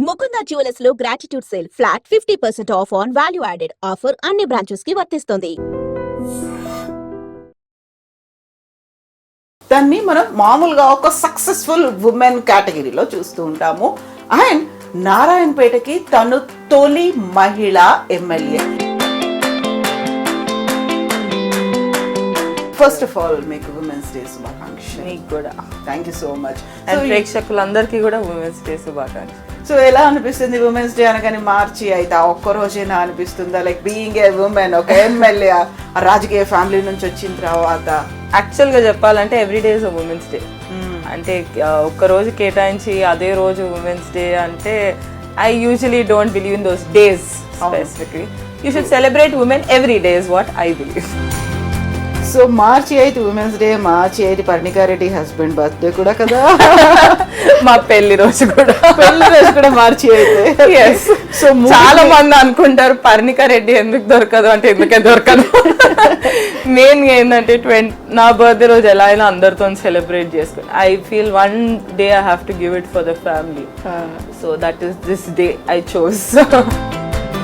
Mukunda jewellers లో gratitude sale flat 50% of on value added offer అన్ని branches కి వర్తిస్తుంది. దాన్ని మనం మామూలుగా ఒక సక్సెస్ఫుల్ ఉమెన్ కేటగిరీలో చూస్తూ ఉంటాము. అండ్ నారాయణపేటకి తను తొలి మహిళా ఎమ్మెల్యే. ఫస్ట్ ఆఫ్ ఆల్ మీకు ఉమెన్స్ డే శుభాకాంక్షలు. మీకు కూడా thank you so much. And ప్రేక్షకులందరికీ కూడా ఉమెన్స్ డే శుభాకాంక్షలు. సో ఎలా అనిపిస్తుంది ఉమెన్స్ డే అనగానే మార్చి అయితే ఆ ఒక్క రోజైనా అనిపిస్తుందా లైక్ బీయింగ్ ఏ ఉమెన్ ఒక ఎమ్మెల్యే రాజకీయ ఫ్యామిలీ నుంచి వచ్చిన తర్వాత? యాక్చువల్గా చెప్పాలంటే every day is women's day. అంటే ఒక్క రోజు కేటాయించి అదే రోజు ఉమెన్స్ డే అంటే I usually don't believe in those days specifically. You should celebrate women every day is what I believe. So March 8 women's day, March 8 Parnika Reddy husband birthday కూడా కదా. మా పెళ్లి రోజు కూడా మార్చి 8. సో చాలా మంది అనుకుంటారు పర్ణికారెడ్డి ఎందుకు దొరకదు అంటే ఎందుకే దొరకదు. మెయిన్ ఏంటంటే నా బర్త్డే రోజు ఎలా అయినా అందరితో సెలబ్రేట్ చేసుకుని I feel one day I have to give it for the family. So that is this day I chose.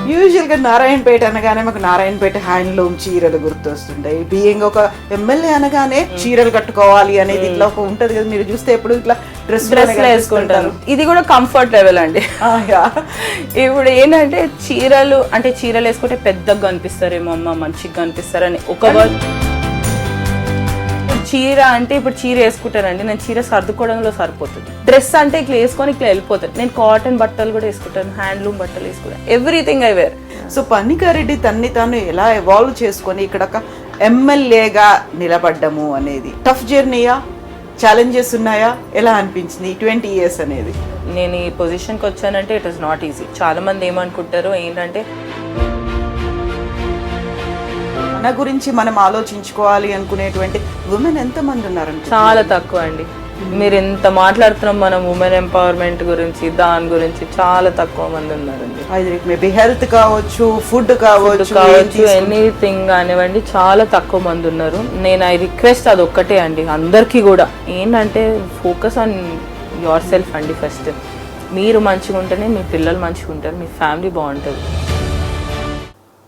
యూజువల్గా నారాయణపేట అనగానే మాకు నారాయణపేట హ్యాండ్లూమ్ చీరలు గుర్తొస్తుంటాయి. బీయింగ్ ఒక ఎమ్మెల్యే అనగానే చీరలు కట్టుకోవాలి అనేది ఇట్లా ఒక ఉంటది కదా. మీరు చూస్తే ఎప్పుడు ఇట్లా డ్రెస్ వేసుకుంటారు. ఇది కూడా కంఫర్ట్ లెవెల్ అండి. ఇప్పుడు ఏంటంటే చీరలు వేసుకుంటే పెద్దగా కనిపిస్తారేమో అమ్మ మంచిగా కనిపిస్తారని ఒక చీర అంటే ఇప్పుడు చీర వేసుకుంటానండి, నేను చీర సర్దుకోవడంలో సరిపోతుంది. డ్రెస్ అంటే ఇట్లా వేసుకొని ఇట్లా వెళ్ళిపోతుంది. నేను కాటన్ బట్టలు కూడా వేసుకుంటాను, హ్యాండ్లూమ్ బట్టలు వేసుకుంటాను, everything I wear. So Parnika Reddy తన్ని తాను ఎలా ఎవాల్వ్ చేసుకొని ఇక్కడ ఒక ఎమ్మెల్యేగా నిలబడ్డము అనేది టఫ్ జర్నీయా, ఛాలెంజెస్ ఉన్నాయా, ఎలా అనిపించింది 20 years అనేది? నేను ఈ పొజిషన్కి వచ్చానంటే ఇట్ ఇస్ నాట్ ఈజీ. చాలా మంది ఏమనుకుంటారు ఏంటంటే మన గురించి మనం ఆలోచించుకోవాలి అనుకునేటువంటి ఉమెన్ ఎంతమంది ఉన్నారంటే చాలా తక్కువ అండి. మీరు ఎంత మాట్లాడుతున్నాం మనం ఉమెన్ ఎంపవర్మెంట్ గురించి, దాని గురించి చాలా తక్కువ మంది ఉన్నారండి. మేబీ హెల్త్ కావచ్చు, ఫుడ్ కావచ్చు, ఎనీథింగ్ కానివ్వండి, చాలా తక్కువ మంది ఉన్నారు. నేను ఐ రిక్వెస్ట్ అది ఒక్కటే అండి అందరికీ కూడా, ఏంటంటే ఫోకస్ ఆన్ యువర్ సెల్ఫ్ అండి. ఫస్ట్ మీరు మంచిగా ఉంటేనే మీ పిల్లలు మంచిగా ఉంటారు, మీ ఫ్యామిలీ బాగుంటుంది.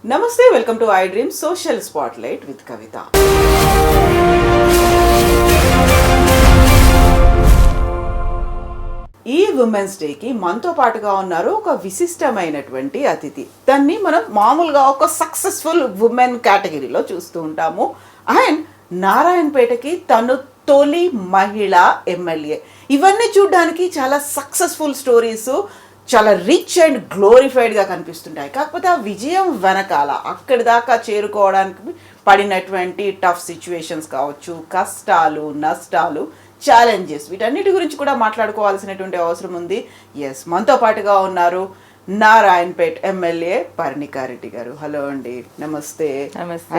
నమస్తే, welcome to iDream social spotlight with Kavitha. ఈ ఉమెన్స్ డేకి మనతో పాటుగా ఉన్నారు ఒక విశిష్టమైనటువంటి అతిథి. దాన్ని మనం మామూలుగా ఒక సక్సెస్ఫుల్ ఉమెన్ కేటగిరీలో చూస్తూ ఉంటాము. అండ్ నారాయణపేటకి తను తొలి మహిళా ఎమ్మెల్యే. ఇవన్నీ చూడడానికి చాలా సక్సెస్ఫుల్ స్టోరీస్, చాలా రిచ్ అండ్ గ్లోరిఫైడ్గా కనిపిస్తుంటాయి. కాకపోతే ఆ విజయం వెనకాల అక్కడి దాకా చేరుకోవడానికి పడినటువంటి టఫ్ సిచ్యువేషన్స్ కావచ్చు, కష్టాలు, నష్టాలు, ఛాలెంజెస్, వీటన్నిటి గురించి కూడా మాట్లాడుకోవాల్సినటువంటి అవసరం ఉంది. ఎస్, మనతో పాటుగా ఉన్నారు నారాయణపేట్ ఎమ్మెల్యే పర్ణికారెడ్డి గారు. హలో అండి, నమస్తే.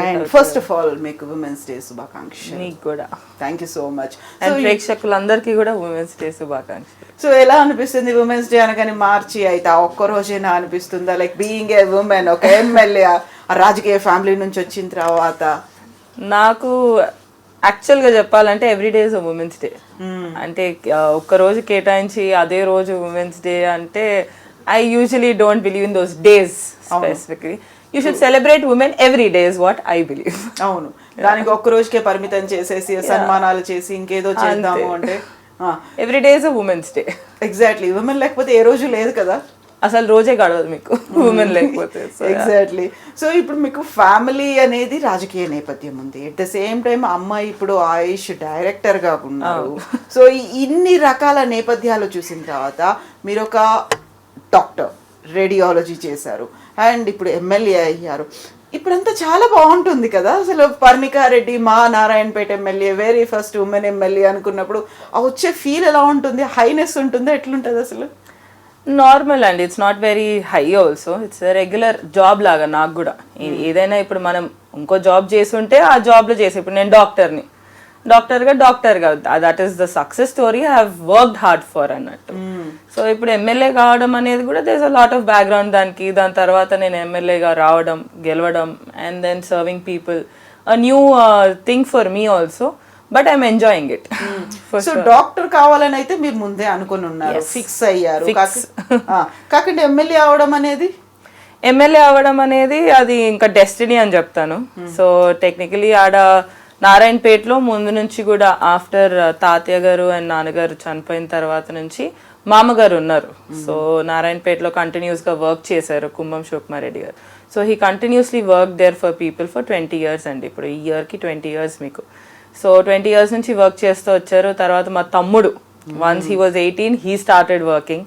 అండ్ ఫస్ట్ ఆఫ్ ఆల్ మీకు ఉమెన్స్ డే శుభాకాంక్షలు. మీకు కూడా thank you so much. And ప్రేక్షకులందరికీ కూడా ఉమెన్స్ డే శుభాకాంక్షలు. సో ఎలా అనిపిస్తుంది ఉమెన్స్ డే అనగానే మార్చి అయితే ఆ ఒక్క రోజైనా అనిపిస్తుందా లైక్ బీయింగ్ ఏ ఉమెన్ ఒక ఎమ్మెల్యే రాజకీయ ఫ్యామిలీ నుంచి వచ్చిన తర్వాత? నాకు యాక్చువల్గా చెప్పాలంటే every day is women's day. అంటే ఒక్క రోజు కేటాయించి అదే రోజు ఉమెన్స్ డే అంటే I usually don't believe in those days specifically. You should celebrate women every day is what I believe. అవును, దానికి ఒక్క రోజుకే పరిమితం చేసేసి సన్మానాలు చేసి ఇంకేదో చేద్దాము అంటే every day is women's day. Exactly, women లేకపోతే ఏ రోజు లేదు కదా, అసలు రోజే గడవదు మీకు ఉమెన్ లేకపోతే. ఎగ్జాక్ట్లీ. సో ఇప్పుడు మీకు ఫ్యామిలీ అనేది రాజకీయ నేపథ్యం ఉంది, ఎట్ ద సేమ్ టైం అమ్మాయి ఇప్పుడు ఆయుష్ డైరెక్టర్గా ఉన్నారు. సో ఇన్ని రకాల నేపథ్యాలు చూసిన తర్వాత మీరు ఒక డాక్టర్, రేడియాలజీ చేశారు, అండ్ ఇప్పుడు ఎమ్మెల్యే అయ్యారు. ఇప్పుడంతా చాలా బాగుంటుంది కదా. అసలు పర్ణికారెడ్డి మా Narayanpet MLA, very first women MLA అనుకున్నప్పుడు ఆ వచ్చే ఫీల్ ఎలా ఉంటుంది? హైనెస్ ఉంటుందా, ఎట్లుంటుంది అసలు? నార్మల్ అండి, it's not very high also. It's regular job లాగా నాకు కూడా. ఏదైనా ఇప్పుడు మనం ఇంకో జాబ్ చేసి ఉంటే ఆ జాబ్లో చేసి, ఇప్పుడు నేను డాక్టర్గా that is the success story I have worked hard for అన్నట్టు. సో ఇప్పుడు ఎమ్మెల్యే కావడం అనేది కూడా there is a lot of background దానికి. దాని తర్వాత నేను ఎమ్మెల్యేగా రావడం, గెలవడం, and then serving people, a new thing for me also. But I'm enjoying it. So doctor కావాలని అయితే మీరు ముందే అనుకుని ఉన్నారు, ఫిక్స్ అయ్యారు. కాకుండా ఎమ్మెల్యే అవడం అనేది అది ఇంకా డెస్టినీ అని చెప్తాను. సో టెక్నికలీ ఆడ నారాయణపేటలో ముందు నుంచి కూడా ఆఫ్టర్ తాతయ్య గారు అండ్ నాన్నగారు చనిపోయిన తర్వాత నుంచి మామగారు ఉన్నారు. సో నారాయణపేటలో కంటిన్యూస్గా వర్క్ చేశారు కుంభం శివకుమారెడ్డి గారు. So he continuously work there for people for 20 years అండి. ఇప్పుడు ఈ ఇయర్కి 20 years మీకు. సో 20 years నుంచి వర్క్ చేస్తూ వచ్చారు. తర్వాత మా తమ్ముడు once he was 18 he started working.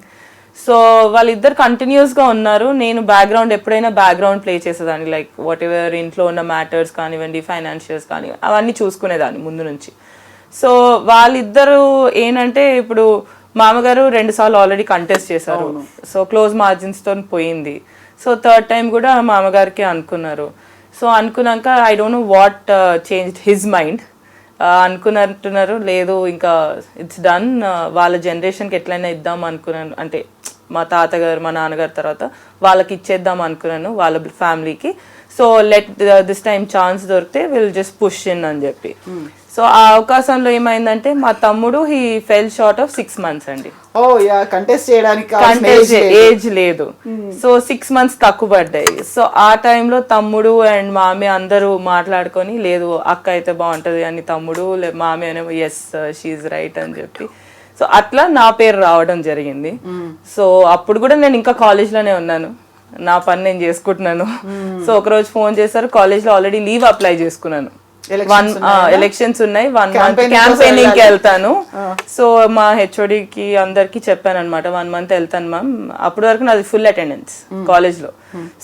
So వాళ్ళిద్దరు కంటిన్యూస్గా ఉన్నారు. నేను బ్యాక్గ్రౌండ్ ఎప్పుడైనా బ్యాక్గ్రౌండ్ ప్లే చేసేదాన్ని, లైక్ వాట్ ఎవర్ ఇంట్లో ఉన్న మ్యాటర్స్ కానివ్వండి, ఫైనాన్షియల్స్ కానివ్వండి, అవన్నీ చూసుకునేదాన్ని ముందు నుంచి. సో వాళ్ళిద్దరు ఏంటంటే ఇప్పుడు మామగారు 2 సార్లు ఆల్రెడీ కంటెస్ట్ చేశారు. సో క్లోజ్ మార్జిన్స్తో పోయింది. సో థర్డ్ టైం కూడా మామగారికి అనుకున్నారు. సో అనుకున్నాక I don't know what change his mind. అనుకున్నట్టున్నారు లేదు ఇంకా ఇట్స్ డన్, వాళ్ళ జనరేషన్కి ఎట్లయినా ఇద్దాం అనుకున్నాను, అంటే మా తాతగారు మా నాన్నగారు తర్వాత వాళ్ళకి ఇచ్చేద్దాం అనుకున్నాను వాళ్ళ ఫ్యామిలీకి. So let this time chance దొరికితే విల్ జస్ట్ పుష్ ఇన్ అని చెప్పి. సో ఆ అవకాశంలో ఏమైందంటే మా తమ్ముడు he fell short of 6 months అండి. కంటెస్ట్ చేయడానికి ఏజ్ లేదు. సో 6 months తక్కువ పడ్డాయి. సో ఆ టైంలో తమ్ముడు అండ్ మామి అందరూ మాట్లాడుకొని లేదు అక్క అయితే బాగుంటది అని తమ్ముడు మామి అనే ఎస్ షీఈ్ రైట్ అని చెప్పి సో అట్లా నా పేరు రావడం జరిగింది. సో అప్పుడు కూడా నేను ఇంకా కాలేజ్లోనే ఉన్నాను, నా పని నేను చేసుకుంటున్నాను. సో ఒకరోజు ఫోన్ చేశారు, కాలేజ్లో ఆల్రెడీ లీవ్ అప్లై చేసుకున్నాను. ఎలక్షన్స్ ఉన్నాయి, 1 month క్యాంపెయినింగ్ కి వెళ్తాను. సో మా హెచ్ఓడికి అందరికి చెప్పాను అనమాట 1 month వెళ్తాను మ్యామ్. అప్పటి వరకు నాది ఫుల్ అటెండెన్స్ కాలేజ్ లో.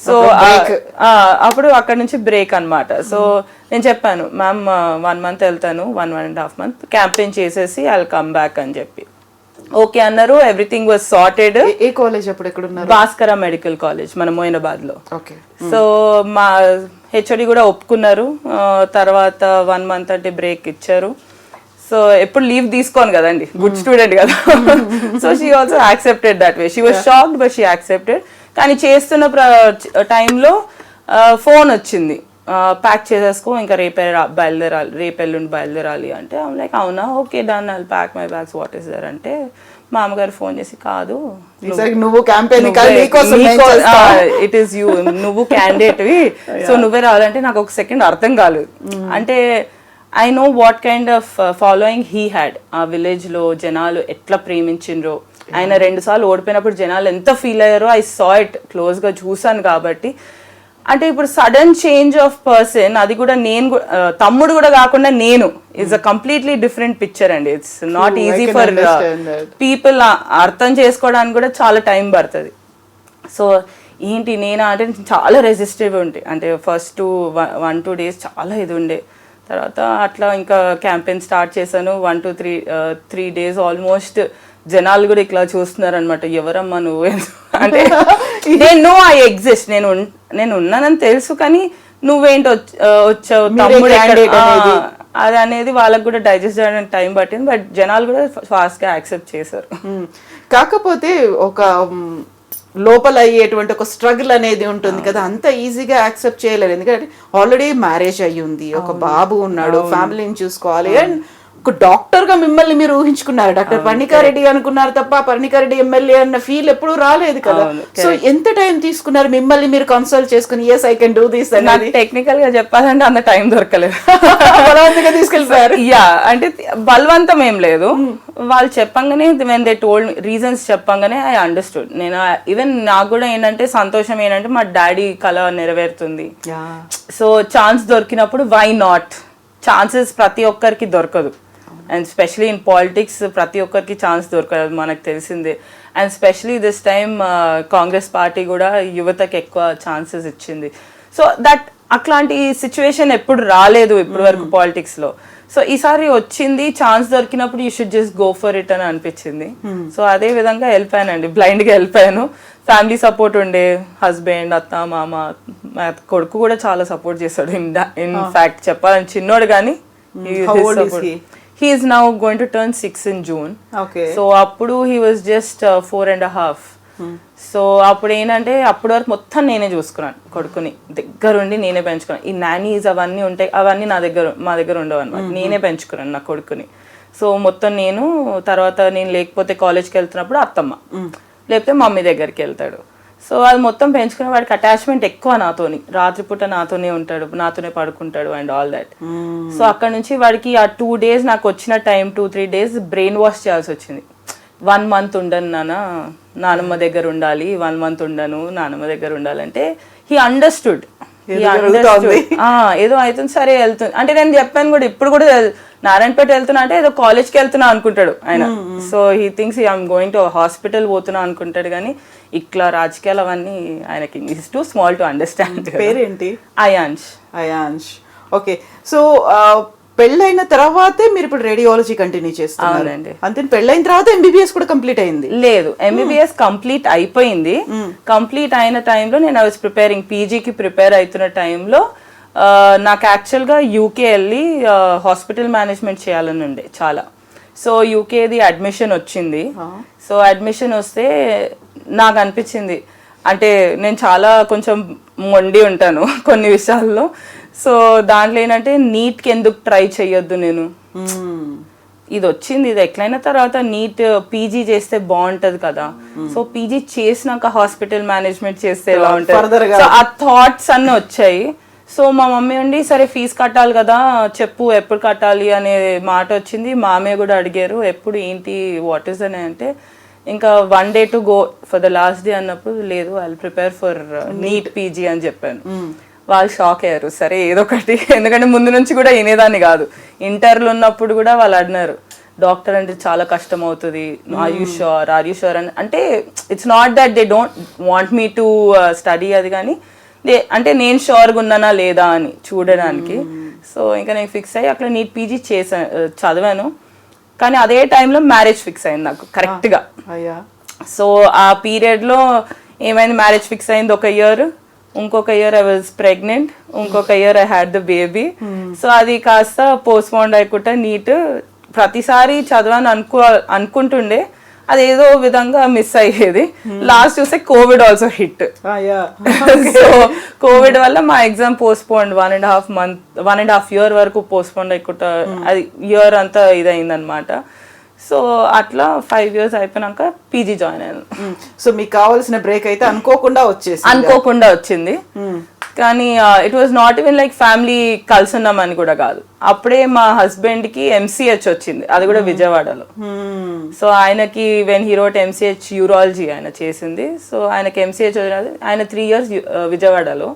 సో అప్పుడు అక్కడ నుంచి బ్రేక్ అనమాట. సో నేను చెప్పాను మ్యామ్ 1 month వెళ్తాను, 1.5 months క్యాంపెయిన్ చేసేసి ఐ విల్ కమ్ బ్యాక్ అని చెప్పి ఓకే అన్నారు. Everything was sorted. A college అప్పుడు ఎక్కడ ఉన్నారు? భాస్కర మెడికల్ కాలేజ్ మన మోయినాబాద్ లో. ఓకే. సో మా హెచ్ఓడి కూడా ఒప్పుకున్నారు. తర్వాత 1 month అంటే బ్రేక్ ఇచ్చారు. సో ఎప్పుడు లీవ్ తీసుకోను కదండి, గుడ్ స్టూడెంట్ కదా. So she also accepted that way. She was shocked but she accepted. కానీ చేస్తున్న టైంలో ఫోన్ వచ్చింది, ప్యాక్ చేసేసుకో ఇంకా బయలుదేరాలి, రేపెల్లుండి బయలుదేరాలి అంటే ఐమ్ లైక్ అవునా okay done, I'll pack my bags, what is there అంటే మా అమ్మగారు ఫోన్ చేసి కాదు ఇట్ ఈస్ యూ, నువ్వు క్యాండిడేట్వి, సో నువ్వే రావాలంటే నాకు ఒక సెకండ్ అర్థం కాలేదు. అంటే I know what kind of following he had. ఆ విలేజ్ లో జనాలు ఎట్లా ప్రేమించిండ్రో, ఆయన 2 సార్లు ఓడిపోయినప్పుడు జనాలు ఎంత ఫీల్ అయ్యారో ఐ సా ఇట్, క్లోజ్ గా చూసాను. కాబట్టి అంటే ఇప్పుడు సడన్ చేంజ్ ఆఫ్ పర్సన్, అది కూడా నేను తమ్ముడు కూడా కాకుండా నేను, it's a completely different picture అండి. It's not easy for people అర్థం చేసుకోవడానికి కూడా చాలా టైం పడుతుంది. సో ఏంటి నేను అంటే చాలా రెసిస్టివ్ ఉండే, అంటే ఫస్ట్ 1-2 days చాలా ఇది ఉండే. తర్వాత అట్లా ఇంకా క్యాంపెయిన్ స్టార్ట్ చేశాను. 1 to 3 days ఆల్మోస్ట్ జనాలు కూడా ఇట్లా చూస్తున్నారు అనమాట, ఎవరమ్మా నువ్వు అంటే నేను నో ఐ ఎగ్జిస్ట్, నేను ఉన్నానని తెలుసు కానీ నువ్వేంటి వచ్చావు తమ్ముడు అది అనేది వాళ్ళకి కూడా డైజెస్ట్ చేయడానికి టైం పట్టింది. బట్ జనాలు కూడా ఫాస్ట్ గా యాక్సెప్ట్ చేశారు. కాకపోతే ఒక లోపల అయ్యేటువంటి ఒక స్ట్రగుల్ అనేది ఉంటుంది కదా, అంత ఈజీగా యాక్సెప్ట్ చేయలేరు. ఎందుకంటే ఆల్రెడీ మ్యారేజ్ అయ్యి ఉంది, ఒక బాబు ఉన్నాడు, ఫ్యామిలీని చూసుకోవాలి. అండ్ ఒక డాక్టర్ గా మిమ్మల్ని మీరు ఊహించుకున్నారు, డాక్టర్ పర్ణికారెడ్డి అనుకున్నారు తప్ప పర్ణికారెడ్డి ఎమ్మెల్యే అన్న ఫీల్ ఎప్పుడు రాలేదు కదా. సో ఎంత టైం తీసుకున్నారు మిమ్మల్ని మీరు కన్సల్ట్ చేసుకుని yes I can do this అని? టెక్నికల్ గా చెప్పాలంటే అంత టైం దొరకలేదు, బలవంతంగా తీసుకెళ్ళిపోయారు. యా అంటే బలవంతం ఏం లేదు, వాళ్ళు చెప్పంగానే వెన్ దే టోల్డ్ రీజన్స్ చెప్పంగానే ఐ అండర్స్టూడ్. నేను ఈవెన్ నాకు కూడా ఏంటంటే సంతోషం ఏంటంటే మా డాడీ కళ నెరవేరుతుంది. సో ఛాన్స్ దొరికినప్పుడు వై నాట్, ఛాన్సెస్ ప్రతి ఒక్కరికి దొరకదు. అండ్ స్పెషలీ ఇన్ పాలిటిక్స్ ప్రతి ఒక్కరికి ఛాన్స్ దొరకదు, మనకు తెలిసిందే. And specially this time Congress party కూడా యువతకి ఎక్కువ ఛాన్సెస్ ఇచ్చింది. సో దట్ అట్లాంటి సిచ్యువేషన్ ఎప్పుడు రాలేదు ఇప్పటి వరకు పాలిటిక్స్లో. సో ఈసారి వచ్చింది, ఛాన్స్ దొరికినప్పుడు you should just go for it అని అనిపించింది. సో అదే విధంగా వెళ్ళిపోయానండి, బ్లైండ్గా వెళ్ళిపోయాను. ఫ్యామిలీ సపోర్ట్ ఉండే, హస్బెండ్, అత్త, మామ, మా కొడుకు కూడా చాలా సపోర్ట్ చేశాడు. ఇన్ ఫ్యాక్ట్ చెప్పాలని చిన్నోడు కానీ he is now going to turn 6 in June. Okay. So appudu he was just 4.5. So అప్పుడు ఏంటంటే అప్పటి వరకు మొత్తం నేనే చూసుకున్నాను కొడుకుని, దగ్గరుండి నేనే పెంచుకున్నాను. ఈ నానీస్ అవన్నీ ఉంటాయి, అవన్నీ మా దగ్గర ఉండవు అనమాట. నేనే పెంచుకున్నాను నా కొడుకుని. సో మొత్తం నేను, తర్వాత నేను లేకపోతే కాలేజ్కి వెళ్తున్నప్పుడు అత్తమ్మ, లేకపోతే మమ్మీ దగ్గరికి వెళ్తాడు. సో అది మొత్తం పెంచుకునే వాడికి అటాచ్మెంట్ ఎక్కువ నాతోని, రాత్రిపూట నాతోనే ఉంటాడు, నాతోనే పడుకుంటాడు అండ్ ఆల్ దాట్. సో అక్కడ నుంచి వాడికి ఆ 2 days నాకు వచ్చిన టైం 2-3 days బ్రెయిన్ వాష్ చేయాల్సి వచ్చింది. 1 month ఉండను నానమ్మ దగ్గర ఉండాలి, 1 month ఉండను నానమ్మ దగ్గర ఉండాలంటే హీ అండర్స్టూడ్. ఏదో అవుతుంది, సరే వెళ్తుంది అంటే నేను చెప్పాను కూడా, ఇప్పుడు కూడా నారాయణపేట వెళ్తున్నా అంటే ఏదో కాలేజ్కి వెళ్తున్నా అనుకుంటాడు ఆయన. So he thinks I'm going to hospital పోతున్నా అనుకుంటాడు, కానీ ఇట్లా రాజకీయాలు అవన్నీ ఆయనకి is two small to understand. పేరేంటి? అయాన్ష్. ఓకే. సో పెళ్ళైన తర్వాతే మీరు ఇప్పుడు రేడియాలజీ కంటిన్యూ చేస్తున్నారు అంతే? పెళ్ళైన తర్వాత ఎంబీబీఎస్ కూడా కంప్లీట్ అయింది? లేదు, ఎంబీబీఎస్ కంప్లీట్ అయిపోయింది. కంప్లీట్ అయిన టైంలో నేను ఐ వాజ్ ప్రిపేరింగ్, పీజీకి ప్రిపేర్ అవుతున్న టైంలో నాకు యాక్చువల్గా యూకే వెళ్ళి హాస్పిటల్ మేనేజ్మెంట్ చేయాలని ఉండే చాలా. సో యూకేది అడ్మిషన్ వచ్చింది. సో అడ్మిషన్ వస్తే నాకు అనిపించింది, అంటే నేను చాలా కొంచెం మొండి ఉంటాను కొన్ని విషయాల్లో. సో దాంట్లో ఏంటంటే నీట్కి ఎందుకు ట్రై చేయొద్దు నేను, ఇది వచ్చింది, ఇది ఎట్లయిన తర్వాత నీట్ పీజీ చేస్తే బాగుంటది కదా. సో పీజీ చేసినాక హాస్పిటల్ మేనేజ్మెంట్ చేస్తే ఎలా ఉంటుంది, సో ఆ థాట్స్ అన్నీ వచ్చాయి. సో మా మమ్మీ ఉండి సరే ఫీజు కట్టాలి కదా చెప్పు ఎప్పుడు కట్టాలి అనే మాట వచ్చింది. మామయ్య కూడా అడిగారు ఎప్పుడు ఏంటి వాట్ ఈస్ అని అంటే, ఇంకా 1 day to go for the last day అన్నప్పుడు లేదు I will prepare for NEET PG అని చెప్పాను. వాళ్ళు షాక్ అయ్యారు. సరే ఏదో ఒకటి, ఎందుకంటే ముందు నుంచి కూడా వినేదాన్ని కాదు. ఇంటర్లో ఉన్నప్పుడు కూడా వాళ్ళు అడినారు డాక్టర్ అంటే చాలా కష్టం అవుతుంది, ఆర్ యూ షూర్ అని. అంటే it's not that they don't want me to study అది, కానీ అంటే నేను షూర్గా ఉన్నానా లేదా అని చూడడానికి. సో ఇంకా నేను ఫిక్స్ అయ్యి అట్లా నీట్ పీజీ చదివాను. కానీ అదే టైంలో మ్యారేజ్ ఫిక్స్ అయింది నాకు కరెక్ట్గా. సో ఆ పీరియడ్లో ఏమైంది, మ్యారేజ్ ఫిక్స్ అయింది 1 year, ఇంకొక ఇయర్ ఐ వాజ్ ప్రెగ్నెంట్, ఇంకొక year I had the baby. So అది కాస్త పోస్ట్ పోన్ అయ్యకుండా నీట్ ప్రతిసారి చదవాలని అనుకుంటుండే, అది ఏదో విధంగా మిస్ అయ్యేది. లాస్ట్ చూస్తే Covid also hit. So Covid వల్ల మా ఎగ్జామ్ పోస్ట్ పోన్ 1.5 year వరకు పోస్ట్ పోన్ అయ్యకుండా, అది ఇయర్ అంతా ఇదైంది అనమాట. సో అట్లా 5 years అయిపోయినాక పీజీ జాయిన్ అయ్యాను. సో మీకు కావాల్సిన బ్రేక్ అయితే అనుకోకుండా వచ్చింది. కానీ it was not even like family కలిసి ఉన్నామని కూడా కాదు. అప్పుడే మా హస్బెండ్ కి MCH వచ్చింది, అది కూడా విజయవాడలో. సో ఆయనకి when he wrote MCH urology ఆయన చేసింది. సో ఆయనకి MCH వచ్చినది, ఆయన 3 years విజయవాడలో,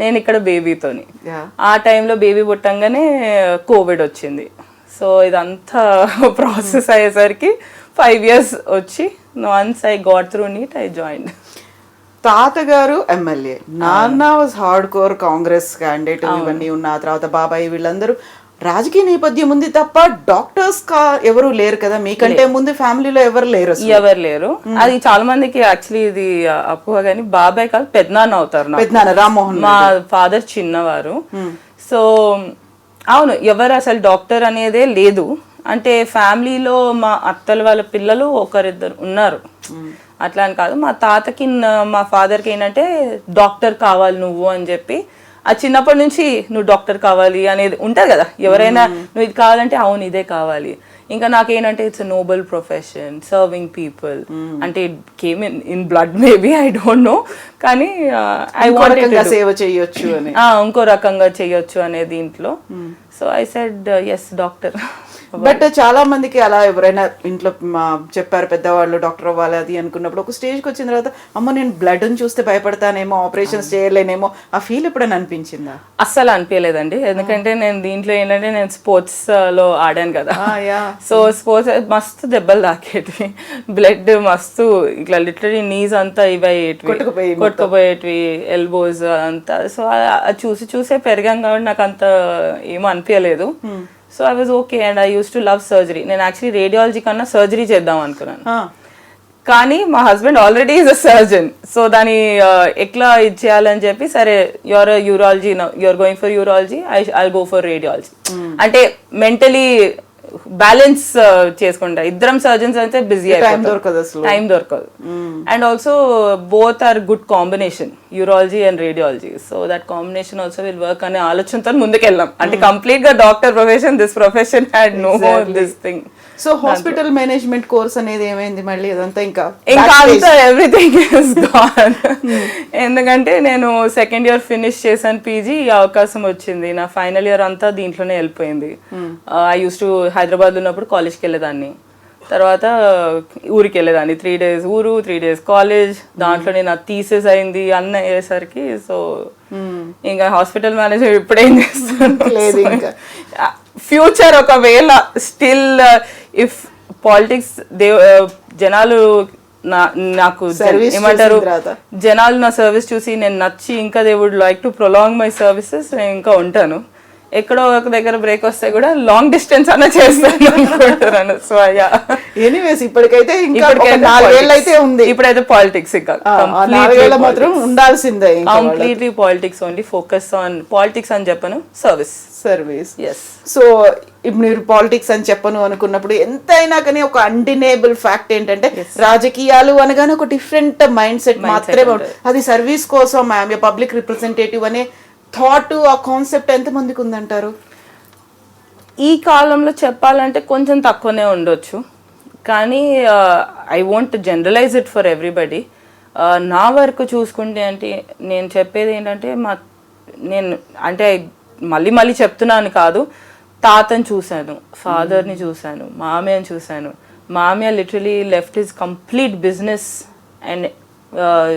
నేను ఇక్కడ బేబీతోని. ఆ టైంలో బేబీ పుట్టంగానే కోవిడ్ వచ్చింది. సో ఇదంతా ప్రాసెస్ అయ్యేసరికి 5 years వచ్చి once I got through NEET I joined. తాతగారు ఎమ్మెల్యే, నాన్న was hard core Congress candidate, ఇవన్నీ ఉన్న తర్వాత బాబాయ్ వీళ్ళందరూ రాజకీయ నేపథ్యం ఉంది తప్ప డాక్టర్స్ ఎవరు లేరు కదా మీకంటే ముందు ఫ్యామిలీలో ఎవరు లేరు. అది చాలా మందికి యాక్చువల్లీ ఇది అపోహ, కానీ బాబాయ్ కాదు పెద్దనాన్న అవుతారు. పెద్దనాన్న రామ్మోహన్, మా ఫాదర్ చిన్నవారు. సో అవును, ఎవరు అసలు డాక్టర్ అనేదే లేదు. అంటే ఫ్యామిలీలో మా అత్తల వాళ్ళ పిల్లలు 1-2 ఉన్నారు, అట్లా అని కాదు. మా తాతకి మా ఫాదర్కి ఏంటంటే డాక్టర్ కావాలి నువ్వు అని చెప్పి, ఆ చిన్నప్పటి నుంచి నువ్వు డాక్టర్ కావాలి అనేది ఉంటుంది కదా, ఎవరైనా నువ్వు ఇది కావాలంటే అవును ఇదే కావాలి. ఇంకా నాకేంటంటే it's a noble profession, serving people, అంటే it came in blood maybe, I don't know, కానీ ఐ వాంటెడ్ సేవ చేయొచ్చు అని, ఇంకో రకంగా చేయొచ్చు అనే దీంట్లో. So I said yes doctor. But చాలా మందికి అలా ఎవరైనా ఇంట్లో చెప్పారు పెద్దవాళ్ళు డాక్టర్ అవ్వాలి అది అనుకున్నప్పుడు, ఒక స్టేజ్కి వచ్చిన తర్వాత అమ్మ నేను బ్లడ్ చూస్తే భయపడతానేమో, ఆపరేషన్స్ చేయలేనేమో, ఆ ఫీల్ ఎప్పుడైనా అనిపించిందా? అస్సలు అనిపించలేదండి. ఎందుకంటే నేను దీంట్లో ఏంటంటే నేను స్పోర్ట్స్ లో ఆడాను కదా. సో స్పోర్ట్స్ మస్తు దెబ్బలు తాకేటివి, బ్లడ్ మస్తు ఇట్లా లిటరలీ నీస్ అంతా కొట్టుకుపోయేటివి, ఎల్బోస్ అంతా. సో అది చూసే పెరిగాం కాబట్టి నాకు అంత ఏమో అనిపించలేదు. So I was okay and I use to love surgery. నేను యాక్చువల్లీ రేడియాలజీ కన్నా సర్జరీ చేద్దాం అనుకున్నాను, కానీ మా husband already is a surgeon. So దాన్ని ఎట్లా ఇది చేయాలని చెప్పి, సరే your urology, your going for urology, I go for radiology. అంటే మెంటలీ బ్యాలెన్స్ చేసుకుంటా. ఇద్దరం సర్జన్స్ అయితే బిజీ Time దొరకదు అసలు. టైం దొరకదు. And also both are good combination, urology and radiology. So that combination also will work అనే ఆలోచనతో ముందుకెళ్ళాం. అంటే కంప్లీట్ గా doctor profession, this profession had no this thing. So hospital management course అనేది ఏమైంది మళ్ళీ? అదంతా ఇంకా అంతా ఎవ్రీథింగ్ ఇస్ గాన్. ఎందుకంటే నేను సెకండ్ ఇయర్ ఫినిష్ చేశాను పీజీ, ఈ అవకాశం వచ్చింది. నా ఫైనల్ ఇయర్ అంతా దీంట్లోనే వెళ్ళిపోయింది. ఐ యూస్ టు హైదరాబాద్ ఉన్నప్పుడు కాలేజ్కి వెళ్ళేదాన్ని, తర్వాత ఊరికి వెళ్ళేదాన్ని. 3 days ఊరు, 3 days కాలేజ్. దాంట్లోనే నా థీసిస్ అయింది అన్న అయ్యేసరికి. సో ఇంకా హాస్పిటల్ మేనేజర్ ఇప్పుడేం చేస్తాను. ఫ్యూచర్ ఒకవేళ స్టిల్ ఇఫ్ పాలిటిక్స్ జనాలు నాకు ఏమంటారు, జనాలు నా సర్వీస్ చూసి నేను నచ్చి ఇంకా they would like to prolong my services, నేను ఇంకా ఉంటాను. ఎక్కడో ఒక దగ్గర బ్రేక్ వస్తే కూడా లాంగ్ డిస్టెన్స్ అన్న చేస్తాను అనుకుంటున్నాను. సో అయ్యా ఎనీవేస్ ఇప్పటికైతే ఇంకా 4 ఏళ్ళు అయితే ఉంది. ఇప్పుడైతే పాలిటిక్స్ ఇంకా మాత్రం ఉండాల్సిందే. Completely politics only, focus on politics అని చెప్పను, సర్వీస్. ఎస్. సో ఇప్పుడు మీరు పాలిటిక్స్ అని చెప్పను అనుకున్నప్పుడు ఎంతైనా కానీ ఒక అన్డినేబుల్ ఫ్యాక్ట్ ఏంటంటే రాజకీయాలు అనగానే ఒక డిఫరెంట్ మైండ్ సెట్ మాత్రమే ఉంటుంది. అది సర్వీస్ కోసం ఐఎమ్ ఏ పబ్లిక్ రిప్రజెంటేటివ్ అనే థాట్, ఆ కాన్సెప్ట్ ఎంత మందికి ఉందంటారు? ఈ కాలంలో చెప్పాలంటే కొంచెం తక్కువనే ఉండొచ్చు, కానీ I want generalize it for everybody. నా వరకు చూసుకుంటే అంటే నేను చెప్పేది ఏంటంటే నేను అంటే మళ్ళీ చెప్తున్నాను కాదు, తాతని చూశాను, ఫాదర్ని చూశాను, మామయ్యని చూశాను. మామయ్య literally left his complete business and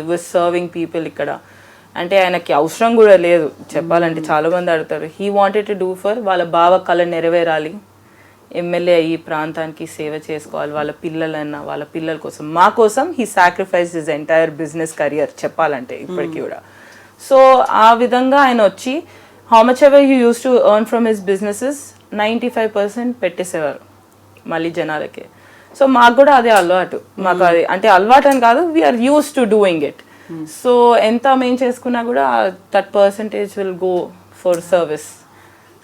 was serving people ఇక్కడ. అంటే ఆయనకి అవసరం కూడా లేదు చెప్పాలంటే. చాలా మంది అడుగుతారు, he wanted to do for వాళ్ళ బావ కళ నెరవేరాలి, ఎమ్మెల్యే ఈ ప్రాంతానికి సేవ చేసుకోవాలి, వాళ్ళ పిల్లలన్నా వాళ్ళ పిల్లల కోసం, మా కోసం he sacrifice his entire business career చెప్పాలంటే ఇప్పటికీ కూడా. సో ఆ విధంగా ఆయన వచ్చి how much ever he use to earn from his businesses 95% పెట్టేసేవారు మళ్ళీ జనాలకి. సో మాకు కూడా అదే అలవాటు. మాకు అది అంటే అలవాటు అని కాదు, we're used to doing it. So ఎంత మేము చేసుకున్నా కూడా that percentage will go for service.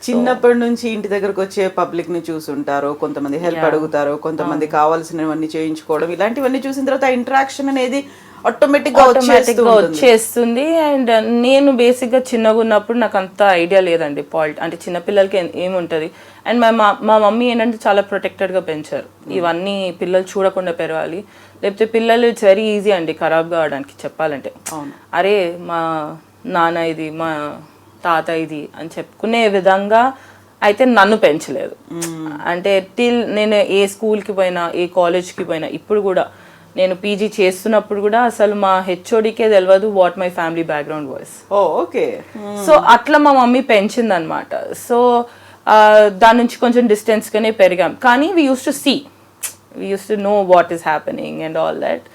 చిన్నప్పటి నుంచి ఇంటి దగ్గరకు వచ్చే పబ్లిక్ ని చూసుంటారు, కొంతమంది హెల్ప్ అడుగుతారు, కొంతమంది కావాల్సినవన్నీ చేయించుకోవడం, ఇలాంటివన్నీ చూసిన తర్వాత ఇంటరాక్షన్ అనేది ఆటోమేటిక్ గా వచ్చేస్తుంది. అండ్ నేను బేసిక్ గా చిన్నగా ఉన్నప్పుడు నాకు అంత ఐడియా లేదండి అంటే చిన్నపిల్లలకి ఏముంటది. అండ్ మా మమ్మీ ఏంటంటే చాలా ప్రొటెక్టెడ్ గా పెంచారు. ఇవన్నీ పిల్లలు చూడకుండా పెరగాలి, లేకపోతే పిల్లలు ఇట్స్ వెరీ ఈజీ అండి ఖరాబ్ కావడానికి చెప్పాలంటే. అరే మా నాన్న ఇది, మా తాత ఇది అని చెప్పుకునే విధంగా అయితే నన్ను పెంచలేదు. అంటే టిల్ నేను ఏ స్కూల్కి పోయినా, ఏ కాలేజ్కి పోయినా, ఇప్పుడు కూడా నేను పీజీ చేస్తున్నప్పుడు కూడా అసలు మా హెచ్ఓడికే తెలియదు what my family background voice. Okay. So అట్లా మా మమ్మీ పెంచింది అనమాట. సో దాని నుంచి కొంచెం డిస్టెన్స్గానే పెరిగాం, కానీ we used to see, we used to know what is happening and all that.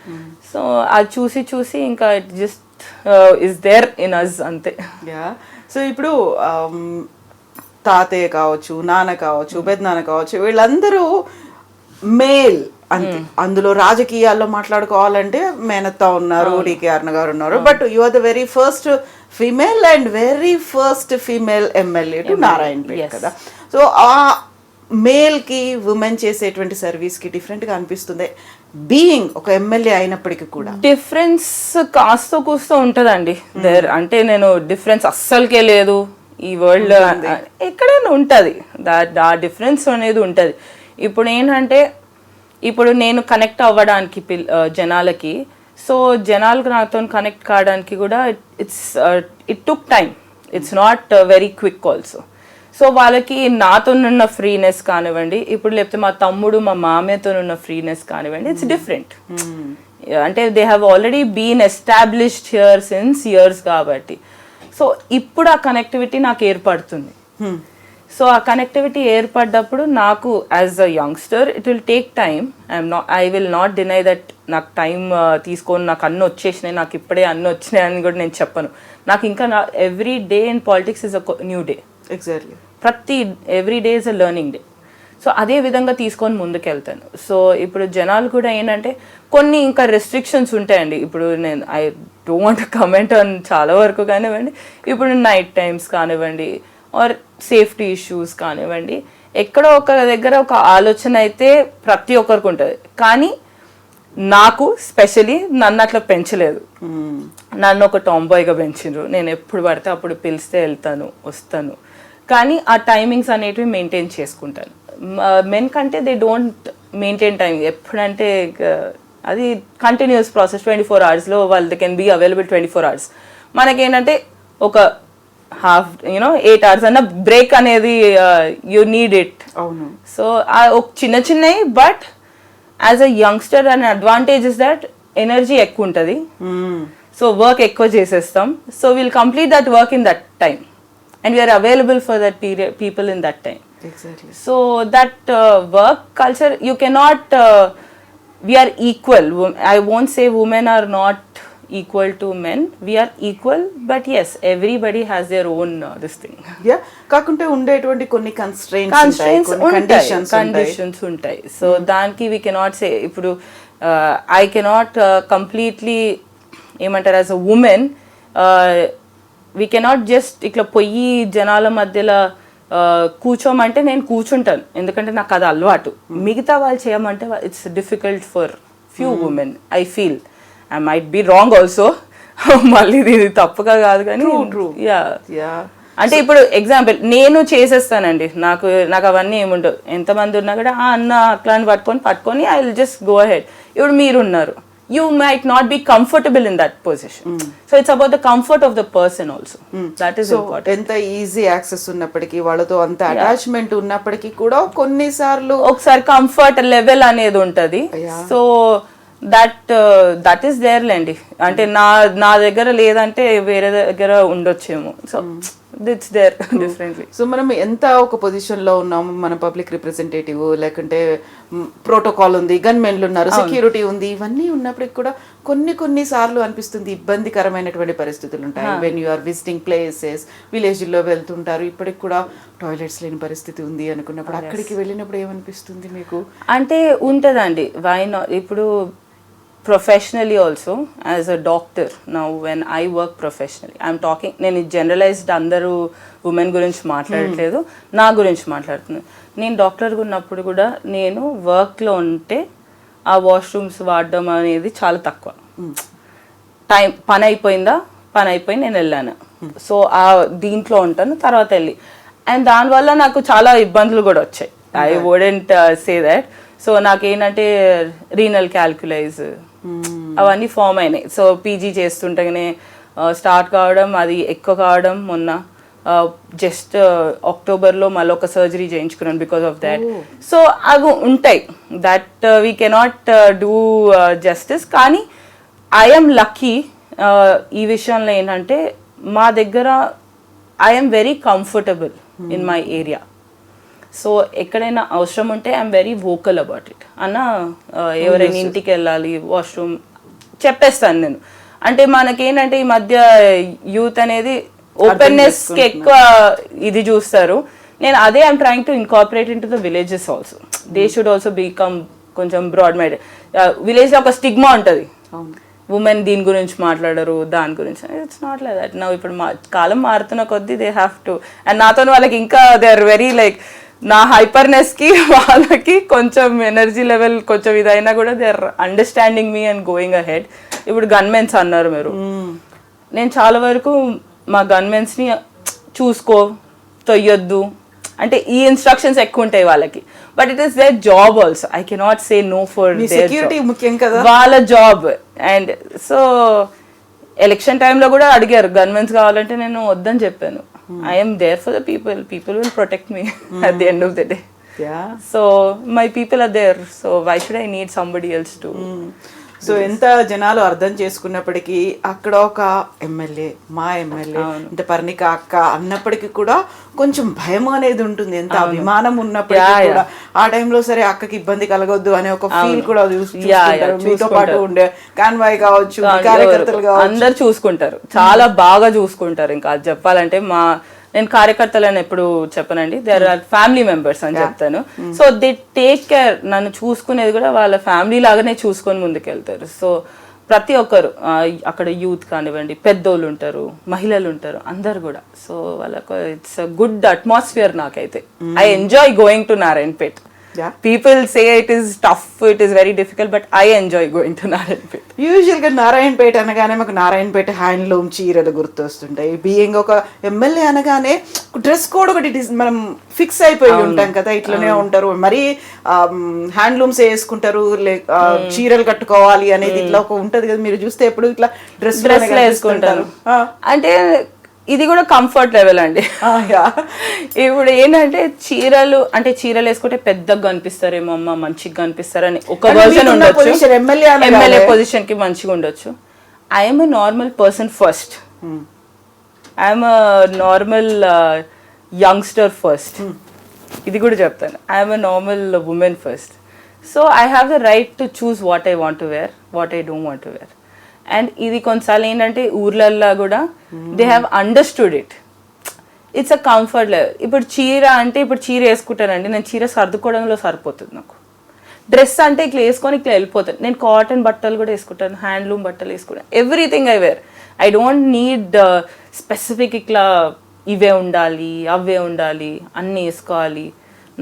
So అది చూసి ఇంకా it just is there in us అంతే. సో ఇప్పుడు తాతయ్య కావచ్చు, నాన్న కావచ్చు, పెద్దనాన్న కావచ్చు, వీళ్ళందరూ మేల్ అంతే. అందులో రాజకీయాల్లో మాట్లాడుకోవాలంటే మేనత్తా ఉన్నారు, డికే అరుణ గారు ఉన్నారు, but you are the very first female and very first female MLA to Narayanpet కదా. సో ఆ మేల్ కి ఉమెన్ చేసేటువంటి సర్వీస్ కి డిఫరెంట్ గా అనిపిస్తుంది, బీయింగ్ ఒక ఎమ్మెల్యే అయినప్పటికీ కూడా. డిఫరెన్స్ కాస్త కూస్తో ఉంటదండి దేర్. అంటే నేను డిఫరెన్స్ అస్సలకే లేదు ఈ వరల్డ్, ఎక్కడైనా ఉంటది ఆ డిఫరెన్స్ అనేది ఉంటది. ఇప్పుడు ఏంటంటే ఇప్పుడు నేను కనెక్ట్ అవ్వడానికి జనాలకి, సో జనాలకు నాతో కనెక్ట్ కావడానికి కూడా it took time, it's not very quick also. So వాళ్ళకి నాతోనున్న ఫ్రీనెస్ కానివ్వండి, ఇప్పుడు లేకపోతే మా తమ్ముడు మా మామయ్యతోనున్న ఫ్రీనెస్ కానివ్వండి, ఇట్స్ డిఫరెంట్. అంటే they have already been established here since years కాబట్టి. సో ఇప్పుడు ఆ కనెక్టివిటీ నాకు ఏర్పడుతుంది. సో ఆ కనెక్టివిటీ ఏర్పడ్డప్పుడు నాకు as a youngster it will take time. I will not deny that నాకు టైం తీసుకొని నాకు అన్నీ వచ్చేసినాయి, నాకు ఇప్పుడే అన్నీ వచ్చినాయి అని కూడా నేను చెప్పను. నాకు ఇంకా every day in politics is a new day. Exactly. Every day is a learning day. So అదే విధంగా తీసుకొని ముందుకెళ్తాను. సో ఇప్పుడు జనాలు కూడా ఏంటంటే కొన్ని ఇంకా రెస్ట్రిక్షన్స్ ఉంటాయండి. ఇప్పుడు నేను I don't want comment on చాలా వరకు కానివ్వండి, ఇప్పుడు నైట్ టైమ్స్ కానివ్వండి ఆర్ సేఫ్టీ ఇష్యూస్ కానివ్వండి, ఎక్కడో ఒక దగ్గర ఒక ఆలోచన అయితే ప్రతి ఒక్కరికి ఉంటుంది, కానీ నాకు స్పెషలీ నన్ను అట్లా పెంచలేదు. నన్ను ఒక టాంబాయ్గా పెంచిండ్రు. నేను ఎప్పుడు పడితే అప్పుడు పిలిస్తే వెళ్తాను వస్తాను, కానీ ఆ టైమింగ్స్ అనేటివి మెయింటైన్ చేసుకుంటాను. మెన్ కంటే దే డోంట్ మెయింటైన్ టైం. ఎప్పుడంటే అది కంటిన్యూస్ ప్రాసెస్, 24 hours వాళ్ళు they can be available 24 hours. మనకేంటంటే ఒక హాఫ్ 8 hours అన్న బ్రేక్ అనేది యూ నీడ్ ఇట్. అవును. సో ఒక చిన్నవి, but as a youngster and advantage is that energy ఎక్కువ ఉంటుంది. సో వర్క్ ఎక్కువ చేసేస్తాం. So will complete that work in that time and we're available for that people in that time. Exactly. So that work culture, you cannot, we are equal. I won't say women are not equal to men. We are equal, but yes, everybody has their own this thing. Yeah, కాకుంటే ఉండేటువంటి కొన్ని constraints conditions ఉంటాయి. So దానికి we cannot say, ఇప్పుడు I cannot completely ఏమంటారు as a woman, we cannot just ఇట్లా పోయి జనాల మధ్యలో కూర్చోమంటే నేను కూర్చుంటాను, ఎందుకంటే నాకు అది అలవాటు. మిగతా వాళ్ళు చేయమంటే it's difficult for few women. I feel I might be wrong also, మళ్ళీ ఇది తప్పుగా కాదు కానీ యా. అంటే ఇప్పుడు ఎగ్జాంపుల్ నేను చేసేస్తానండి, నాకు అవన్నీ ఏముండవు. ఎంతమంది ఉన్నా కూడా అన్న అట్లా పట్టుకొని I will just go ahead. ఇప్పుడు మీరున్నారు, you might not be comfortable in that position. So it's about the comfort of the person also. That is important. ఎంత ఈజీ యాక్సెస్ ఉన్నప్పటికీ, వాళ్ళతో అంత అటాచ్మెంట్ ఉన్నప్పటికీ కూడా కొన్నిసార్లు ఒకసారి కంఫర్ట్ లెవెల్ అనేది ఉంటది. సో దట్ ఈస్ దేర్ లేండి. అంటే నా దగ్గర లేదంటే వేరే దగ్గర ఉండొచ్చేమో. So it's there differently. So మనం ఎంత ఒక పొజిషన్ లో ఉన్నాము, మన పబ్లిక్ రిప్రజెంటేటివ్, లేకుంటే ప్రోటోకాల్ ఉంది, గన్మెన్లు ఉన్నారు, సెక్యూరిటీ ఉంది, ఇవన్నీ ఉన్నప్పటికి కూడా కొన్ని సార్లు అనిపిస్తుంది ఇబ్బందికరమైనటువంటి పరిస్థితులు ఉంటాయి. When you are visiting places, విలేజ్లో వెళ్తుంటారు, ఇప్పటికి కూడా టాయిలెట్స్ లేని పరిస్థితి ఉంది అనుకున్నప్పుడు అక్కడికి వెళ్ళినప్పుడు ఏమనిపిస్తుంది మీకు? అంటే ఉంటుందండి. Why not? ఇప్పుడు professionally also as a doctor, now when I work professionally, I'm talking, నేను జనరలైజ్డ్ అందరూ ఉమెన్ గురించి మాట్లాడట్లేదు, నా గురించి మాట్లాడుతున్నాను. నేను డాక్టర్గా ఉన్నప్పుడు కూడా నేను వర్క్లో ఉంటే ఆ వాష్రూమ్స్ వాడడం అనేది చాలా తక్కువ. పని అయిపోయి నేను వెళ్ళాను. సో ఆ దీంట్లో ఉంటాను, తర్వాత వెళ్ళి, అండ్ దానివల్ల నాకు చాలా ఇబ్బందులు కూడా వచ్చాయి. I wouldn't say that. So నాకేంటంటే రీనల్ క్యాల్కులైజ్ అవన్నీ ఫామ్ అయినాయి. సో పీజీ చేస్తుంటేనే స్టార్ట్ కావడం, అది ఎక్కువ కావడం. మొన్న జస్ట్ అక్టోబర్లో మళ్ళీ ఒక సర్జరీ చేయించుకున్నాను బికాస్ ఆఫ్ దాట్. సో అవి ఉంటాయి, that we cannot do justice. కానీ ఐఎమ్ లక్కీ ఈ విషయంలో ఏంటంటే, మా దగ్గర I'm very comfortable in my area. So ఎక్కడైనా అవసరం ఉంటే I'm very vocal about it. అన్న ఎవరైనా ఇంటికి వెళ్ళాలి, వాష్రూమ్ చెప్పేస్తాను నేను. అంటే మనకేంటంటే ఈ మధ్య యూత్ అనేది ఓపెన్నెస్ కి ఎక్కువ ఇది చూస్తారు. నేను అదే I'm trying to incorporate in to the villages also. They should also become కొంచెం బ్రాడ్ మైండెడ్. విలేజ్ లో ఒక స్టిగ్మా ఉంటుంది, ఉమెన్ దీని గురించి మాట్లాడరు, దాని గురించి. It's not like that. నా ఇప్పుడు కాలం మారుతున్న కొద్దీ దే హ్యావ్ టు. అండ్ నాతో వాళ్ళకి ఇంకా దే ఆర్ వెరీ లైక్, నా హైపర్నెస్ కి వాళ్ళకి కొంచెం ఎనర్జీ లెవెల్ కొంచెం ఇదైనా కూడా they are understanding me and going ahead. ఇప్పుడు గన్మెన్స్ అన్నారు మీరు, నేను చాలా వరకు మా గన్మెన్స్ ని చూసుకో, తొయ్యొద్దు అంటే ఈ ఇన్స్ట్రక్షన్స్ ఎక్కువ ఉంటాయి వాళ్ళకి. But it is their job also. I cannot say no for security ముఖ్యం కదా, వాళ్ళ జాబ్. అండ్ సో ఎలక్షన్ టైంలో కూడా అడిగారు గన్మెన్స్ కావాలంటే నేను వద్దని చెప్పాను. I'm there for the people will protect me at the end of the day. So my people are there, so why should I need somebody else to. So ఎంత జనాలు అర్థం చేసుకున్నప్పటికీ అక్కడ ఒక ఎమ్మెల్యే, మా ఎమ్మెల్యే అంటే పర్ణిక అక్క అన్నప్పటికీ కూడా కొంచెం భయం అనేది ఉంటుంది. ఎంత అభిమానం ఉన్నప్పటికీ కూడా ఆ టైంలో సరే అక్కకి ఇబ్బంది కలగొద్దు అనే ఒక ఫీల్ కూడా మీతో పాటు ఉండే కాన్వాయ్ కావచ్చు, కార్యకర్తలు కావచ్చు, అందరు చూసుకుంటారు, చాలా బాగా చూసుకుంటారు. ఇంకా అది చెప్పాలంటే నేను కార్యకర్తలను ఎప్పుడు చెప్పనండి, దేర్ ఆర్ ఫ్యామిలీ మెంబర్స్ అని చెప్తాను. So they take care. నన్ను చూసుకునేది కూడా వాళ్ళ ఫ్యామిలీ లాగానే చూసుకొని ముందుకెళ్తారు. సో ప్రతి ఒక్కరు అక్కడ యూత్ కానివ్వండి, పెద్దోళ్ళు ఉంటారు, మహిళలు ఉంటారు, అందరు కూడా. సో వాళ్ళకు ఇట్స్ అ గుడ్ అట్మాస్ఫియర్. నాకైతే I enjoy going to Narayanpet. People say it is tough, it is very difficult, but I enjoy going to Narayanpet. యూజువల్గా నారాయణపేట అనగానే మాకు నారాయణపేట హ్యాండ్లూమ్ చీరలు గుర్తొస్తుంటాయి. బీయింగ్ ఒక ఎమ్మెల్యే అనగానే డ్రెస్ కోడ్ ఒకటి మనం ఫిక్స్ అయిపోయి ఉంటాం కదా, ఇట్లనే ఉంటారు, మరి హ్యాండ్లూమ్స్ వేసుకుంటారు, చీరలు కట్టుకోవాలి అనేది ఇట్లా ఒక ఉంటది కదా. మీరు చూస్తే ఎప్పుడు ఇట్లా డ్రెస్ వేసుకుంటారు. అంటే ఇది కూడా కంఫర్ట్ లెవెల్ అండి. ఇప్పుడు ఏంటంటే చీరలు వేసుకుంటే పెద్దగా కనిపిస్తారేమో అమ్మ, మంచిగా కనిపిస్తారని ఒక వర్జన్ ఉండొచ్చు, ఎమ్మెల్యే పొజిషన్ కి మంచిగా ఉండొచ్చు. I'm a normal person first, I'm a normal youngster first, ఇది కూడా చెప్తాను. I'm a normal woman first. So I have the right to choose what I want to wear, what I don't want to wear. And ఇది కొన్నిసార్లు ఏంటంటే ఊర్లల్లో కూడా they have understood it. It's a comfort level. ఇప్పుడు చీర అంటే ఇప్పుడు చీర వేసుకుంటానండి, నేను చీర సర్దుకోవడంలో సరిపోతుంది నాకు. డ్రెస్ అంటే ఇట్లా వేసుకొని ఇట్లా వెళ్ళిపోతాను. నేను కాటన్ బట్టలు కూడా వేసుకుంటాను, హ్యాండ్లూమ్ బట్టలు వేసుకుంటాను, everything I wear. I don't need specific ఇట్లా ఇవే ఉండాలి, అవే ఉండాలి, అన్నీ వేసుకోవాలి.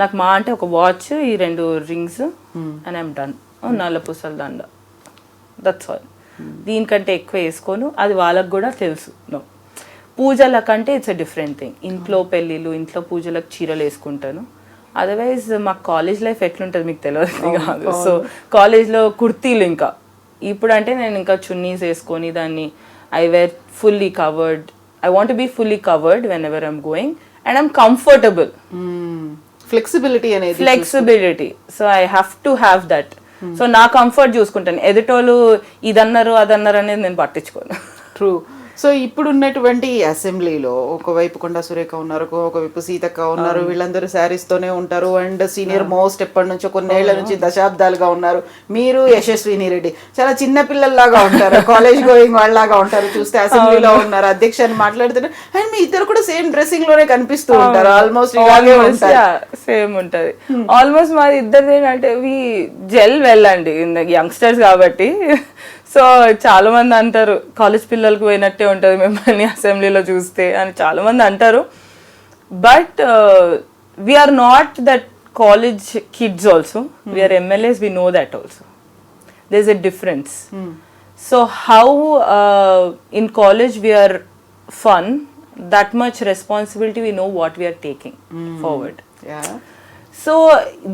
నాకు మా అంటే ఒక వాచ్, ఈ 2 రింగ్స్ అండ్ ఐఎమ్ డన్. నల్ల పూసల దండ, దట్స్ ఆల్. దీనికంటే ఎక్కువ వేసుకోను, అది వాళ్ళకు కూడా తెలుసు. నో, పూజల కంటే ఇట్స్ అ డిఫరెంట్ థింగ్. ఇంట్లో పెళ్ళిళ్ళు, ఇంట్లో పూజలకు చీరలు వేసుకుంటాను. అదర్వైజ్ మా కాలేజ్ లైఫ్ ఎట్లుంటుంది మీకు తెలియదు కాదు. సో కాలేజ్లో కుర్తీలు, ఇంకా ఇప్పుడు అంటే నేను ఇంకా చున్నీస్ వేసుకొని దాన్ని I wear fully covered. I want be fully covered whenever I'm going and I'm comfortable. Flexibility. So I have to have that. So నా కంఫర్ట్ చూసుకుంటాను. ఎదుటోళ్ళు ఇదన్నారు అదన్నారు అనేది నేను పట్టించుకోను. ట్రూ. సో ఇప్పుడు ఉన్నటువంటి అసెంబ్లీలో ఒకవైపు కొండా సురేఖ ఉన్నారు, ఒకవైపు సీతక్క ఉన్నారు, వీళ్ళందరూ శారీస్తోనే ఉంటారు. అండ్ సీనియర్ మోస్ట్ ఎప్పటి నుంచో కొన్నేళ్ల నుంచి దశాబ్దాలుగా ఉన్నారు. మీరు యశస్విని రెడ్డి చాలా చిన్న పిల్లల్లాగా ఉంటారు, కాలేజ్ గోయింగ్ వాళ్ళలాగా ఉంటారు. చూస్తే అసెంబ్లీలో ఉన్నారు, అధ్యక్ష అని మాట్లాడుతున్నారు. అండ్ మీ ఇద్దరు కూడా సేమ్ డ్రెస్సింగ్ లోనే కనిపిస్తూ ఉంటారు. ఆల్మోస్ట్ సేమ్ ఉంటది. ఆల్మోస్ట్ మాది ఇద్దరు ఏంటంటే జెల్ వెళ్ళండి, యంగ్స్టర్స్ కాబట్టి. సో చాలా మంది అంటారు కాలేజ్ పిల్లలకు పోయినట్టే ఉంటుంది మిమ్మల్ని అసెంబ్లీలో చూస్తే అని చాలా మంది అంటారు. But we're not that college kids also, we're MLAs, we know that also. There is a difference. So how in college we're fun, that much responsibility we know what we are taking forward. So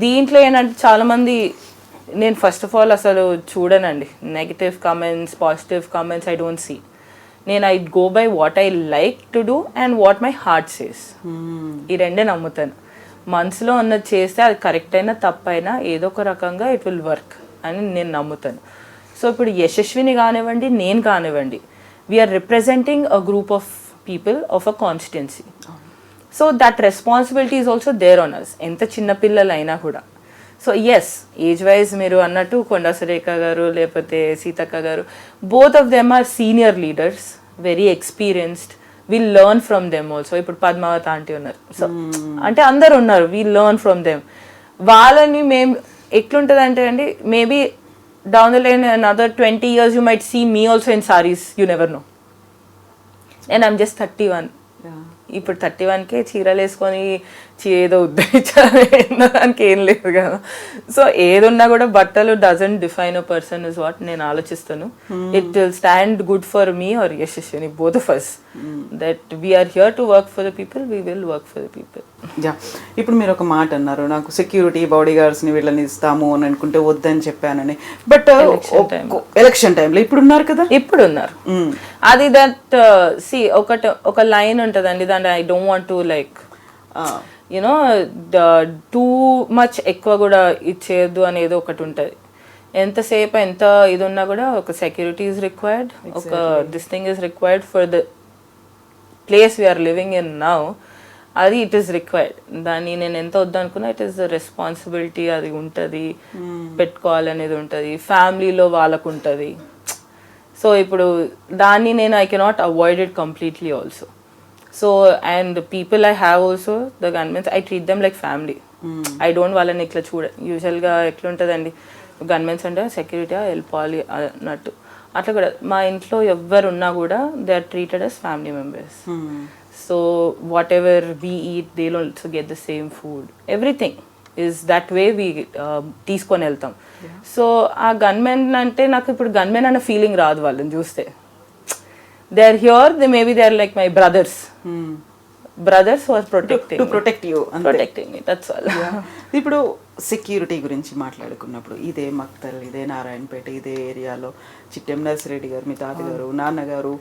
దీంట్లో ఏంటంటే చాలా మంది, నేను first of all అసలు చూడనండి negative comments, positive comments. I don't see. నేను I go by what I like to do and what my heart says. ఈ రెండే నమ్ముతాను. మనసులో ఉన్నది చేస్తే అది కరెక్ట్ అయినా తప్పైనా ఏదో ఒక రకంగా ఇట్ విల్ వర్క్ అని నేను నమ్ముతాను. సో ఇప్పుడు యశస్విని కానివ్వండి, నేను కానివ్వండి, we're representing a group of people of a constituency. So that responsibility is also there on us, enta chinna pillalaina kuda. So yes, age wise మీరు అన్నట్టు కొండా సురేఖ గారు లేకపోతే సీతక్క గారు, both of them are senior leaders, very experienced. We learn from them also. ఇప్పుడు Padmavati aunty ఉన్నారు, so అంటే అందరు ఉన్నారు, we learn from them. వాళ్ళని మేము ఎట్లుంటుంది అంటే అండి, maybe down the line another 20 years you might see me also in sarees, you never know. And I'm just 31. ఇప్పుడు 31కే చీరలు వేసుకొని ఏదో ఉద్ధరించడానికి ఏం లేదు కదా. సో ఏదున్నా కూడా బట్టలు doesn't define a person is what నేను ఆలోచిస్తాను. It will stand good for me or Yashaswini, both of us, that we're here to work for the people, we will work for the people. ఇప్పుడు మీరు ఒక మాట అన్నారు, నాకు సెక్యూరిటీ బాడీ గార్డ్స్ని వీళ్ళని ఇస్తాము అని అనుకుంటే వద్దని చెప్పానని. బట్ ఎలక్షన్ టైంలో ఇప్పుడు ఉన్నారు కదా, ఇప్పుడు ఉన్నారు. అది దట్ సి ఒక లైన్ ఉంటుందండి, దాంట్లో I don't want to like you know too much ఎక్కువ కూడా ఇచ్చేయద్దు అనేది ఒకటి ఉంటుంది. ఎంతసేపు ఎంత ఇది ఉన్నా కూడా ఒక సెక్యూరిటీ ఈజ్ రిక్వైర్డ్, ఒక this thing is required for the place we're living in now. అది ఇట్ ఈస్ రిక్వైర్డ్. దాన్ని నేను ఎంత వద్దనుకున్నా ఇట్ ఈస్ ద రెస్పాన్సిబిలిటీ, అది ఉంటుంది, పెట్టుకోవాలనేది ఉంటుంది, ఫ్యామిలీలో వాళ్ళకు ఉంటుంది. సో ఇప్పుడు దాన్ని నేను I cannot avoid it completely also. So and the people I have also, the gunmen, I treat them like family. I don't వాళ్ళని ఇట్లా యూజువల్గా ఎట్లుంటుందండి, గన్మెన్స్ అంటే సెక్యూరిటీ వెళ్ళిపోవాలి అన్నట్టు. అట్లా కూడా మా ఇంట్లో ఎవ్వరు ఉన్నా కూడా they are treated as family members. So whatever we eat they will also get the same food, everything is that way we తీసుకొని వెళ్తాం. సో ఆ గన్మెన్ అంటే నాకు ఇప్పుడు గన్మెన్ అన్న ఫీలింగ్ రాదు వాళ్ళని చూస్తే. They are here, maybe they are like my brothers. Brothers was protecting me, that's all. ఇప్పుడు సెక్యూరిటీ గురించి మాట్లాడుకున్నప్పుడు ఇదే మక్తల్, ఇదే నారాయణపేట, ఇదే ఏరియాలో చిట్టెం నర్సిరెడ్డి గారు, మీ తాతగారు, నాన్నగారు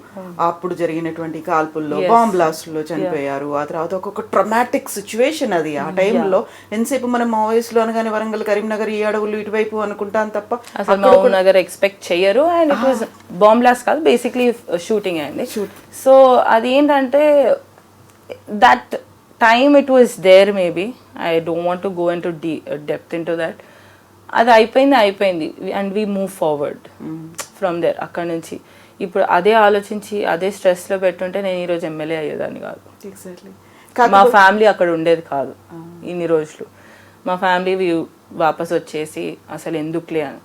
అప్పుడు జరిగినటువంటి కాల్పుల్లో, బాంబ్ బ్లాస్ట్లో చనిపోయారు. ఆ తర్వాత ఒక్కొక్క ట్రమాటిక్ సిచ్యువేషన్ అది. ఆ టైంలో ఎంతసేపు మనం మా వయసులో అనగానే వరంగల్, కరీంనగర్, ఈ అడవులు ఇటువైపు అనుకుంటాం తప్ప అసలు మహబూబ్ నగర్ ఎక్స్పెక్ట్ చెయ్యరు. And it was bomb blast కాదు, బేసిక్లీ షూటింగ్ అయింది. సో అది ఏంటంటే that time it was there, maybe I don't want to go into depth into that. అది అయిపోయింది and we move forward from there. అక్కడ నుంచి ఇప్పుడు అదే ఆలోచించి అదే స్ట్రెస్లో పెట్టుంటే నేను ఈరోజు ఎమ్మెల్యే అయ్యేదాన్ని కాదు. మా ఫ్యామిలీ అక్కడ ఉండేది కాదు ఇన్ని రోజులు. మా ఫ్యామిలీ వాపస్ వచ్చేసి అసలు ఎందుకులే అని,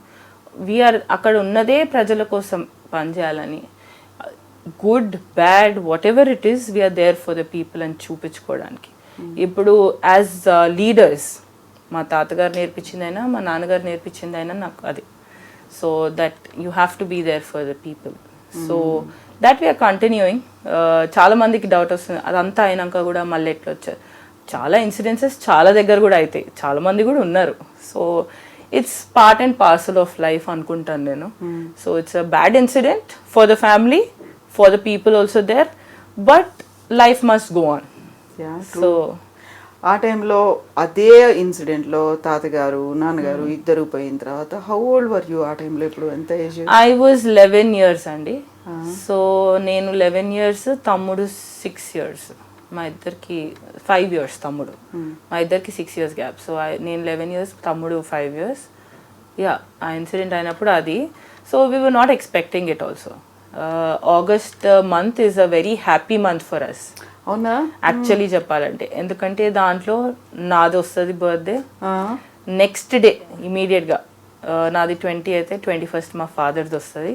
వీఆర్ అక్కడ ఉన్నదే ప్రజల కోసం పనిచేయాలని. Good bad whatever it is, we are there for the people అని చూపించుకోవడానికి. ఇప్పుడు యాజ్ లీడర్స్ మా తాతగారు నేర్పించిందైనా మా నాన్నగారు నేర్పించిందైనా నాకు అది. So that you have to be there for the people. So that we are continuing. చాలా మందికి డౌట్ వస్తుంది అదంతా అయినాక కూడా మళ్ళీ ఎట్లా వచ్చారు. చాలా ఇన్సిడెన్సెస్ చాలా దగ్గర కూడా అవుతాయి, చాలా మంది కూడా ఉన్నారు. So it's part and parcel of life అనుకుంటాను నేను. So it's a bad incident for the family, for the people also there, but life must go on. So ఆ టైంలో అదే ఇన్సిడెంట్లో తాతగారు, నాన్నగారు ఇద్దరు పోయిన తర్వాత హౌ ఓల్డ్ వర్ యూ ఆ టైంలో? ఇప్పుడు ఎంత ఏజ్? I was 11 years అండి. సో నేను 11 years, తమ్ముడు 6 years. మా ఇద్దరికి 5 years తమ్ముడు, మా ఇద్దరికి 6 years గ్యాప్. సో నేను 11 years, తమ్ముడు 5 years. యా ఆ ఇన్సిడెంట్ అయినప్పుడు అది. So we were not expecting it also. August month is a very happy month for us. అవునా? యాక్చువల్లీ చెప్పాలంటే ఎందుకంటే దాంట్లో నాది వస్తుంది బర్త్డే, నెక్స్ట్ డే ఇమీడియట్గా నాది 20 అయితే 21st మా ఫాదర్ది వస్తుంది,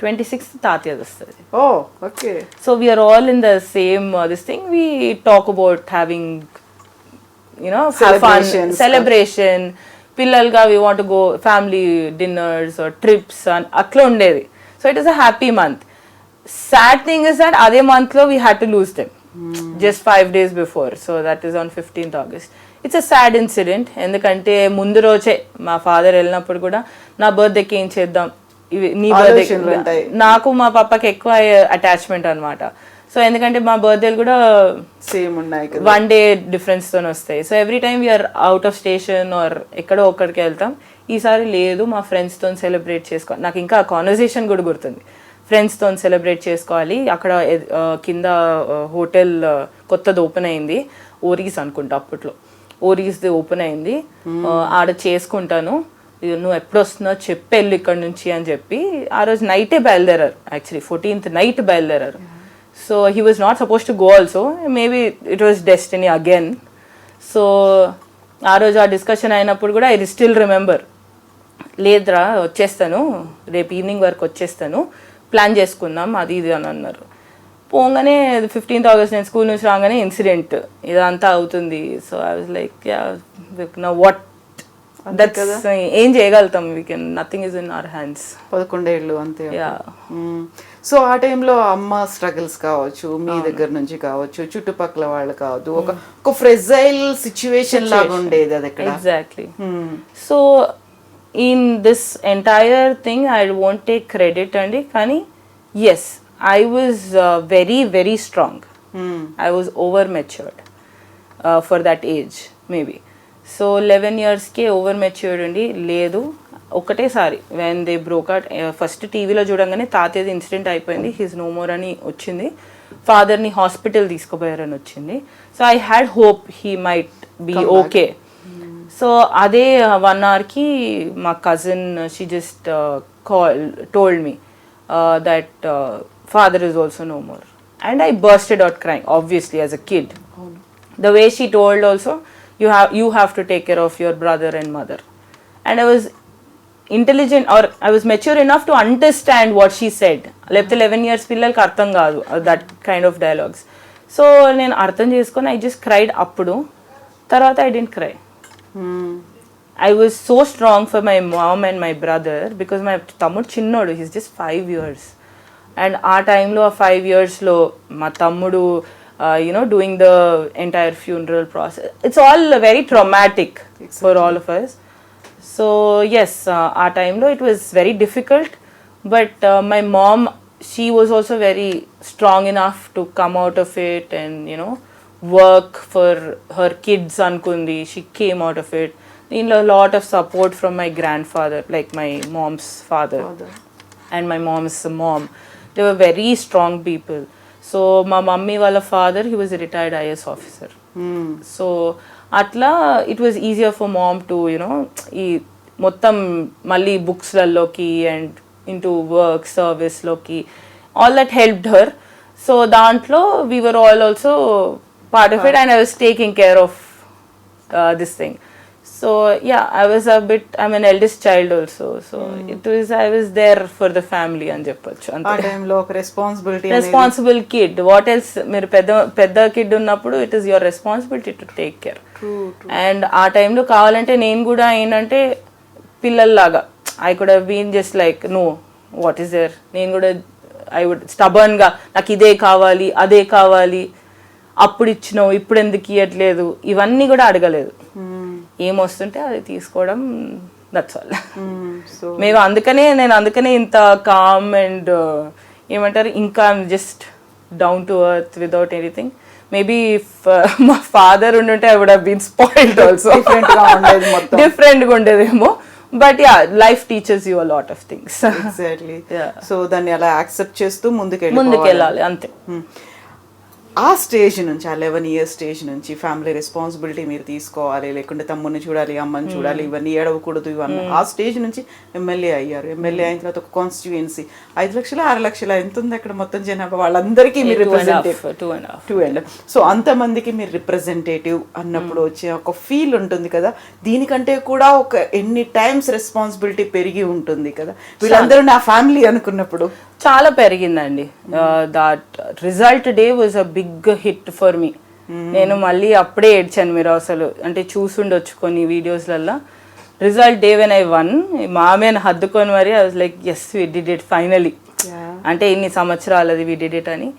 26th తాతయ్యది వస్తుంది. Oh okay. So we're all in the same this thing. We talk about having you know fun celebration. పిల్లలుగా we want go family dinners or trips అని అట్లా ఉండేది. So it is a happy month. Sad thing is that అదే month లో we had to lose them just 5 days before. So that is on 15th August. It's a sad incident. ఎందుకంటే ముందు రోజే మా father వెళ్ళినప్పుడు కూడా నా బర్త్డేకి ఏం చేద్దాం, నీ బర్త్డే. నాకు మా పాపకి ఎక్కువ అటాచ్మెంట్ అనమాట. సో ఎందుకంటే మా బర్త్డేలు కూడా సేమ్ ఉన్నాయి, 1 day డిఫరెన్స్తో వస్తాయి. So every time we are out of station or ఎక్కడో ఒక్కడికి వెళ్తాం. ఈసారి లేదు, మా ఫ్రెండ్స్తో సెలబ్రేట్ చేసుకోవాలి. నాకు ఇంకా కాన్వర్సేషన్ కూడా గుర్తుంది. ఫ్రెండ్స్తో సెలబ్రేట్ చేసుకోవాలి. అక్కడ కింద హోటల్ కొత్తది ఓపెన్ అయింది, ఓరీస్ అనుకుంటా అప్పట్లో. ఓరీస్ది ఓపెన్ అయింది, ఆడ చేసుకుంటాను, నువ్వు ఎప్పుడు వస్తున్నావు చెప్పెళ్ళు ఇక్కడ నుంచి అని చెప్పి ఆ రోజు నైటే బయలుదేరారు. యాక్చువల్లీ 14th నైట్ బయలుదేరారు. So he was not suppose to go also, maybe it was destiny again. So ఆ రోజు ఆ డిస్కషన్ అయినప్పుడు కూడా ఐ స్టిల్ రిమెంబర్, లేదురా వచ్చేస్తాను, రేపు ఈవినింగ్ వరకు వచ్చేస్తాను, ప్లాన్ చేసుకుందాం అది ఇది అని అన్నారు. పోగానే 15th August నేను స్కూల్ నుంచి రాగానే ఇన్సిడెంట్ ఇదంతా అవుతుంది. So I was like now what, that's ఏం చేయగలుగుతాం, we can nothing is in our hands. 11 ఏళ్ళు అంతే. సో ఆ టైంలో అమ్మ స్ట్రగుల్స్ కావచ్చు, మీ దగ్గర నుంచి కావచ్చు, చుట్టుపక్కల వాళ్ళు కావచ్చు, ఒక ఫ్రెజైల్ సిచ్యువేషన్ లాగా ఉండేది అది అక్కడ. Exactly. So in this entire thing I won't take credit అండి, కానీ yes I was very very strong. I was over matured for that age maybe. So 11 yearsకే ఓవర్ మెచ్యూర్డ్ అండి. లేదు ఒకటేసారి వెన్ దే బ్రోకౌట్, ఫస్ట్ టీవీలో చూడంగానే తాతయ్యది incident అయిపోయింది, హీస్ నో మోర్ అని వచ్చింది, ఫాదర్ని హాస్పిటల్ తీసుకుపోయారని వచ్చింది. So I had hope he might be okay. So అదే 1 hourకి మా cousin she just told me that father is also no more, and I bursted out crying obviously as a kid. The way she told also, you have to take care of your brother and mother, and I was intelligent or I was mature enough to understand what she said. లేకపోతే 11 years పిల్లలకి అర్థం కాదు that kind of dialogues. సో నేను అర్థం చేసుకొని I just cried అప్పుడు. తర్వాత I didn't cry. I was so strong for my mom and my brother because my తమ్ముడు చిన్నోడు, he's just 5 years. And ఆ టైంలో ఆ 5 yearsలో మా తమ్ముడు doing the entire funeral process, it's all very traumatic for all of us. So yes, ఆ టైంలో it was very difficult, but my mom, she was also very strong enough to come out of it and work for her kids అనుకుంది. She came out of it. In a lot of support from my grandfather, like my mom's father and my mom's mom. They were very strong people. So my mummy wala father, he was a retired IAS officer. So atla it was easier for mom to ee mottam malli books lalloki and into work service loki, all that helped her. So dantlo we were all also part of it, and I was taking care of this thing. So yeah, I'm an eldest child also, so I was there for the family అని చెప్పొచ్చు. ఆ టైంలో ఒక responsible kid. What else, మీరు పెద్ద kid ఉన్నప్పుడు it is your responsibility to take care. And ఆ టైంలో కావాలంటే నేను కూడా ఏంటంటే పిల్లల్లాగా I could have been just like know what is there. నేను కూడా ఐ వుడ్ స్టబర్న్గా నాకు ఇదే కావాలి అదే కావాలి, అప్పుడు ఇచ్చినావు ఇప్పుడు ఎందుకు ఇవ్వట్లేదు, ఇవన్నీ కూడా అడగలేదు. ఏమొస్తుంటే అది తీసుకోవడం, దట్స్ ఆల్. నేను అందుకనే ఇంత కామ్ అండ్ ఏమంటారు, ఇంకా just down to earth without anything. Maybe మా ఫాదర్ ఉండుంటే I would have been spoiled also, డిఫరెంట్గా ఉండేదేమో. But yeah, life teachers you a lot of things. Exactly. So దాన్ని అలా యాక్సెప్ట్ చేస్తూ ముందుకెళ్ళాలి అంతే. ఆ స్టేజ్ నుంచి, ఆ 11 years స్టేజ్ నుంచి ఫ్యామిలీ రెస్పాన్సిబిలిటీ మీరు తీసుకోవాలి, లేకుంటే తమ్ముడిని చూడాలి, అమ్మని చూడాలి, ఇవన్నీ ఏడవకూడదు, ఇవన్నీ ఆ స్టేజ్ నుంచి ఎమ్మెల్యే అయ్యారు. ఎమ్మెల్యే అయిన తర్వాత ఒక కాన్స్టిట్యుయెన్సీ 5 లక్షల 6 లక్షల ఎంత ఉంది అక్కడ మొత్తం జనాభా, వాళ్ళందరికీ మీరు రిప్రజెంటేటివ్. సో అంతమందికి మీరు రిప్రజెంటేటివ్ అన్నప్పుడు వచ్చే ఒక ఫీల్ ఉంటుంది కదా, దీనికంటే కూడా ఒక ఎన్ని టైమ్స్ రెస్పాన్సిబిలిటీ పెరిగి ఉంటుంది కదా వీళ్ళందరూ నా ఫ్యామిలీ అనుకున్నప్పుడు. చాలా పెరిగిందండి. That result day was a big hit for me. నేను మళ్ళీ అప్పుడే ఏడ్చాను. మీరు అసలు అంటే చూసుండొచ్చు కొన్ని వీడియోస్లలో. Result day when I won, మా ఆమెను హద్దుకొని మరి I was like yes we did it finally. అంటే ఇన్ని సంవత్సరాలు అది వి డిడ్ ఇట్ అని.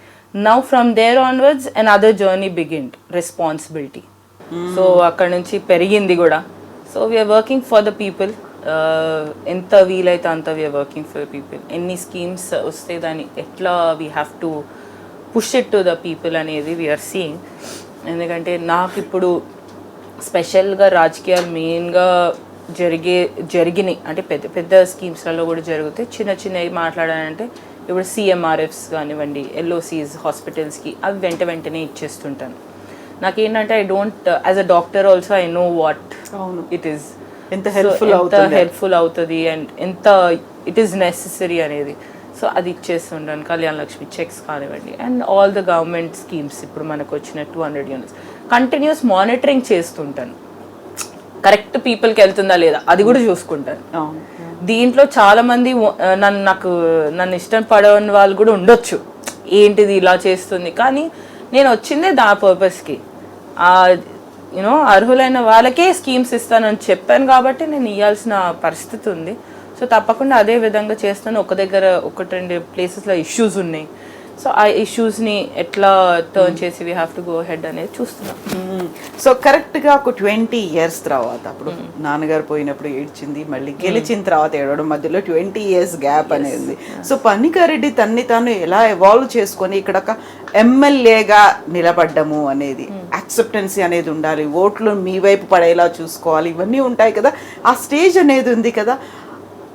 Now from there onwards another journey beginned, responsibility. So అక్కడ నుంచి పెరిగింది కూడా. So we are working for the people. ఎంత వీలైతే అంత వీఆర్ వర్కింగ్ ఫర్ పీపుల్. ఎన్ని స్కీమ్స్ వస్తే దాన్ని ఎట్లా we have to push it to the people అనేది వీఆర్ సీయింగ్. ఎందుకంటే నాకు ఇప్పుడు స్పెషల్గా రాజకీయాలు మెయిన్గా జరిగినాయి అంటే పెద్ద పెద్ద స్కీమ్స్లలో కూడా జరుగుతాయి. చిన్న చిన్నవి మాట్లాడాలంటే ఇప్పుడు CMRFs కానివ్వండి, LOCs హాస్పిటల్స్కి, అవి వెంటనే ఇచ్చేస్తుంటాను. నాకేంటంటే I don't, as a doctor also I know what it is, ఎంత హెల్ప్ఫుల్ అవుతుంది అండ్ ఎంత ఇట్ ఈస్ నెసెసరీ అనేది. సో అది ఇచ్చేస్తుంటాను. కళ్యాణ లక్ష్మి చెక్స్ కానివ్వండి and all the government schemes. ఇప్పుడు మనకు వచ్చిన 200 units కంటిన్యూస్ మానిటరింగ్ చేస్తుంటాను. కరెక్ట్ పీపుల్కి వెళ్తుందా లేదా అది కూడా చూసుకుంటాను. దీంట్లో చాలామంది నన్ను ఇష్టం పడని వాళ్ళు కూడా ఉండొచ్చు, ఏంటిది ఇలా చేస్తుంది, కానీ నేను వచ్చిందే దా పర్పస్కి. అర్హులైన వాళ్ళకే స్కీమ్స్ ఇస్తానని చెప్పాను కాబట్టి నేను ఇవ్వాల్సిన పరిస్థితి ఉంది. సో తప్పకుండా అదే విధంగా చేస్తాను. ఒక దగ్గర 1-2 ప్లేసెస్లో ఇష్యూస్ ఉన్నాయి. సో ఆ ఇష్యూస్ని ఎట్లా టర్న్ చేసి we have to go head అనేది చూస్తున్నాం. సో కరెక్ట్గా ఒక 20 years తర్వాత, అప్పుడు నాన్నగారు పోయినప్పుడు ఏడ్చింది, మళ్ళీ గెలిచిన తర్వాత ఏడవడం, మధ్యలో 20 years గ్యాప్ అనేది. సో పన్నికారెడ్డి తన్ని తాను ఎలా ఎవాల్వ్ చేసుకొని ఇక్కడ ఒక ఎమ్మెల్యేగా నిలబడ్డము అనేది, యాక్సెప్టెన్సీ అనేది ఉండాలి, ఓట్లు మీ వైపు పడేలా చూసుకోవాలి, ఇవన్నీ ఉంటాయి కదా. ఆ స్టేజ్ అనేది ఉంది కదా,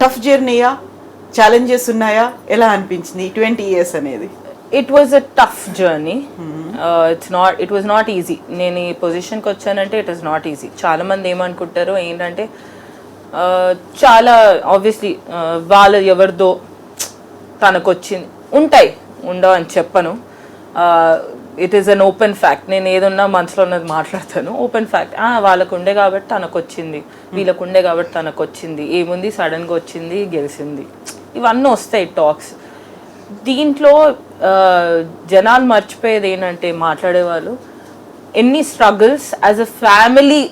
టఫ్ జర్నీయా, ఛాలెంజెస్ ఉన్నాయా, ఎలా అనిపించింది 20 years అనేది? It was a tough journey. It was not easy. నేను ఈ పొజిషన్కి వచ్చానంటే ఇట్ వాజ్ నాట్ ఈజీ. చాలామంది ఏమనుకుంటారు ఏంటంటే చాలా ఆబ్వియస్లీ వాళ్ళు ఎవరిదో తనకు వచ్చింది, ఉండవు అని చెప్పను. It is an open fact. నేను ఏదన్నా మనసులో ఉన్నది మాట్లాడతాను. Open fact. వాళ్ళకు ఉండే కాబట్టి తనకు వచ్చింది, వీళ్ళకు ఉండే కాబట్టి తనకు వచ్చింది, ఏముంది సడన్గా వచ్చింది గెలిచింది, ఇవన్నీ వస్తాయి టాక్స్. దీంట్లో జనాలు మర్చిపోయేది ఏంటంటే మాట్లాడేవాళ్ళు ఎన్ని struggles as a family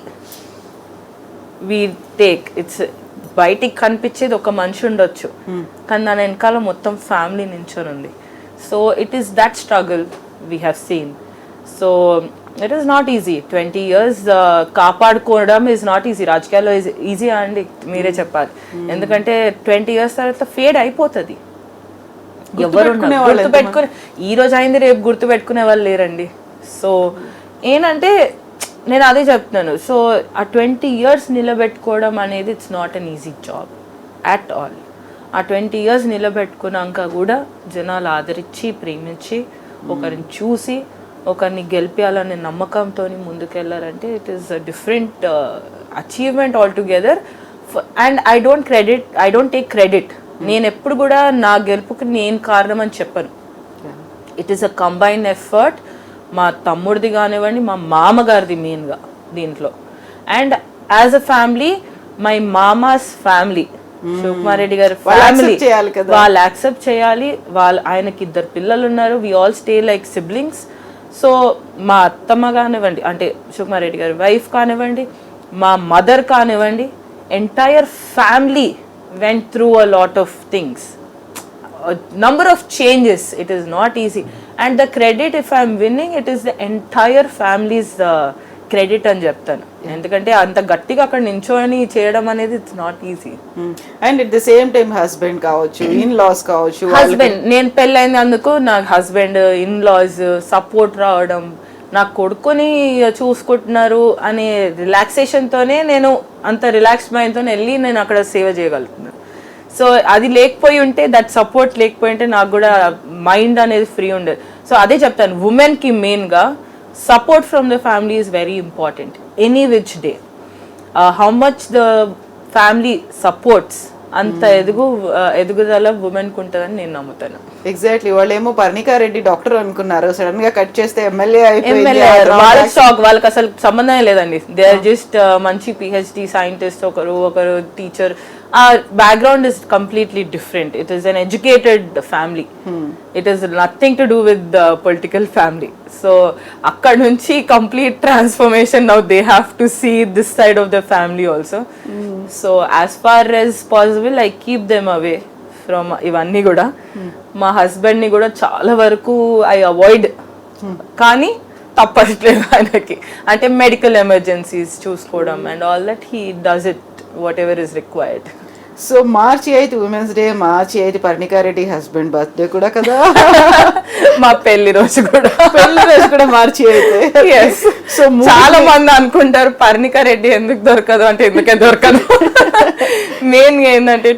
we take. It's బయటికి కనిపించేది ఒక మనిషి ఉండొచ్చు, కానీ దాని వెనకాల మొత్తం ఫ్యామిలీ నించొని ఉంది. So it is that struggle we have seen. So it is not easy. 20 years కాపాడుకోవడం ఈజ్ నాట్ ఈజీ. రాజకీయాల్లో ఈజీ అండి, మీరే చెప్పాలి. ఎందుకంటే 20 years తర్వాత ఫేడ్ అయిపోతుంది. ఎవరు గుర్తుపెట్టుకునే ఈ రోజు అయింది రేపు గుర్తు పెట్టుకునే వాళ్ళు లేరండి. సో ఏంటంటే నేను అదే చెప్తున్నాను. సో ఆ 20 years నిలబెట్టుకోవడం అనేది it's not an easy job at all. ఆ 20 years నిలబెట్టుకున్నాక కూడా జనాలు ఆదరించి ప్రేమించి ఒకరిని చూసి ఒకరిని గెలిపించాలనే నమ్మకంతో ముందుకెళ్ళారంటే it is a different achievement altogether. And I don't take credit. నేను ఎప్పుడు కూడా నా గెలుపుకి నేను కారణం అని చెప్పను. It is a combine effort. మా తమ్ముడిది కానివ్వండి, మా మామగారిది మెయిన్గా దీంట్లో. And as a family my మామాస్ ఫ్యామిలీ, శివకుమార్ రెడ్డి గారి ఫ్యామిలీ, వాళ్ళు యాక్సెప్ట్ చేయాలి. ఆయనకి 2 పిల్లలు ఉన్నారు. We all stay like siblings. So మా అత్తమ్మ కానివ్వండి, అంటే శివకుమార్ రెడ్డి గారి వైఫ్ కానివ్వండి, మా మదర్ కానివ్వండి, entire family went through a lot of things, a number of changes. It is not easy, and the credit, if I am winning, it is the entire family's credit అని చెప్తాను. ఎందుకంటే అంత గట్టిగా అక్కడ నించోని చేయడం అనేది it's not easy. And at the same time husband కావచ్చు, ఇన్ లాస్ కావచ్చు, హస్బెండ్, నేను పెళ్ళైనందుకు నాకు హస్బెండ్, ఇన్ లాస్ సపోర్ట్ రావడం, నా కొడుకుని చూసుకుంటున్నారు అనే రిలాక్సేషన్తోనే నేను అంత రిలాక్స్ మైండ్తో వెళ్ళి నేను అక్కడ సేవ చేయగలుగుతున్నాను. సో అది లేకపోయి ఉంటే, దట్ సపోర్ట్ లేకపోయి ఉంటే నాకు కూడా మైండ్ అనేది ఫ్రీ ఉండేది. సో అదే చెప్తాను, ఉమెన్కి మెయిన్గా support from the family is very important any which day. How much the family supports అంత ఎదుగుదల ఉమెన్కి ఉంటుందని నేను నమ్ముతాను. ఎగ్జాక్ట్లీ. వాళ్ళు ఏమో పర్ణికా రెడ్డి డాక్టర్ అనుకున్నారు, సడన్ గా కట్ చేస్తే ఎమ్మెల్యే వాళ్ళకి షాక్. వాళ్ళకి అసలు సంబంధమే లేదండి. దే ఆర్ జస్ట్ మంచి PhD సైంటిస్ట్, ఒకరు టీచర్. ఆ background is completely different. It is an educated family. It is nothing to do with the political family. So అక్కడ నుంచి complete transformation now they have to see this side of the family also. So as far as possible I keep them away from ఇవన్నీ కూడా. మా హస్బెండ్ని కూడా చాలా వరకు I avoid, కానీ తప్పట్లేదు ఆయనకి. అంటే మెడికల్ ఎమర్జెన్సీస్ చూసుకోవడం and all that he does it what ever is required. So March 8th women's day, March 8th Parnika Reddy husband birthday కూడా కదా. మా పెళ్లి రోజు కూడా March 8th. సో చాలా మంది అనుకుంటారు పర్ణికా రెడ్డి ఎందుకు దొరకదు అంటే, ఎందుకే దొరకదు. మెయిన్ ఏంటంటే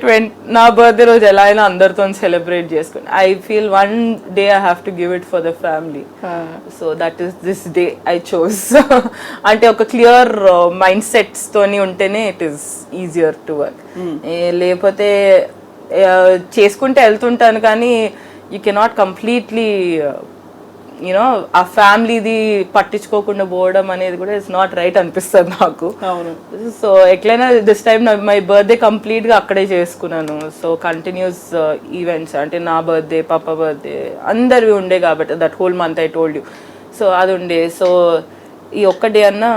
నా బర్త్డే రోజు ఎలా అయినా అందరితో సెలబ్రేట్ చేసుకుని, I feel one day I have to give it for the family. So that is this day I chose. అంటే ఒక క్లియర్ మైండ్ సెట్స్ తోని ఉంటేనే it is easier to work. లేకపోతే చేసుకుంటే వెళ్తుంటాను, కానీ యూ కెనాట్ కంప్లీట్లీ యూనో ఆ ఫ్యామిలీది పట్టించుకోకుండా పోవడం అనేది కూడా ఇట్స్ నాట్ రైట్ అనిపిస్తుంది నాకు. సో ఎట్లయినా దిస్ టైమ్ మై బర్త్డే కంప్లీట్గా అక్కడే చేసుకున్నాను. సో కంటిన్యూస్ ఈవెంట్స్, అంటే నా బర్త్డే, పాప బర్త్డే అందరివి ఉండే కాబట్టి that whole month I told you. So అది ఉండే. సో ఈ ఒక్క డే అన్నా,